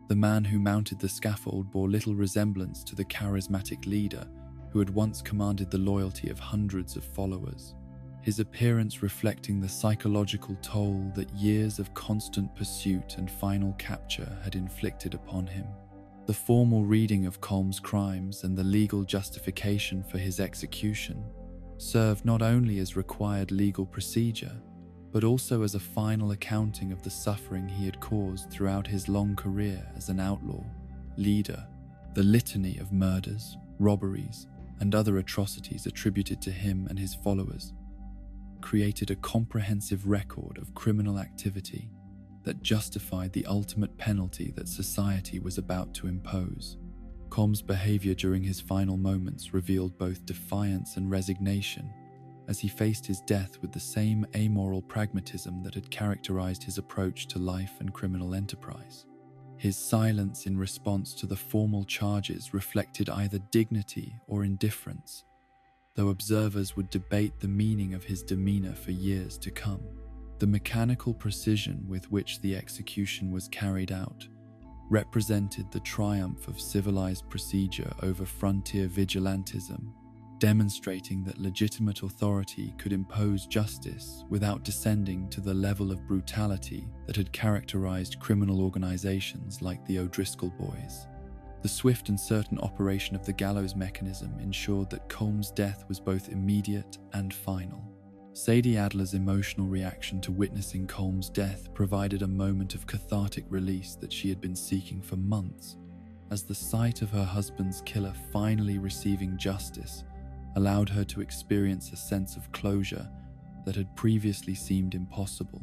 The man who mounted the scaffold bore little resemblance to the charismatic leader who had once commanded the loyalty of hundreds of followers, his appearance reflecting the psychological toll that years of constant pursuit and final capture had inflicted upon him. The formal reading of Colm's crimes and the legal justification for his execution served not only as required legal procedure, but also as a final accounting of the suffering he had caused throughout his long career as an outlaw, leader. The litany of murders, robberies, and other atrocities attributed to him and his followers created a comprehensive record of criminal activity that justified the ultimate penalty that society was about to impose. Colm's behavior during his final moments revealed both defiance and resignation, as he faced his death with the same amoral pragmatism that had characterized his approach to life and criminal enterprise. His silence in response to the formal charges reflected either dignity or indifference, though observers would debate the meaning of his demeanor for years to come. The mechanical precision with which the execution was carried out represented the triumph of civilized procedure over frontier vigilantism, demonstrating that legitimate authority could impose justice without descending to the level of brutality that had characterized criminal organizations like the O'Driscoll Boys. The swift and certain operation of the gallows mechanism ensured that Colm's death was both immediate and final. Sadie Adler's emotional reaction to witnessing Colm's death provided a moment of cathartic release that she had been seeking for months, as the sight of her husband's killer finally receiving justice allowed her to experience a sense of closure that had previously seemed impossible.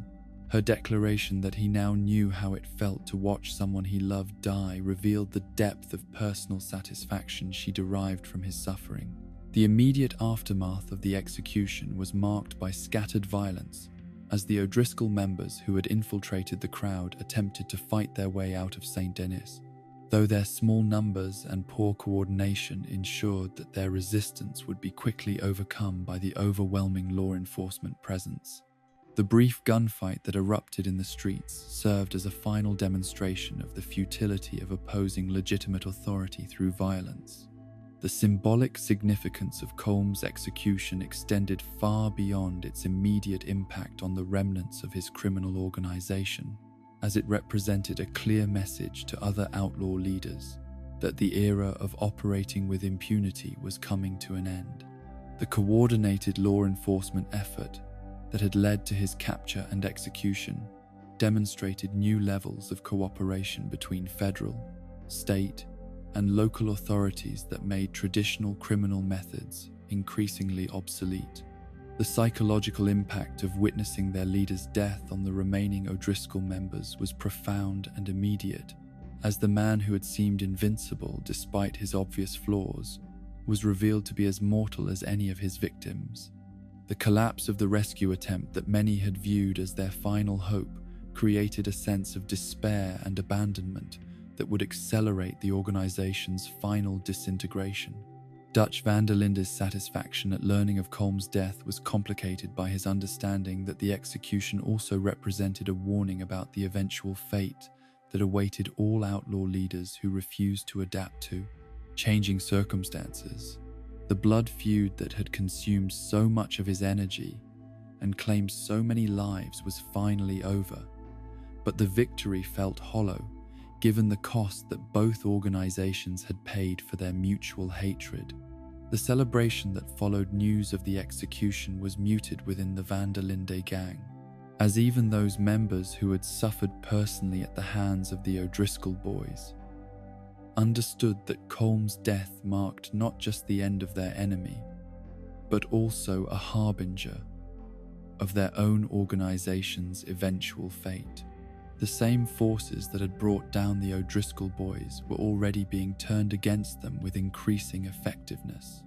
Her declaration that he now knew how it felt to watch someone he loved die revealed the depth of personal satisfaction she derived from his suffering. The immediate aftermath of the execution was marked by scattered violence, as the O'Driscoll members who had infiltrated the crowd attempted to fight their way out of St. Denis, though their small numbers and poor coordination ensured that their resistance would be quickly overcome by the overwhelming law enforcement presence. The brief gunfight that erupted in the streets served as a final demonstration of the futility of opposing legitimate authority through violence. The symbolic significance of Colm's execution extended far beyond its immediate impact on the remnants of his criminal organization, as it represented a clear message to other outlaw leaders that the era of operating with impunity was coming to an end. The coordinated law enforcement effort that had led to his capture and execution demonstrated new levels of cooperation between federal, state, and local authorities that made traditional criminal methods increasingly obsolete. The psychological impact of witnessing their leader's death on the remaining O'Driscoll members was profound and immediate, as the man who had seemed invincible despite his obvious flaws was revealed to be as mortal as any of his victims. The collapse of the rescue attempt that many had viewed as their final hope created a sense of despair and abandonment that would accelerate the organization's final disintegration. Dutch van der Linde's satisfaction at learning of Colm's death was complicated by his understanding that the execution also represented a warning about the eventual fate that awaited all outlaw leaders who refused to adapt to changing circumstances. The blood feud that had consumed so much of his energy and claimed so many lives was finally over, but the victory felt hollow, given the cost that both organizations had paid for their mutual hatred. The celebration that followed news of the execution was muted within the van der Linde gang, as even those members who had suffered personally at the hands of the O'Driscoll boys understood that Colm's death marked not just the end of their enemy, but also a harbinger of their own organization's eventual fate. The same forces that had brought down the O'Driscoll boys were already being turned against them with increasing effectiveness.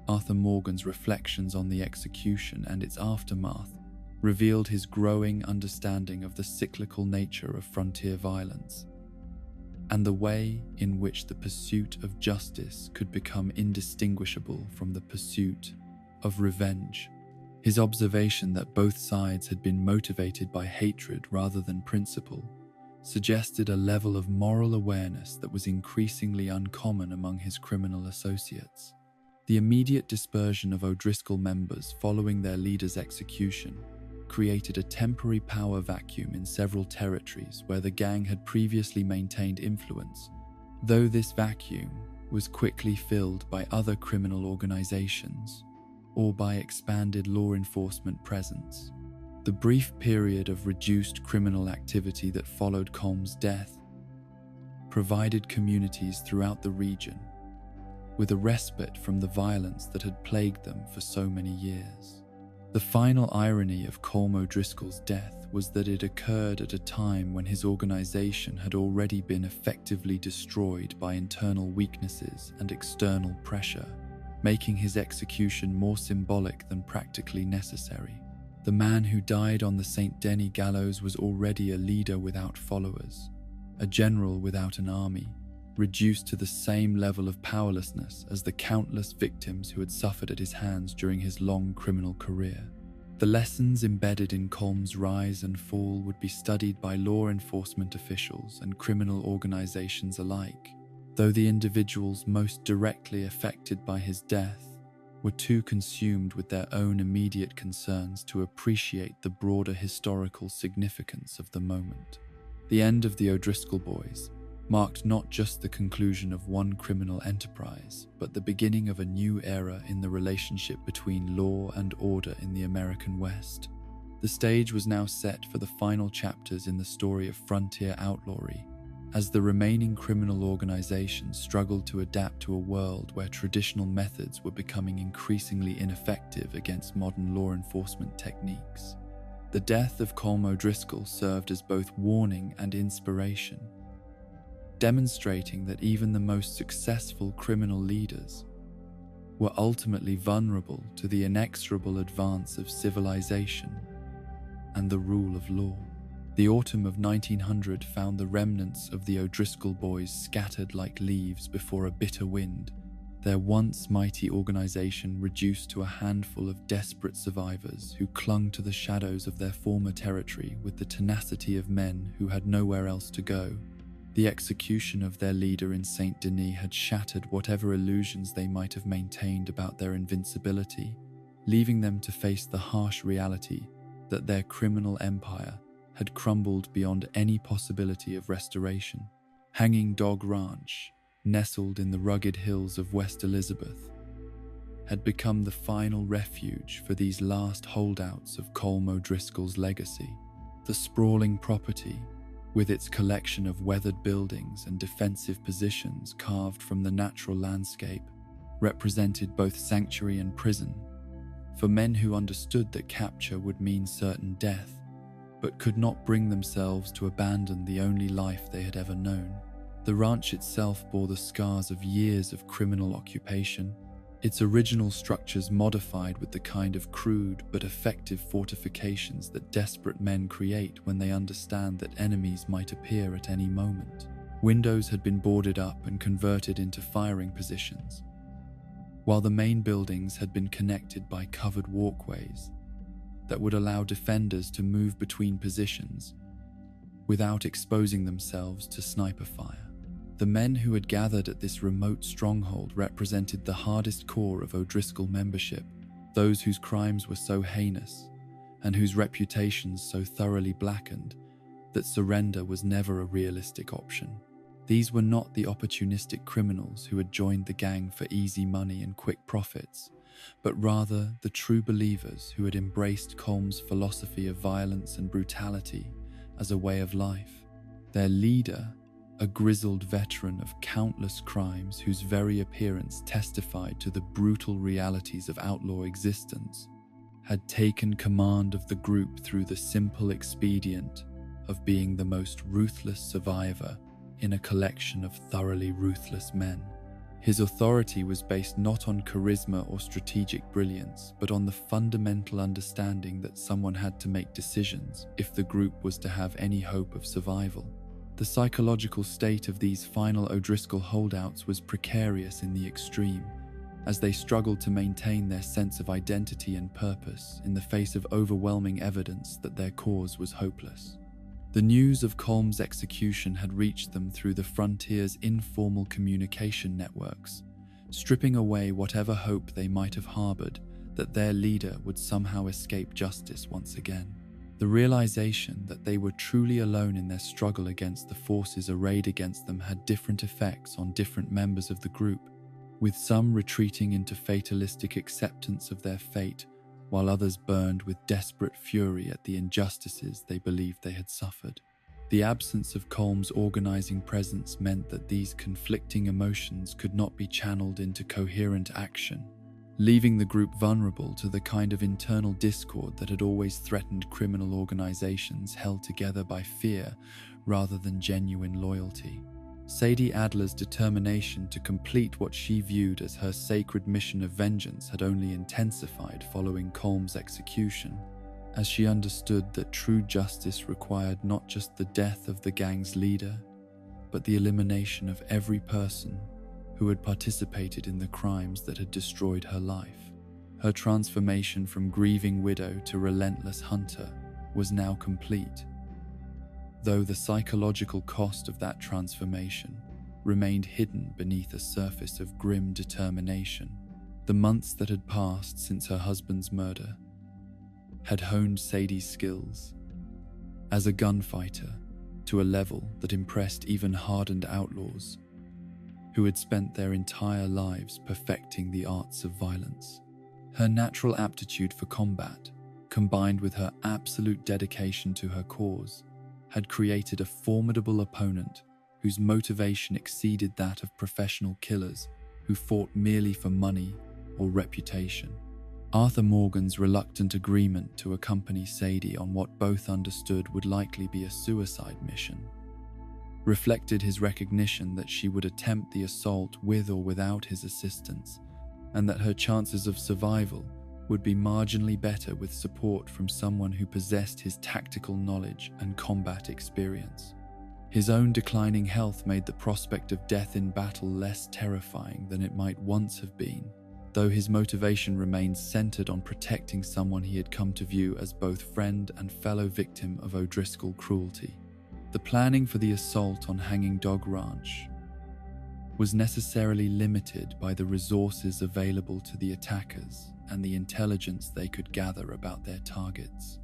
Arthur Morgan's reflections on the execution and its aftermath revealed his growing understanding of the cyclical nature of frontier violence, and the way in which the pursuit of justice could become indistinguishable from the pursuit of revenge. His observation that both sides had been motivated by hatred rather than principle suggested a level of moral awareness that was increasingly uncommon among his criminal associates. The immediate dispersion of O'Driscoll members following their leader's execution created a temporary power vacuum in several territories where the gang had previously maintained influence, though this vacuum was quickly filled by other criminal organizations or by expanded law enforcement presence. The brief period of reduced criminal activity that followed Colm's death provided communities throughout the region with a respite from the violence that had plagued them for so many years. The final irony of Colm O'Driscoll's death was that it occurred at a time when his organization had already been effectively destroyed by internal weaknesses and external pressure, making his execution more symbolic than practically necessary. The man who died on the St. Denis gallows was already a leader without followers, a general without an army, reduced to the same level of powerlessness as the countless victims who had suffered at his hands during his long criminal career. The lessons embedded in Colm's rise and fall would be studied by law enforcement officials and criminal organizations alike, though the individuals most directly affected by his death were too consumed with their own immediate concerns to appreciate the broader historical significance of the moment. The end of the O'Driscoll boys marked not just the conclusion of one criminal enterprise, but the beginning of a new era in the relationship between law and order in the American West. The stage was now set for the final chapters in the story of frontier outlawry, as the remaining criminal organizations struggled to adapt to a world where traditional methods were becoming increasingly ineffective against modern law enforcement techniques. The death of Colm O'Driscoll served as both warning and inspiration, demonstrating that even the most successful criminal leaders were ultimately vulnerable to the inexorable advance of civilization and the rule of law. The autumn of 1900 found the remnants of the O'Driscoll boys scattered like leaves before a bitter wind, their once mighty organization reduced to a handful of desperate survivors who clung to the shadows of their former territory with the tenacity of men who had nowhere else to go. The execution of their leader in Saint Denis had shattered whatever illusions they might have maintained about their invincibility, leaving them to face the harsh reality that their criminal empire had crumbled beyond any possibility of restoration. Hanging Dog Ranch, nestled in the rugged hills of West Elizabeth, had become the final refuge for these last holdouts of Colm O'Driscoll's legacy. The sprawling property, with its collection of weathered buildings and defensive positions carved from the natural landscape, represented both sanctuary and prison for men who understood that capture would mean certain death, but could not bring themselves to abandon the only life they had ever known. The ranch itself bore the scars of years of criminal occupation, its original structures modified with the kind of crude but effective fortifications that desperate men create when they understand that enemies might appear at any moment. Windows had been boarded up and converted into firing positions, while the main buildings had been connected by covered walkways that would allow defenders to move between positions without exposing themselves to sniper fire. The men who had gathered at this remote stronghold represented the hardest core of O'Driscoll membership, those whose crimes were so heinous and whose reputations so thoroughly blackened that surrender was never a realistic option. These were not the opportunistic criminals who had joined the gang for easy money and quick profits, but rather the true believers who had embraced Colm's philosophy of violence and brutality as a way of life. Their leader, a grizzled veteran of countless crimes whose very appearance testified to the brutal realities of outlaw existence, had taken command of the group through the simple expedient of being the most ruthless survivor in a collection of thoroughly ruthless men. His authority was based not on charisma or strategic brilliance, but on the fundamental understanding that someone had to make decisions if the group was to have any hope of survival. The psychological state of these final O'Driscoll holdouts was precarious in the extreme, as they struggled to maintain their sense of identity and purpose in the face of overwhelming evidence that their cause was hopeless. The news of Colm's execution had reached them through the frontier's informal communication networks, stripping away whatever hope they might have harbored that their leader would somehow escape justice once again. The realization that they were truly alone in their struggle against the forces arrayed against them had different effects on different members of the group, with some retreating into fatalistic acceptance of their fate, while others burned with desperate fury at the injustices they believed they had suffered. The absence of Colm's organizing presence meant that these conflicting emotions could not be channeled into coherent action, leaving the group vulnerable to the kind of internal discord that had always threatened criminal organizations held together by fear rather than genuine loyalty. Sadie Adler's determination to complete what she viewed as her sacred mission of vengeance had only intensified following Colm's execution, as she understood that true justice required not just the death of the gang's leader, but the elimination of every person who had participated in the crimes that had destroyed her life. Her transformation from grieving widow to relentless hunter was now complete, though the psychological cost of that transformation remained hidden beneath a surface of grim determination. The months that had passed since her husband's murder had honed Sadie's skills as a gunfighter to a level that impressed even hardened outlaws who had spent their entire lives perfecting the arts of violence. Her natural aptitude for combat, combined with her absolute dedication to her cause, had created a formidable opponent whose motivation exceeded that of professional killers who fought merely for money or reputation. Arthur Morgan's reluctant agreement to accompany Sadie on what both understood would likely be a suicide mission reflected his recognition that she would attempt the assault with or without his assistance, and that her chances of survival would be marginally better with support from someone who possessed his tactical knowledge and combat experience. His own declining health made the prospect of death in battle less terrifying than it might once have been, though his motivation remained centered on protecting someone he had come to view as both friend and fellow victim of O'Driscoll cruelty. The planning for the assault on Hanging Dog Ranch was necessarily limited by the resources available to the attackers and the intelligence they could gather about their targets.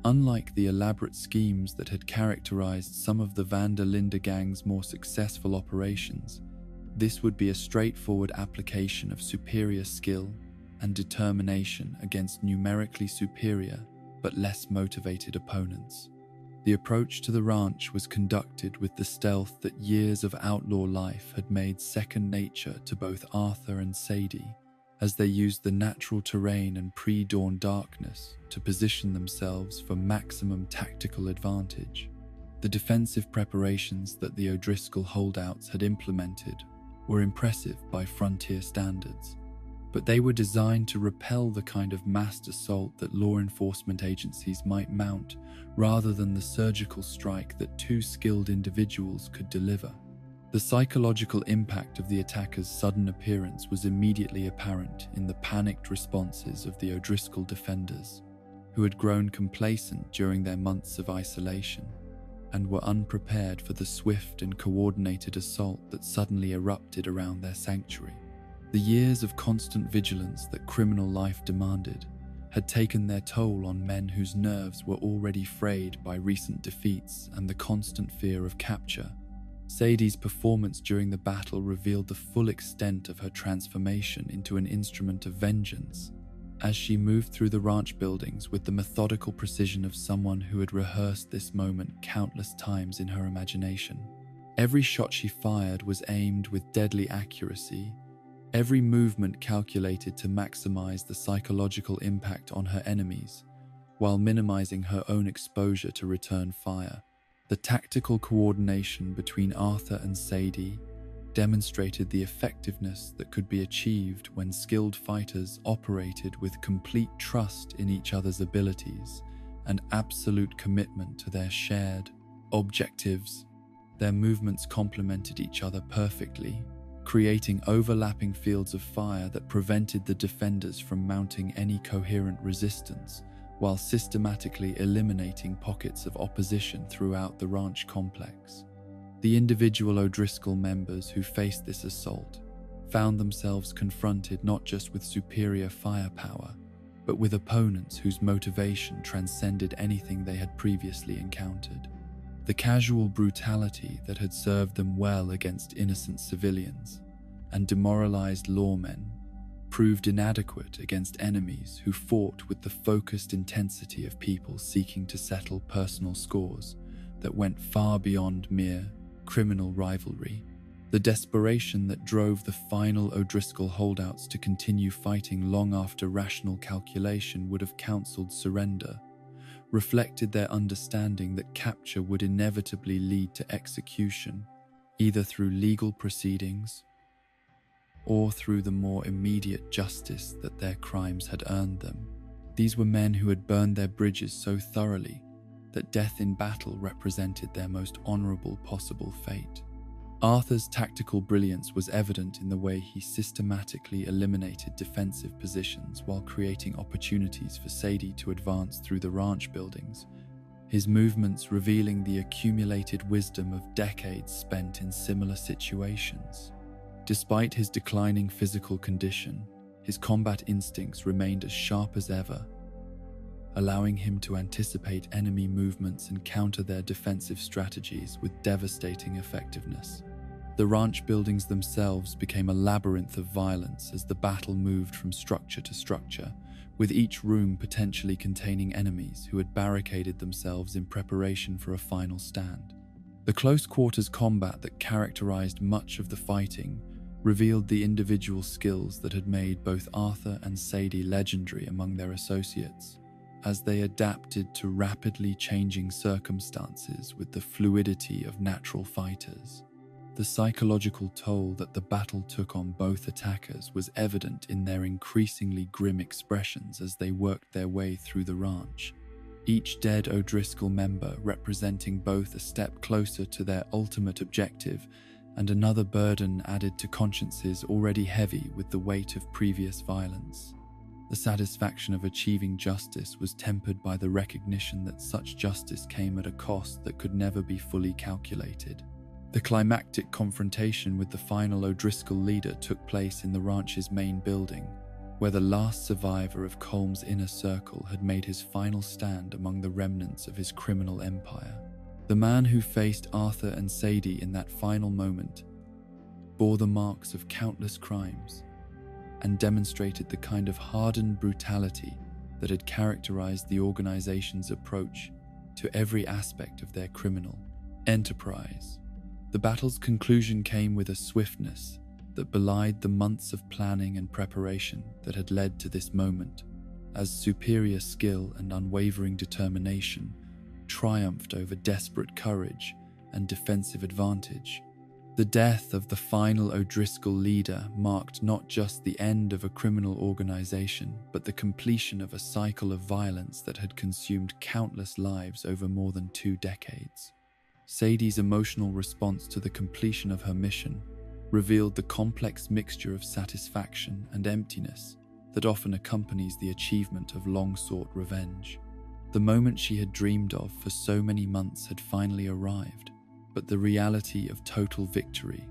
Unlike the elaborate schemes that had characterized some of the Van der Linde gang's more successful operations, this would be a straightforward application of superior skill and determination against numerically superior but less motivated opponents. The approach to the ranch was conducted with the stealth that years of outlaw life had made second nature to both Arthur and Sadie, as they used the natural terrain and pre-dawn darkness to position themselves for maximum tactical advantage. The defensive preparations that the O'Driscoll holdouts had implemented were impressive by frontier standards, but they were designed to repel the kind of massed assault that law enforcement agencies might mount rather than the surgical strike that two skilled individuals could deliver. The psychological impact of the attackers' sudden appearance was immediately apparent in the panicked responses of the O'Driscoll defenders, who had grown complacent during their months of isolation and were unprepared for the swift and coordinated assault that suddenly erupted around their sanctuary. The years of constant vigilance that criminal life demanded had taken their toll on men whose nerves were already frayed by recent defeats and the constant fear of capture. Sadie's performance during the battle revealed the full extent of her transformation into an instrument of vengeance, as she moved through the ranch buildings with the methodical precision of someone who had rehearsed this moment countless times in her imagination. Every shot she fired was aimed with deadly accuracy, every movement calculated to maximize the psychological impact on her enemies, while minimizing her own exposure to return fire. The tactical coordination between Arthur and Sadie demonstrated the effectiveness that could be achieved when skilled fighters operated with complete trust in each other's abilities and absolute commitment to their shared objectives. Their movements complemented each other perfectly, creating overlapping fields of fire that prevented the defenders from mounting any coherent resistance, while systematically eliminating pockets of opposition throughout the ranch complex. The individual O'Driscoll members who faced this assault found themselves confronted not just with superior firepower, but with opponents whose motivation transcended anything they had previously encountered. The casual brutality that had served them well against innocent civilians and demoralized lawmen proved inadequate against enemies who fought with the focused intensity of people seeking to settle personal scores that went far beyond mere criminal rivalry. The desperation that drove the final O'Driscoll holdouts to continue fighting long after rational calculation would have counseled surrender reflected their understanding that capture would inevitably lead to execution, either through legal proceedings or through the more immediate justice that their crimes had earned them. These were men who had burned their bridges so thoroughly that death in battle represented their most honorable possible fate. Arthur's tactical brilliance was evident in the way he systematically eliminated defensive positions while creating opportunities for Sadie to advance through the ranch buildings, his movements revealing the accumulated wisdom of decades spent in similar situations. Despite his declining physical condition, his combat instincts remained as sharp as ever, allowing him to anticipate enemy movements and counter their defensive strategies with devastating effectiveness. The ranch buildings themselves became a labyrinth of violence as the battle moved from structure to structure, with each room potentially containing enemies who had barricaded themselves in preparation for a final stand. The close-quarters combat that characterized much of the fighting revealed the individual skills that had made both Arthur and Sadie legendary among their associates, as they adapted to rapidly changing circumstances with the fluidity of natural fighters. The psychological toll that the battle took on both attackers was evident in their increasingly grim expressions as they worked their way through the ranch, each dead O'Driscoll member representing both a step closer to their ultimate objective and another burden added to consciences already heavy with the weight of previous violence. The satisfaction of achieving justice was tempered by the recognition that such justice came at a cost that could never be fully calculated. The climactic confrontation with the final O'Driscoll leader took place in the ranch's main building, where the last survivor of Colm's inner circle had made his final stand among the remnants of his criminal empire. The man who faced Arthur and Sadie in that final moment bore the marks of countless crimes and demonstrated the kind of hardened brutality that had characterized the organization's approach to every aspect of their criminal enterprise. The battle's conclusion came with a swiftness that belied the months of planning and preparation that had led to this moment, as superior skill and unwavering determination triumphed over desperate courage and defensive advantage. The death of the final O'Driscoll leader marked not just the end of a criminal organization, but the completion of a cycle of violence that had consumed countless lives over more than 2 decades. Sadie's emotional response to the completion of her mission revealed the complex mixture of satisfaction and emptiness that often accompanies the achievement of long-sought revenge. The moment she had dreamed of for so many months had finally arrived, but the reality of total victory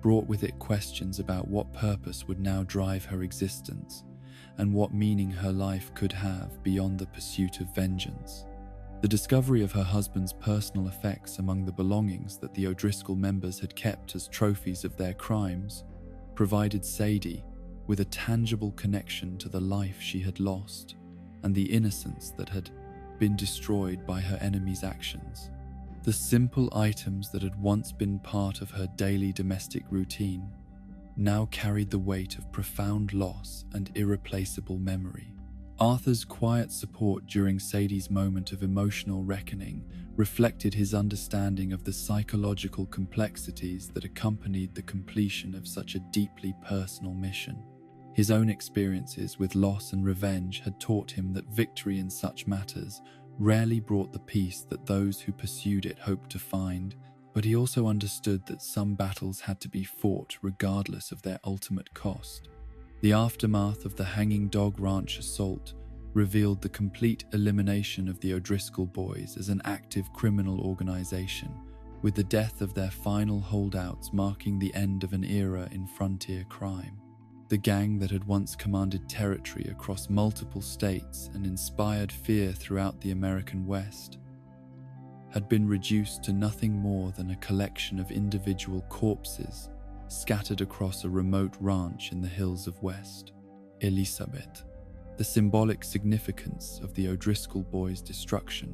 brought with it questions about what purpose would now drive her existence and what meaning her life could have beyond the pursuit of vengeance. The discovery of her husband's personal effects among the belongings that the O'Driscoll members had kept as trophies of their crimes provided Sadie with a tangible connection to the life she had lost and the innocence that had been destroyed by her enemy's actions. The simple items that had once been part of her daily domestic routine now carried the weight of profound loss and irreplaceable memory. Arthur's quiet support during Sadie's moment of emotional reckoning reflected his understanding of the psychological complexities that accompanied the completion of such a deeply personal mission. His own experiences with loss and revenge had taught him that victory in such matters rarely brought the peace that those who pursued it hoped to find, but he also understood that some battles had to be fought regardless of their ultimate cost. The aftermath of the Hanging Dog Ranch assault revealed the complete elimination of the O'Driscoll boys as an active criminal organization, with the death of their final holdouts marking the end of an era in frontier crime. The gang that had once commanded territory across multiple states and inspired fear throughout the American West had been reduced to nothing more than a collection of individual corpses scattered across a remote ranch in the hills of West Elizabeth. The symbolic significance of the O'Driscoll boys' destruction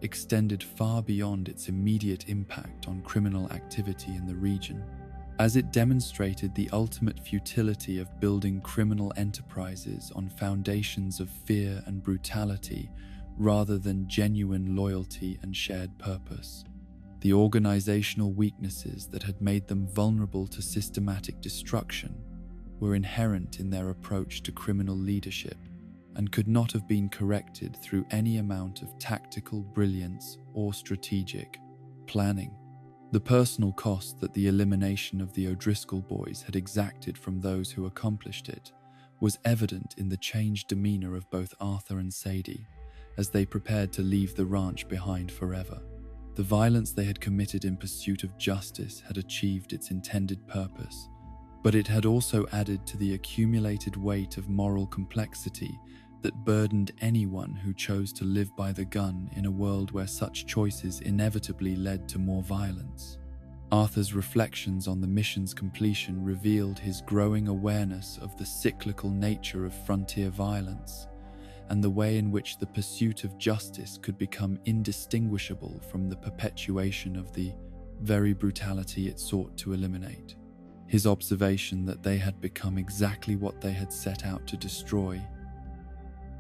extended far beyond its immediate impact on criminal activity in the region, as it demonstrated the ultimate futility of building criminal enterprises on foundations of fear and brutality rather than genuine loyalty and shared purpose. The organizational weaknesses that had made them vulnerable to systematic destruction were inherent in their approach to criminal leadership and could not have been corrected through any amount of tactical brilliance or strategic planning. The personal cost that the elimination of the O'Driscoll boys had exacted from those who accomplished it was evident in the changed demeanor of both Arthur and Sadie as they prepared to leave the ranch behind forever. The violence they had committed in pursuit of justice had achieved its intended purpose, but it had also added to the accumulated weight of moral complexity that burdened anyone who chose to live by the gun in a world where such choices inevitably led to more violence. Arthur's reflections on the mission's completion revealed his growing awareness of the cyclical nature of frontier violence and the way in which the pursuit of justice could become indistinguishable from the perpetuation of the very brutality it sought to eliminate. His observation that they had become exactly what they had set out to destroy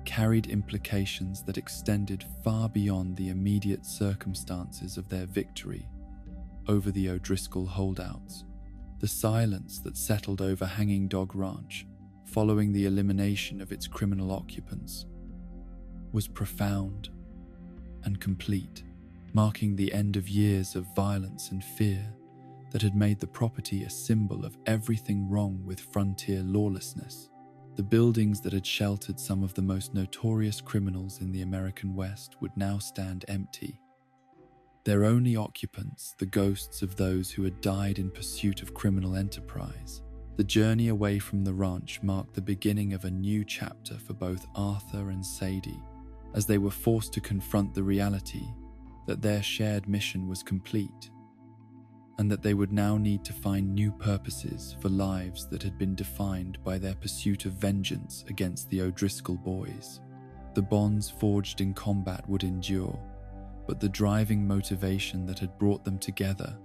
carried implications that extended far beyond the immediate circumstances of their victory over the O'Driscoll holdouts. The silence that settled over Hanging Dog Ranch following the elimination of its criminal occupants was profound and complete, marking the end of years of violence and fear that had made the property a symbol of everything wrong with frontier lawlessness. The buildings that had sheltered some of the most notorious criminals in the American West would now stand empty, their only occupants the ghosts of those who had died in pursuit of criminal enterprise. The journey away from the ranch marked the beginning of a new chapter for both Arthur and Sadie, as they were forced to confront the reality that their shared mission was complete, and that they would now need to find new purposes for lives that had been defined by their pursuit of vengeance against the O'Driscoll boys. The bonds forged in combat would endure, but the driving motivation that had brought them together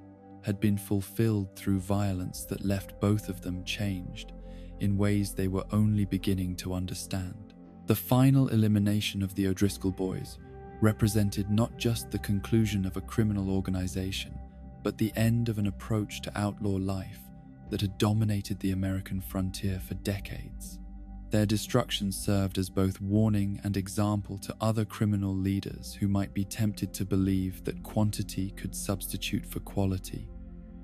had been fulfilled through violence that left both of them changed in ways they were only beginning to understand. The final elimination of the O'Driscoll boys represented not just the conclusion of a criminal organization, but the end of an approach to outlaw life that had dominated the American frontier for decades. Their destruction served as both warning and example to other criminal leaders who might be tempted to believe that quantity could substitute for quality,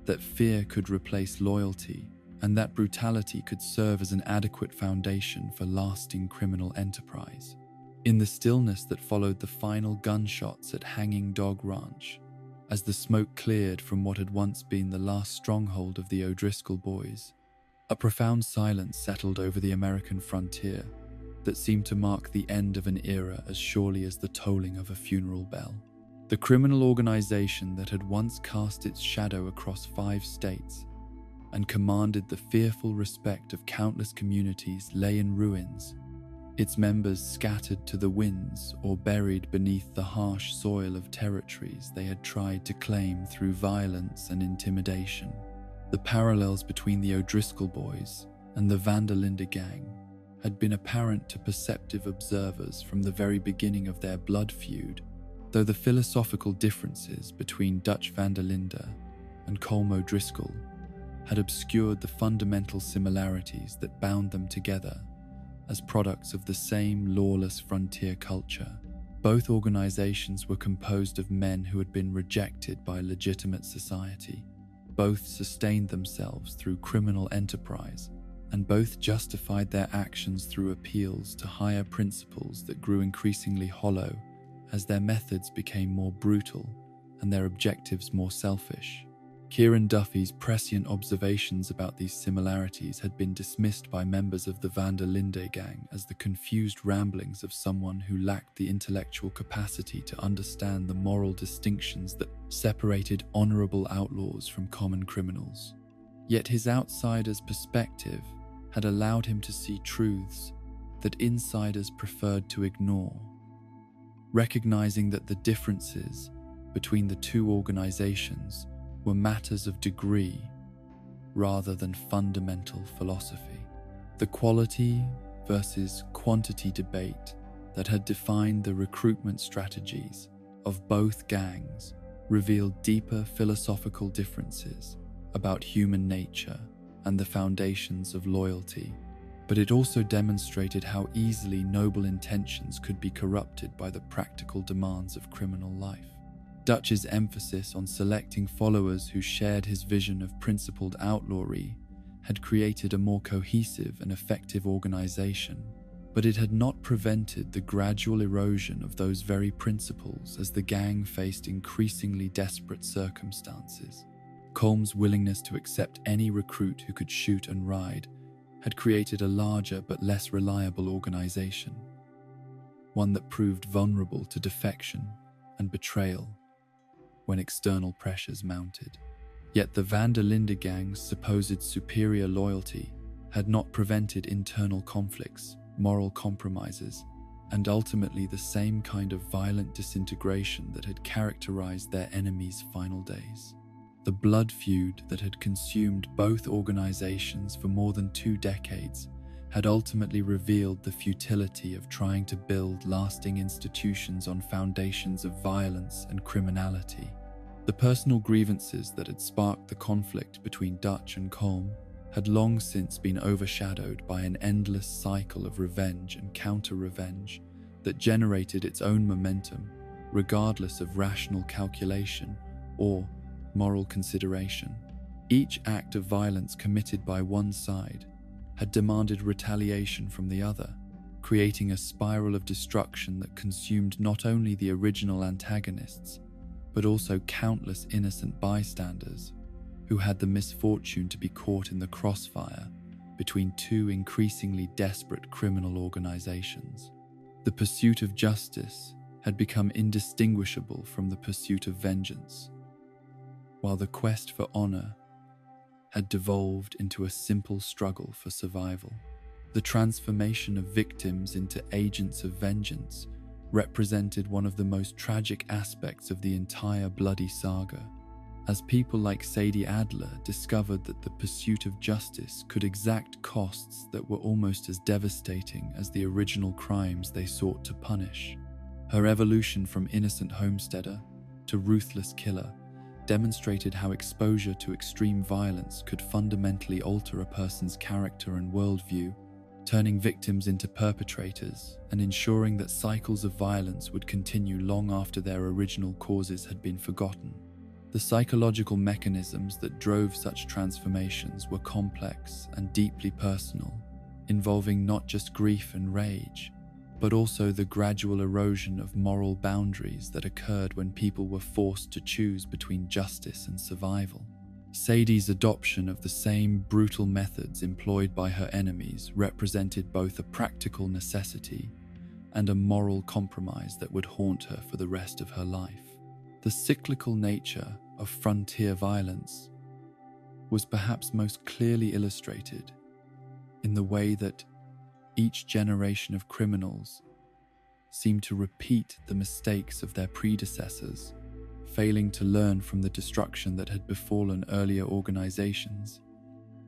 that fear could replace loyalty, and that brutality could serve as an adequate foundation for lasting criminal enterprise. In the stillness that followed the final gunshots at Hanging Dog Ranch, as the smoke cleared from what had once been the last stronghold of the O'Driscoll boys, a profound silence settled over the American frontier that seemed to mark the end of an era as surely as the tolling of a funeral bell. The criminal organization that had once cast its shadow across 5 states and commanded the fearful respect of countless communities lay in ruins, its members scattered to the winds or buried beneath the harsh soil of territories they had tried to claim through violence and intimidation. The parallels between the O'Driscoll boys and the Van der Linde gang had been apparent to perceptive observers from the very beginning of their blood feud, though the philosophical differences between Dutch Van der Linde and Colm O'Driscoll had obscured the fundamental similarities that bound them together as products of the same lawless frontier culture. Both organizations were composed of men who had been rejected by legitimate society. Both sustained themselves through criminal enterprise, and both justified their actions through appeals to higher principles that grew increasingly hollow as their methods became more brutal and their objectives more selfish. Kieran Duffy's prescient observations about these similarities had been dismissed by members of the Van der Linde gang as the confused ramblings of someone who lacked the intellectual capacity to understand the moral distinctions that separated honorable outlaws from common criminals. Yet his outsider's perspective had allowed him to see truths that insiders preferred to ignore, recognizing that the differences between the two organizations were matters of degree rather than fundamental philosophy. The quality versus quantity debate that had defined the recruitment strategies of both gangs revealed deeper philosophical differences about human nature and the foundations of loyalty, but it also demonstrated how easily noble intentions could be corrupted by the practical demands of criminal life. Dutch's emphasis on selecting followers who shared his vision of principled outlawry had created a more cohesive and effective organization, but it had not prevented the gradual erosion of those very principles as the gang faced increasingly desperate circumstances. Colm's willingness to accept any recruit who could shoot and ride had created a larger but less reliable organization. one that proved vulnerable to defection and betrayal when external pressures mounted. Yet the Van der Linde gang's supposed superior loyalty had not prevented internal conflicts, moral compromises, and ultimately the same kind of violent disintegration that had characterized their enemies' final days. The blood feud that had consumed both organizations for more than 2 decades had ultimately revealed the futility of trying to build lasting institutions on foundations of violence and criminality. The personal grievances that had sparked the conflict between Dutch and Colm had long since been overshadowed by an endless cycle of revenge and counter-revenge that generated its own momentum, regardless of rational calculation or moral consideration. Each act of violence committed by one side had demanded retaliation from the other, creating a spiral of destruction that consumed not only the original antagonists, but also countless innocent bystanders who had the misfortune to be caught in the crossfire between 2 increasingly desperate criminal organizations. The pursuit of justice had become indistinguishable from the pursuit of vengeance, while the quest for honor had devolved into a simple struggle for survival. The transformation of victims into agents of vengeance represented one of the most tragic aspects of the entire bloody saga, as people like Sadie Adler discovered that the pursuit of justice could exact costs that were almost as devastating as the original crimes they sought to punish. Her evolution from innocent homesteader to ruthless killer demonstrated how exposure to extreme violence could fundamentally alter a person's character and worldview, turning victims into perpetrators and ensuring that cycles of violence would continue long after their original causes had been forgotten. The psychological mechanisms that drove such transformations were complex and deeply personal, involving not just grief and rage, but also the gradual erosion of moral boundaries that occurred when people were forced to choose between justice and survival. Sadie's adoption of the same brutal methods employed by her enemies represented both a practical necessity and a moral compromise that would haunt her for the rest of her life. The cyclical nature of frontier violence was perhaps most clearly illustrated in the way that each generation of criminals seemed to repeat the mistakes of their predecessors, failing to learn from the destruction that had befallen earlier organizations,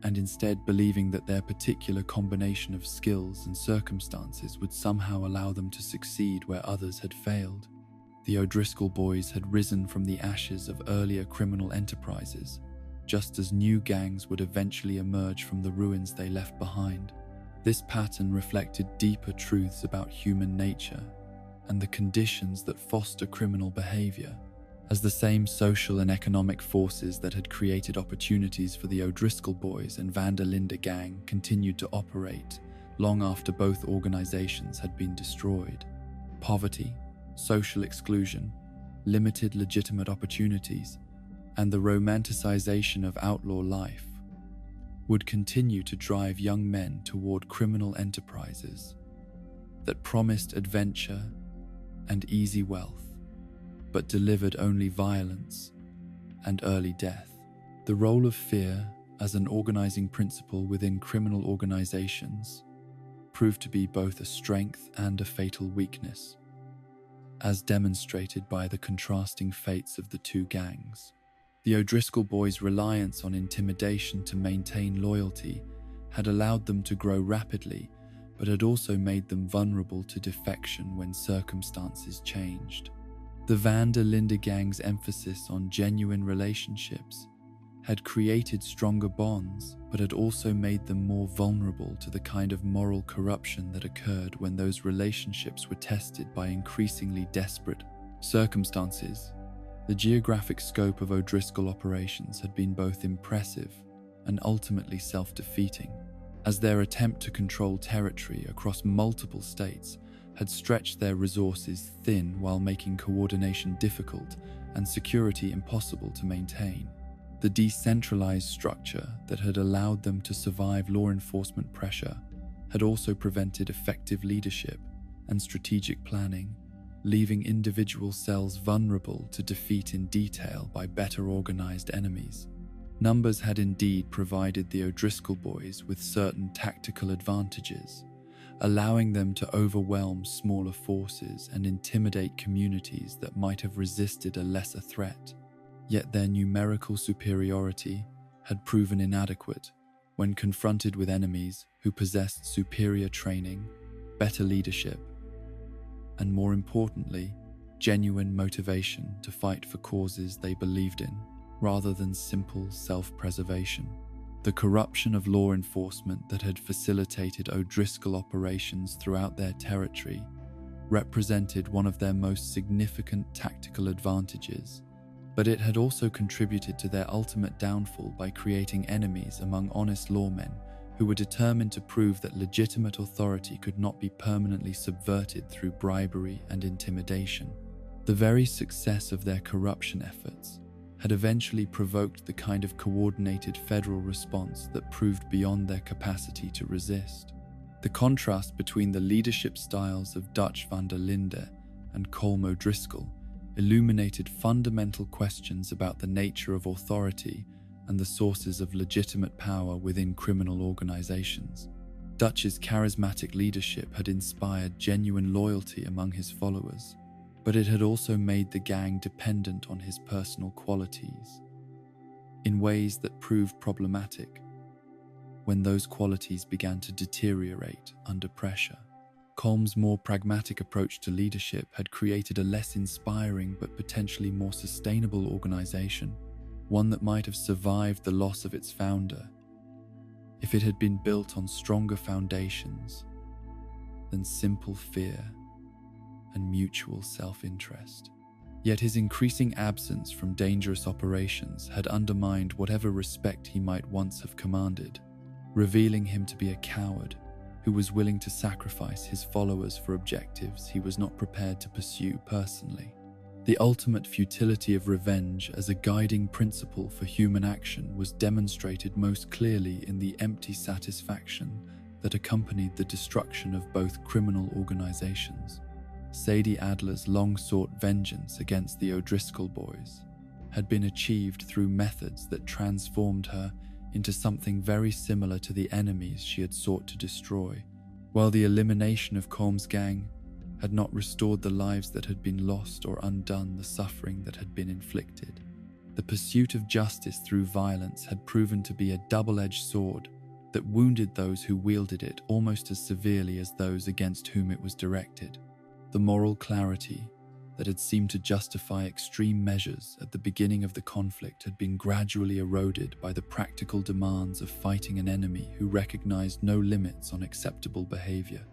and instead believing that their particular combination of skills and circumstances would somehow allow them to succeed where others had failed. The O'Driscoll boys had risen from the ashes of earlier criminal enterprises, just as new gangs would eventually emerge from the ruins they left behind. This pattern reflected deeper truths about human nature and the conditions that foster criminal behavior, as the same social and economic forces that had created opportunities for the O'Driscoll boys and Van der Linde gang continued to operate long after both organizations had been destroyed. Poverty, social exclusion, limited legitimate opportunities, and the romanticization of outlaw life would continue to drive young men toward criminal enterprises that promised adventure and easy wealth, but delivered only violence and early death. The role of fear as an organizing principle within criminal organizations proved to be both a strength and a fatal weakness, as demonstrated by the contrasting fates of the 2 gangs. The O'Driscoll boys' reliance on intimidation to maintain loyalty had allowed them to grow rapidly, but had also made them vulnerable to defection when circumstances changed. The Van der Linde gang's emphasis on genuine relationships had created stronger bonds, but had also made them more vulnerable to the kind of moral corruption that occurred when those relationships were tested by increasingly desperate circumstances. The geographic scope of O'Driscoll operations had been both impressive and ultimately self-defeating, as their attempt to control territory across multiple states had stretched their resources thin while making coordination difficult and security impossible to maintain. The decentralized structure that had allowed them to survive law enforcement pressure had also prevented effective leadership and strategic planning, leaving individual cells vulnerable to defeat in detail by better organized enemies. Numbers had indeed provided the O'Driscoll boys with certain tactical advantages, allowing them to overwhelm smaller forces and intimidate communities that might have resisted a lesser threat. Yet their numerical superiority had proven inadequate when confronted with enemies who possessed superior training, better leadership, and more importantly, genuine motivation to fight for causes they believed in, rather than simple self-preservation. The corruption of law enforcement that had facilitated O'Driscoll operations throughout their territory represented one of their most significant tactical advantages, but it had also contributed to their ultimate downfall by creating enemies among honest lawmen who were determined to prove that legitimate authority could not be permanently subverted through bribery and intimidation. The very success of their corruption efforts had eventually provoked the kind of coordinated federal response that proved beyond their capacity to resist. The contrast between the leadership styles of Dutch van der Linde and Colm O'Driscoll illuminated fundamental questions about the nature of authority and the sources of legitimate power within criminal organizations. Dutch's charismatic leadership had inspired genuine loyalty among his followers, but it had also made the gang dependent on his personal qualities in ways that proved problematic when those qualities began to deteriorate under pressure. Colm's more pragmatic approach to leadership had created a less inspiring but potentially more sustainable organization, one that might have survived the loss of its founder if it had been built on stronger foundations than simple fear and mutual self-interest. Yet his increasing absence from dangerous operations had undermined whatever respect he might once have commanded, revealing him to be a coward who was willing to sacrifice his followers for objectives he was not prepared to pursue personally. The ultimate futility of revenge as a guiding principle for human action was demonstrated most clearly in the empty satisfaction that accompanied the destruction of both criminal organizations. Sadie Adler's long-sought vengeance against the O'Driscoll boys had been achieved through methods that transformed her into something very similar to the enemies she had sought to destroy, while the elimination of Colm's gang had not restored the lives that had been lost or undone the suffering that had been inflicted. The pursuit of justice through violence had proven to be a double-edged sword that wounded those who wielded it almost as severely as those against whom it was directed. The moral clarity that had seemed to justify extreme measures at the beginning of the conflict had been gradually eroded by the practical demands of fighting an enemy who recognized no limits on acceptable behavior.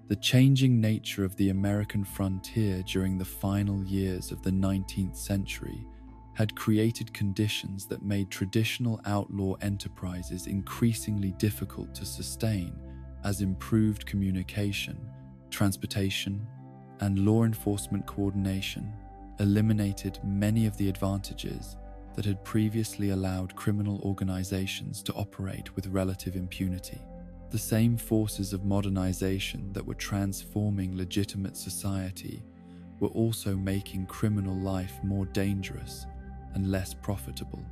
The changing nature of the American frontier during the final years of the 19th century had created conditions that made traditional outlaw enterprises increasingly difficult to sustain, as improved communication, transportation, and law enforcement coordination eliminated many of the advantages that had previously allowed criminal organizations to operate with relative impunity. The same forces of modernization that were transforming legitimate society were also making criminal life more dangerous and less profitable.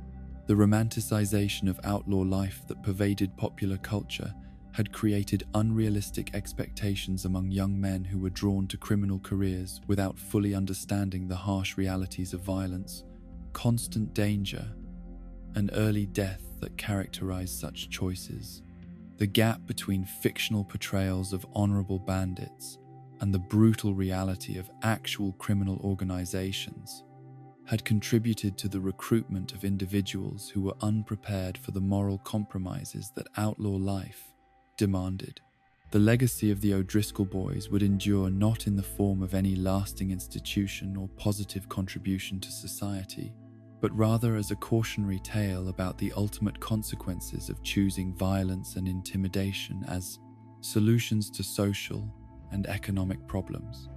The romanticization of outlaw life that pervaded popular culture had created unrealistic expectations among young men who were drawn to criminal careers without fully understanding the harsh realities of violence, constant danger, and early death that characterized such choices. The gap between fictional portrayals of honorable bandits and the brutal reality of actual criminal organizations had contributed to the recruitment of individuals who were unprepared for the moral compromises that outlaw life demanded. The legacy of the O'Driscoll boys would endure not in the form of any lasting institution or positive contribution to society, but rather as a cautionary tale about the ultimate consequences of choosing violence and intimidation as solutions to social and economic problems.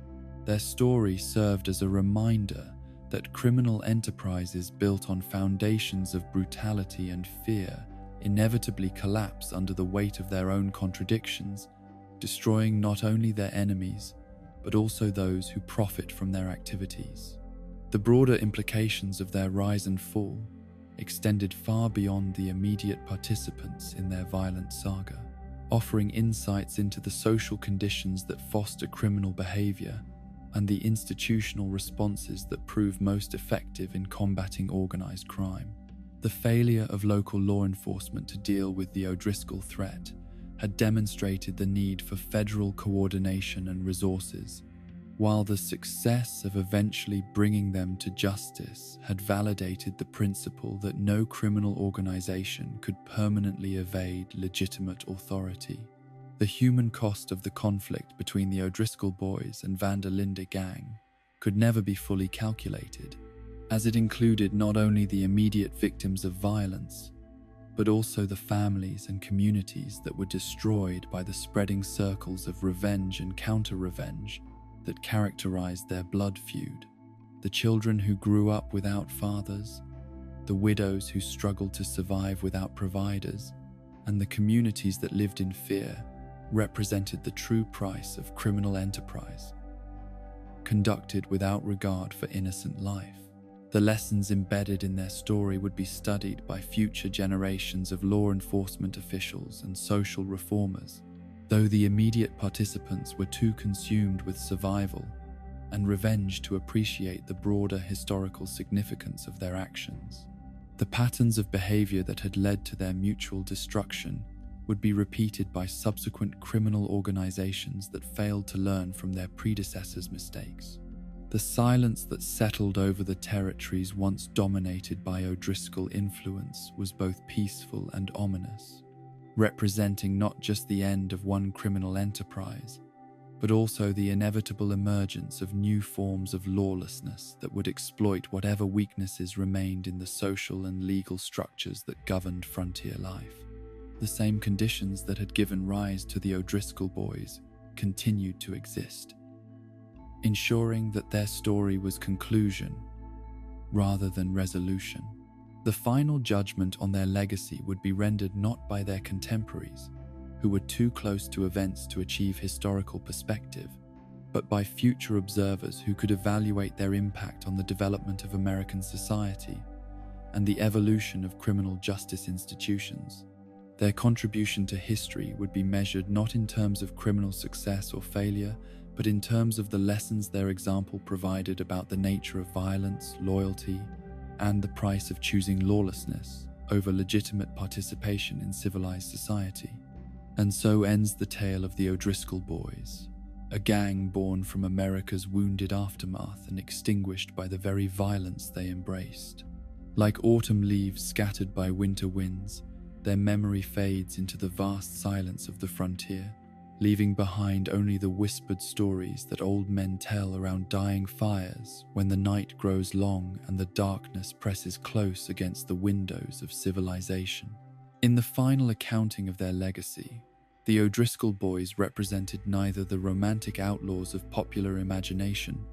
Their story served as a reminder that criminal enterprises built on foundations of brutality and fear inevitably collapse under the weight of their own contradictions, destroying not only their enemies, but also those who profit from their activities. The broader implications of their rise and fall extended far beyond the immediate participants in their violent saga, offering insights into the social conditions that foster criminal behavior and the institutional responses that prove most effective in combating organized crime. The failure of local law enforcement to deal with the O'Driscoll threat had demonstrated the need for federal coordination and resources, while the success of eventually bringing them to justice had validated the principle that no criminal organization could permanently evade legitimate authority. The human cost of the conflict between the O'Driscoll boys and Van der Linde gang could never be fully calculated, as it included not only the immediate victims of violence, but also the families and communities that were destroyed by the spreading circles of revenge and counter-revenge that characterized their blood feud. The children who grew up without fathers, the widows who struggled to survive without providers, and the communities that lived in fear represented the true price of criminal enterprise, conducted without regard for innocent life. The lessons embedded in their story would be studied by future generations of law enforcement officials and social reformers, though the immediate participants were too consumed with survival and revenge to appreciate the broader historical significance of their actions. The patterns of behavior that had led to their mutual destruction would be repeated by subsequent criminal organizations that failed to learn from their predecessors' mistakes. The silence that settled over the territories once dominated by O'Driscoll influence was both peaceful and ominous, representing not just the end of one criminal enterprise, but also the inevitable emergence of new forms of lawlessness that would exploit whatever weaknesses remained in the social and legal structures that governed frontier life. The same conditions that had given rise to the O'Driscoll boys continued to exist, ensuring that their story was conclusion rather than resolution. The final judgment on their legacy would be rendered not by their contemporaries, who were too close to events to achieve historical perspective, but by future observers who could evaluate their impact on the development of American society and the evolution of criminal justice institutions. Their contribution to history would be measured not in terms of criminal success or failure, but in terms of the lessons their example provided about the nature of violence, loyalty, and the price of choosing lawlessness over legitimate participation in civilized society. And so ends the tale of the O'Driscoll boys, a gang born from America's wounded aftermath and extinguished by the very violence they embraced. Like autumn leaves scattered by winter winds, their memory fades into the vast silence of the frontier, leaving behind only the whispered stories that old men tell around dying fires when the night grows long and the darkness presses close against the windows of civilization. In the final accounting of their legacy, the O'Driscoll boys represented neither the romantic outlaws of popular imagination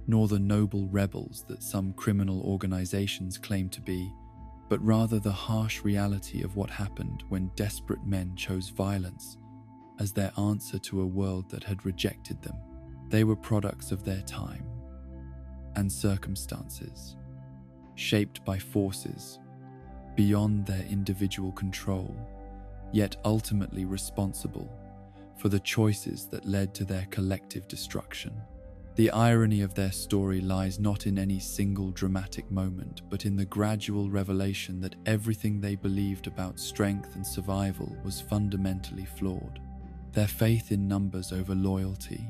nor the noble rebels that some criminal organizations claim to be, but rather the harsh reality of what happened when desperate men chose violence as their answer to a world that had rejected them. They were products of their time and circumstances, shaped by forces beyond their individual control, yet ultimately responsible for the choices that led to their collective destruction. The irony of their story lies not in any single dramatic moment, but in the gradual revelation that everything they believed about strength and survival was fundamentally flawed. Their faith in numbers over loyalty,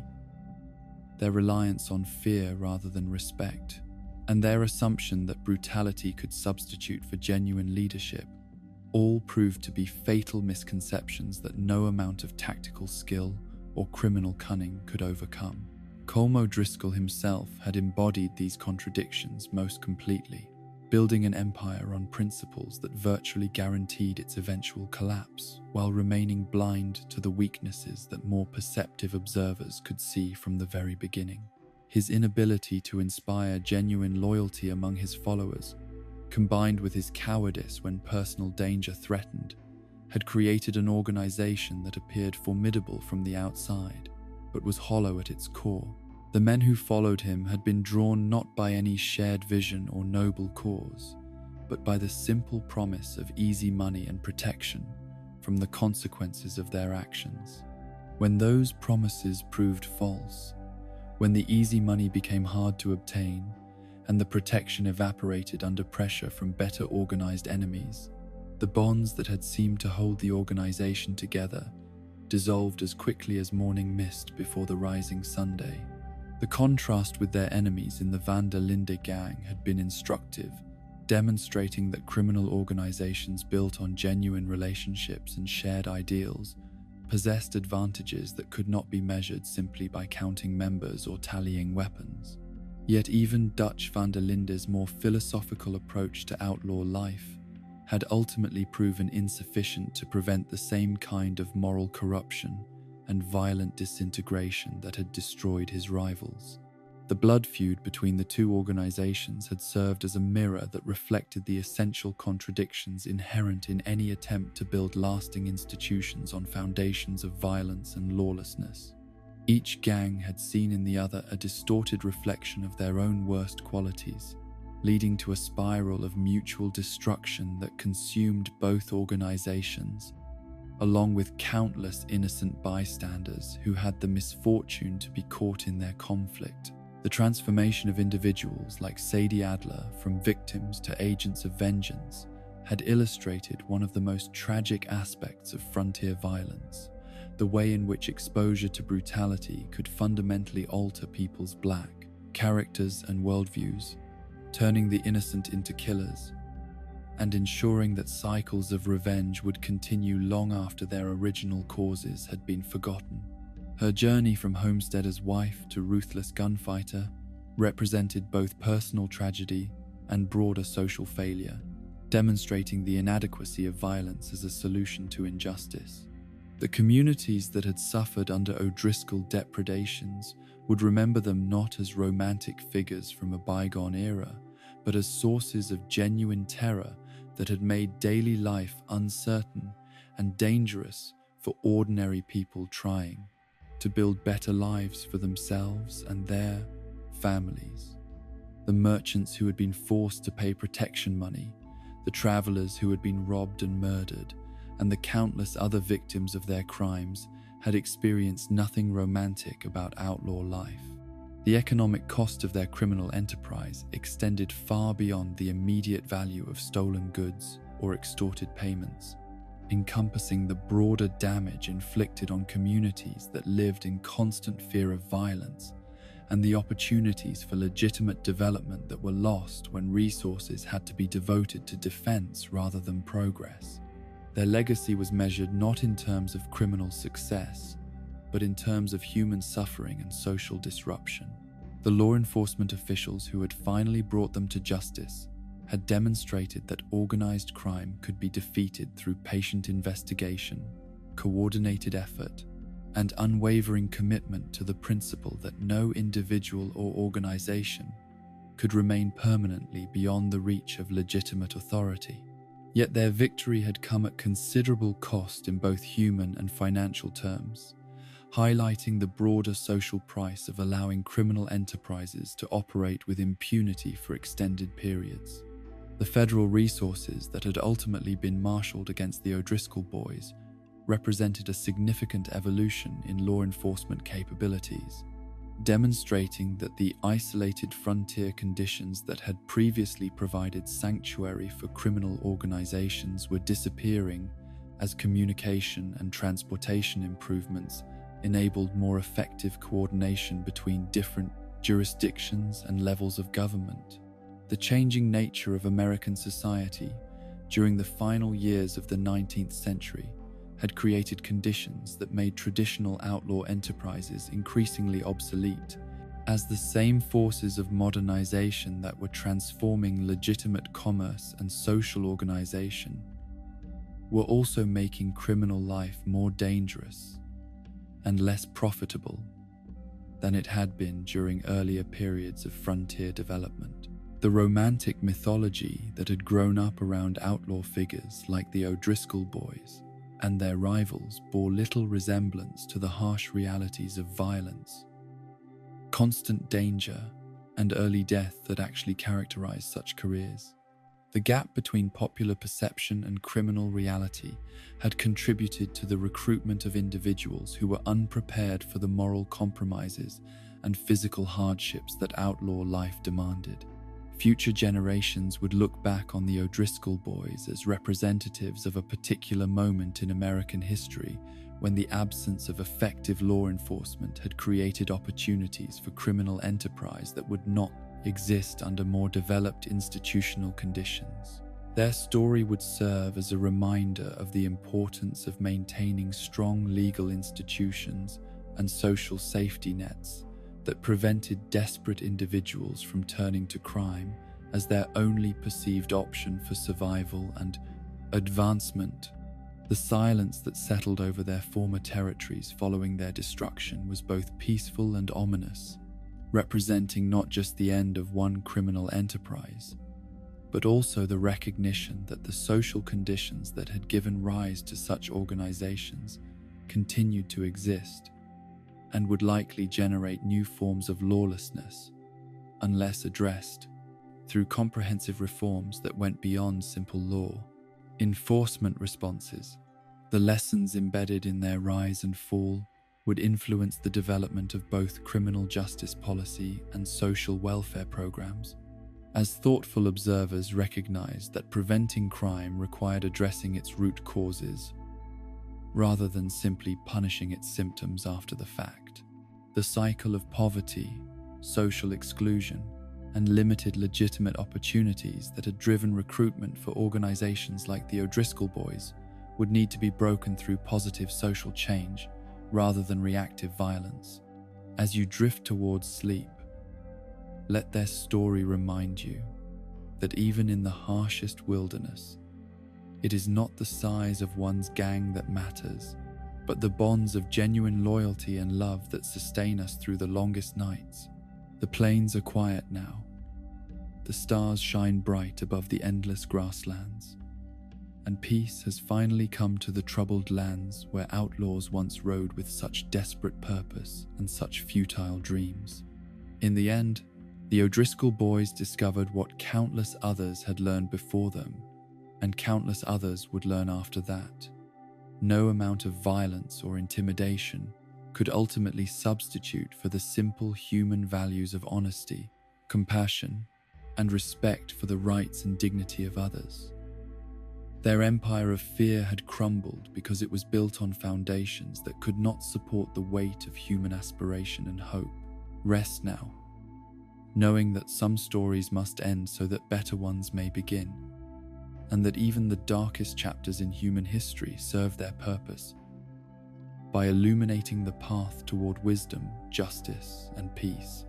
their reliance on fear rather than respect, and their assumption that brutality could substitute for genuine leadership, all proved to be fatal misconceptions that no amount of tactical skill or criminal cunning could overcome. Colm O'Driscoll himself had embodied these contradictions most completely, building an empire on principles that virtually guaranteed its eventual collapse, while remaining blind to the weaknesses that more perceptive observers could see from the very beginning. His inability to inspire genuine loyalty among his followers, combined with his cowardice when personal danger threatened, had created an organization that appeared formidable from the outside, but was hollow at its core. The men who followed him had been drawn not by any shared vision or noble cause, but by the simple promise of easy money and protection from the consequences of their actions. When those promises proved false, when the easy money became hard to obtain, and the protection evaporated under pressure from better organized enemies, the bonds that had seemed to hold the organization together dissolved as quickly as morning mist before the rising Sunday. The contrast with their enemies in the Van der Linde gang had been instructive, demonstrating that criminal organizations built on genuine relationships and shared ideals possessed advantages that could not be measured simply by counting members or tallying weapons. Yet even Dutch van der Linde's more philosophical approach to outlaw life had ultimately proven insufficient to prevent the same kind of moral corruption and violent disintegration that had destroyed his rivals. The blood feud between the two organizations had served as a mirror that reflected the essential contradictions inherent in any attempt to build lasting institutions on foundations of violence and lawlessness. Each gang had seen in the other a distorted reflection of their own worst qualities, leading to a spiral of mutual destruction that consumed both organizations, along with countless innocent bystanders who had the misfortune to be caught in their conflict. The transformation of individuals like Sadie Adler from victims to agents of vengeance had illustrated one of the most tragic aspects of frontier violence, the way in which exposure to brutality could fundamentally alter people's black characters and worldviews, turning the innocent into killers, and ensuring that cycles of revenge would continue long after their original causes had been forgotten. Her journey from homesteader's wife to ruthless gunfighter represented both personal tragedy and broader social failure, demonstrating the inadequacy of violence as a solution to injustice. The communities that had suffered under O'Driscoll depredations would remember them not as romantic figures from a bygone era, but as sources of genuine terror that had made daily life uncertain and dangerous for ordinary people trying to build better lives for themselves and their families. The merchants who had been forced to pay protection money, the travelers who had been robbed and murdered, and the countless other victims of their crimes had experienced nothing romantic about outlaw life. The economic cost of their criminal enterprise extended far beyond the immediate value of stolen goods or extorted payments, encompassing the broader damage inflicted on communities that lived in constant fear of violence and the opportunities for legitimate development that were lost when resources had to be devoted to defense rather than progress. Their legacy was measured not in terms of criminal success, but in terms of human suffering and social disruption. The law enforcement officials who had finally brought them to justice had demonstrated that organized crime could be defeated through patient investigation, coordinated effort, and unwavering commitment to the principle that no individual or organization could remain permanently beyond the reach of legitimate authority. Yet their victory had come at considerable cost in both human and financial terms, highlighting the broader social price of allowing criminal enterprises to operate with impunity for extended periods. The federal resources that had ultimately been marshaled against the O'Driscoll boys represented a significant evolution in law enforcement capabilities, demonstrating that the isolated frontier conditions that had previously provided sanctuary for criminal organizations were disappearing as communication and transportation improvements enabled more effective coordination between different jurisdictions and levels of government. The changing nature of American society during the final years of the 19th century had created conditions that made traditional outlaw enterprises increasingly obsolete, as the same forces of modernization that were transforming legitimate commerce and social organization were also making criminal life more dangerous and less profitable than it had been during earlier periods of frontier development. The romantic mythology that had grown up around outlaw figures like the O'Driscoll boys and their rivals bore little resemblance to the harsh realities of violence constant danger, and early death that actually characterized such careers. The gap between popular perception and criminal reality had contributed to the recruitment of individuals who were unprepared for the moral compromises and physical hardships that outlaw life demanded. Future generations would look back on the O'Driscoll boys as representatives of a particular moment in American history when the absence of effective law enforcement had created opportunities for criminal enterprise that would not exist under more developed institutional conditions. Their story would serve as a reminder of the importance of maintaining strong legal institutions and social safety nets that prevented desperate individuals from turning to crime as their only perceived option for survival and advancement. The silence that settled over their former territories following their destruction was both peaceful and ominous, representing not just the end of one criminal enterprise, but also the recognition that the social conditions that had given rise to such organizations continued to exist and would likely generate new forms of lawlessness unless addressed through comprehensive reforms that went beyond simple law. Enforcement responses, the lessons embedded in their rise and fall, would influence the development of both criminal justice policy and social welfare programs, as thoughtful observers recognized that preventing crime required addressing its root causes, rather than simply punishing its symptoms after the fact. The cycle of poverty, social exclusion, and limited legitimate opportunities that had driven recruitment for organizations like the O'Driscoll boys would need to be broken through positive social change rather than reactive violence. As you drift towards sleep, let their story remind you that even in the harshest wilderness, it is not the size of one's gang that matters, but the bonds of genuine loyalty and love that sustain us through the longest nights. The plains are quiet now. The stars shine bright above the endless grasslands, and peace has finally come to the troubled lands where outlaws once rode with such desperate purpose and such futile dreams. In the end, the O'Driscoll boys discovered what countless others had learned before them, and countless others would learn after that. No amount of violence or intimidation could ultimately substitute for the simple human values of honesty, compassion, and respect for the rights and dignity of others. Their empire of fear had crumbled because it was built on foundations that could not support the weight of human aspiration and hope. Rest now, knowing that some stories must end so that better ones may begin, and that even the darkest chapters in human history serve their purpose by illuminating the path toward wisdom, justice, and peace.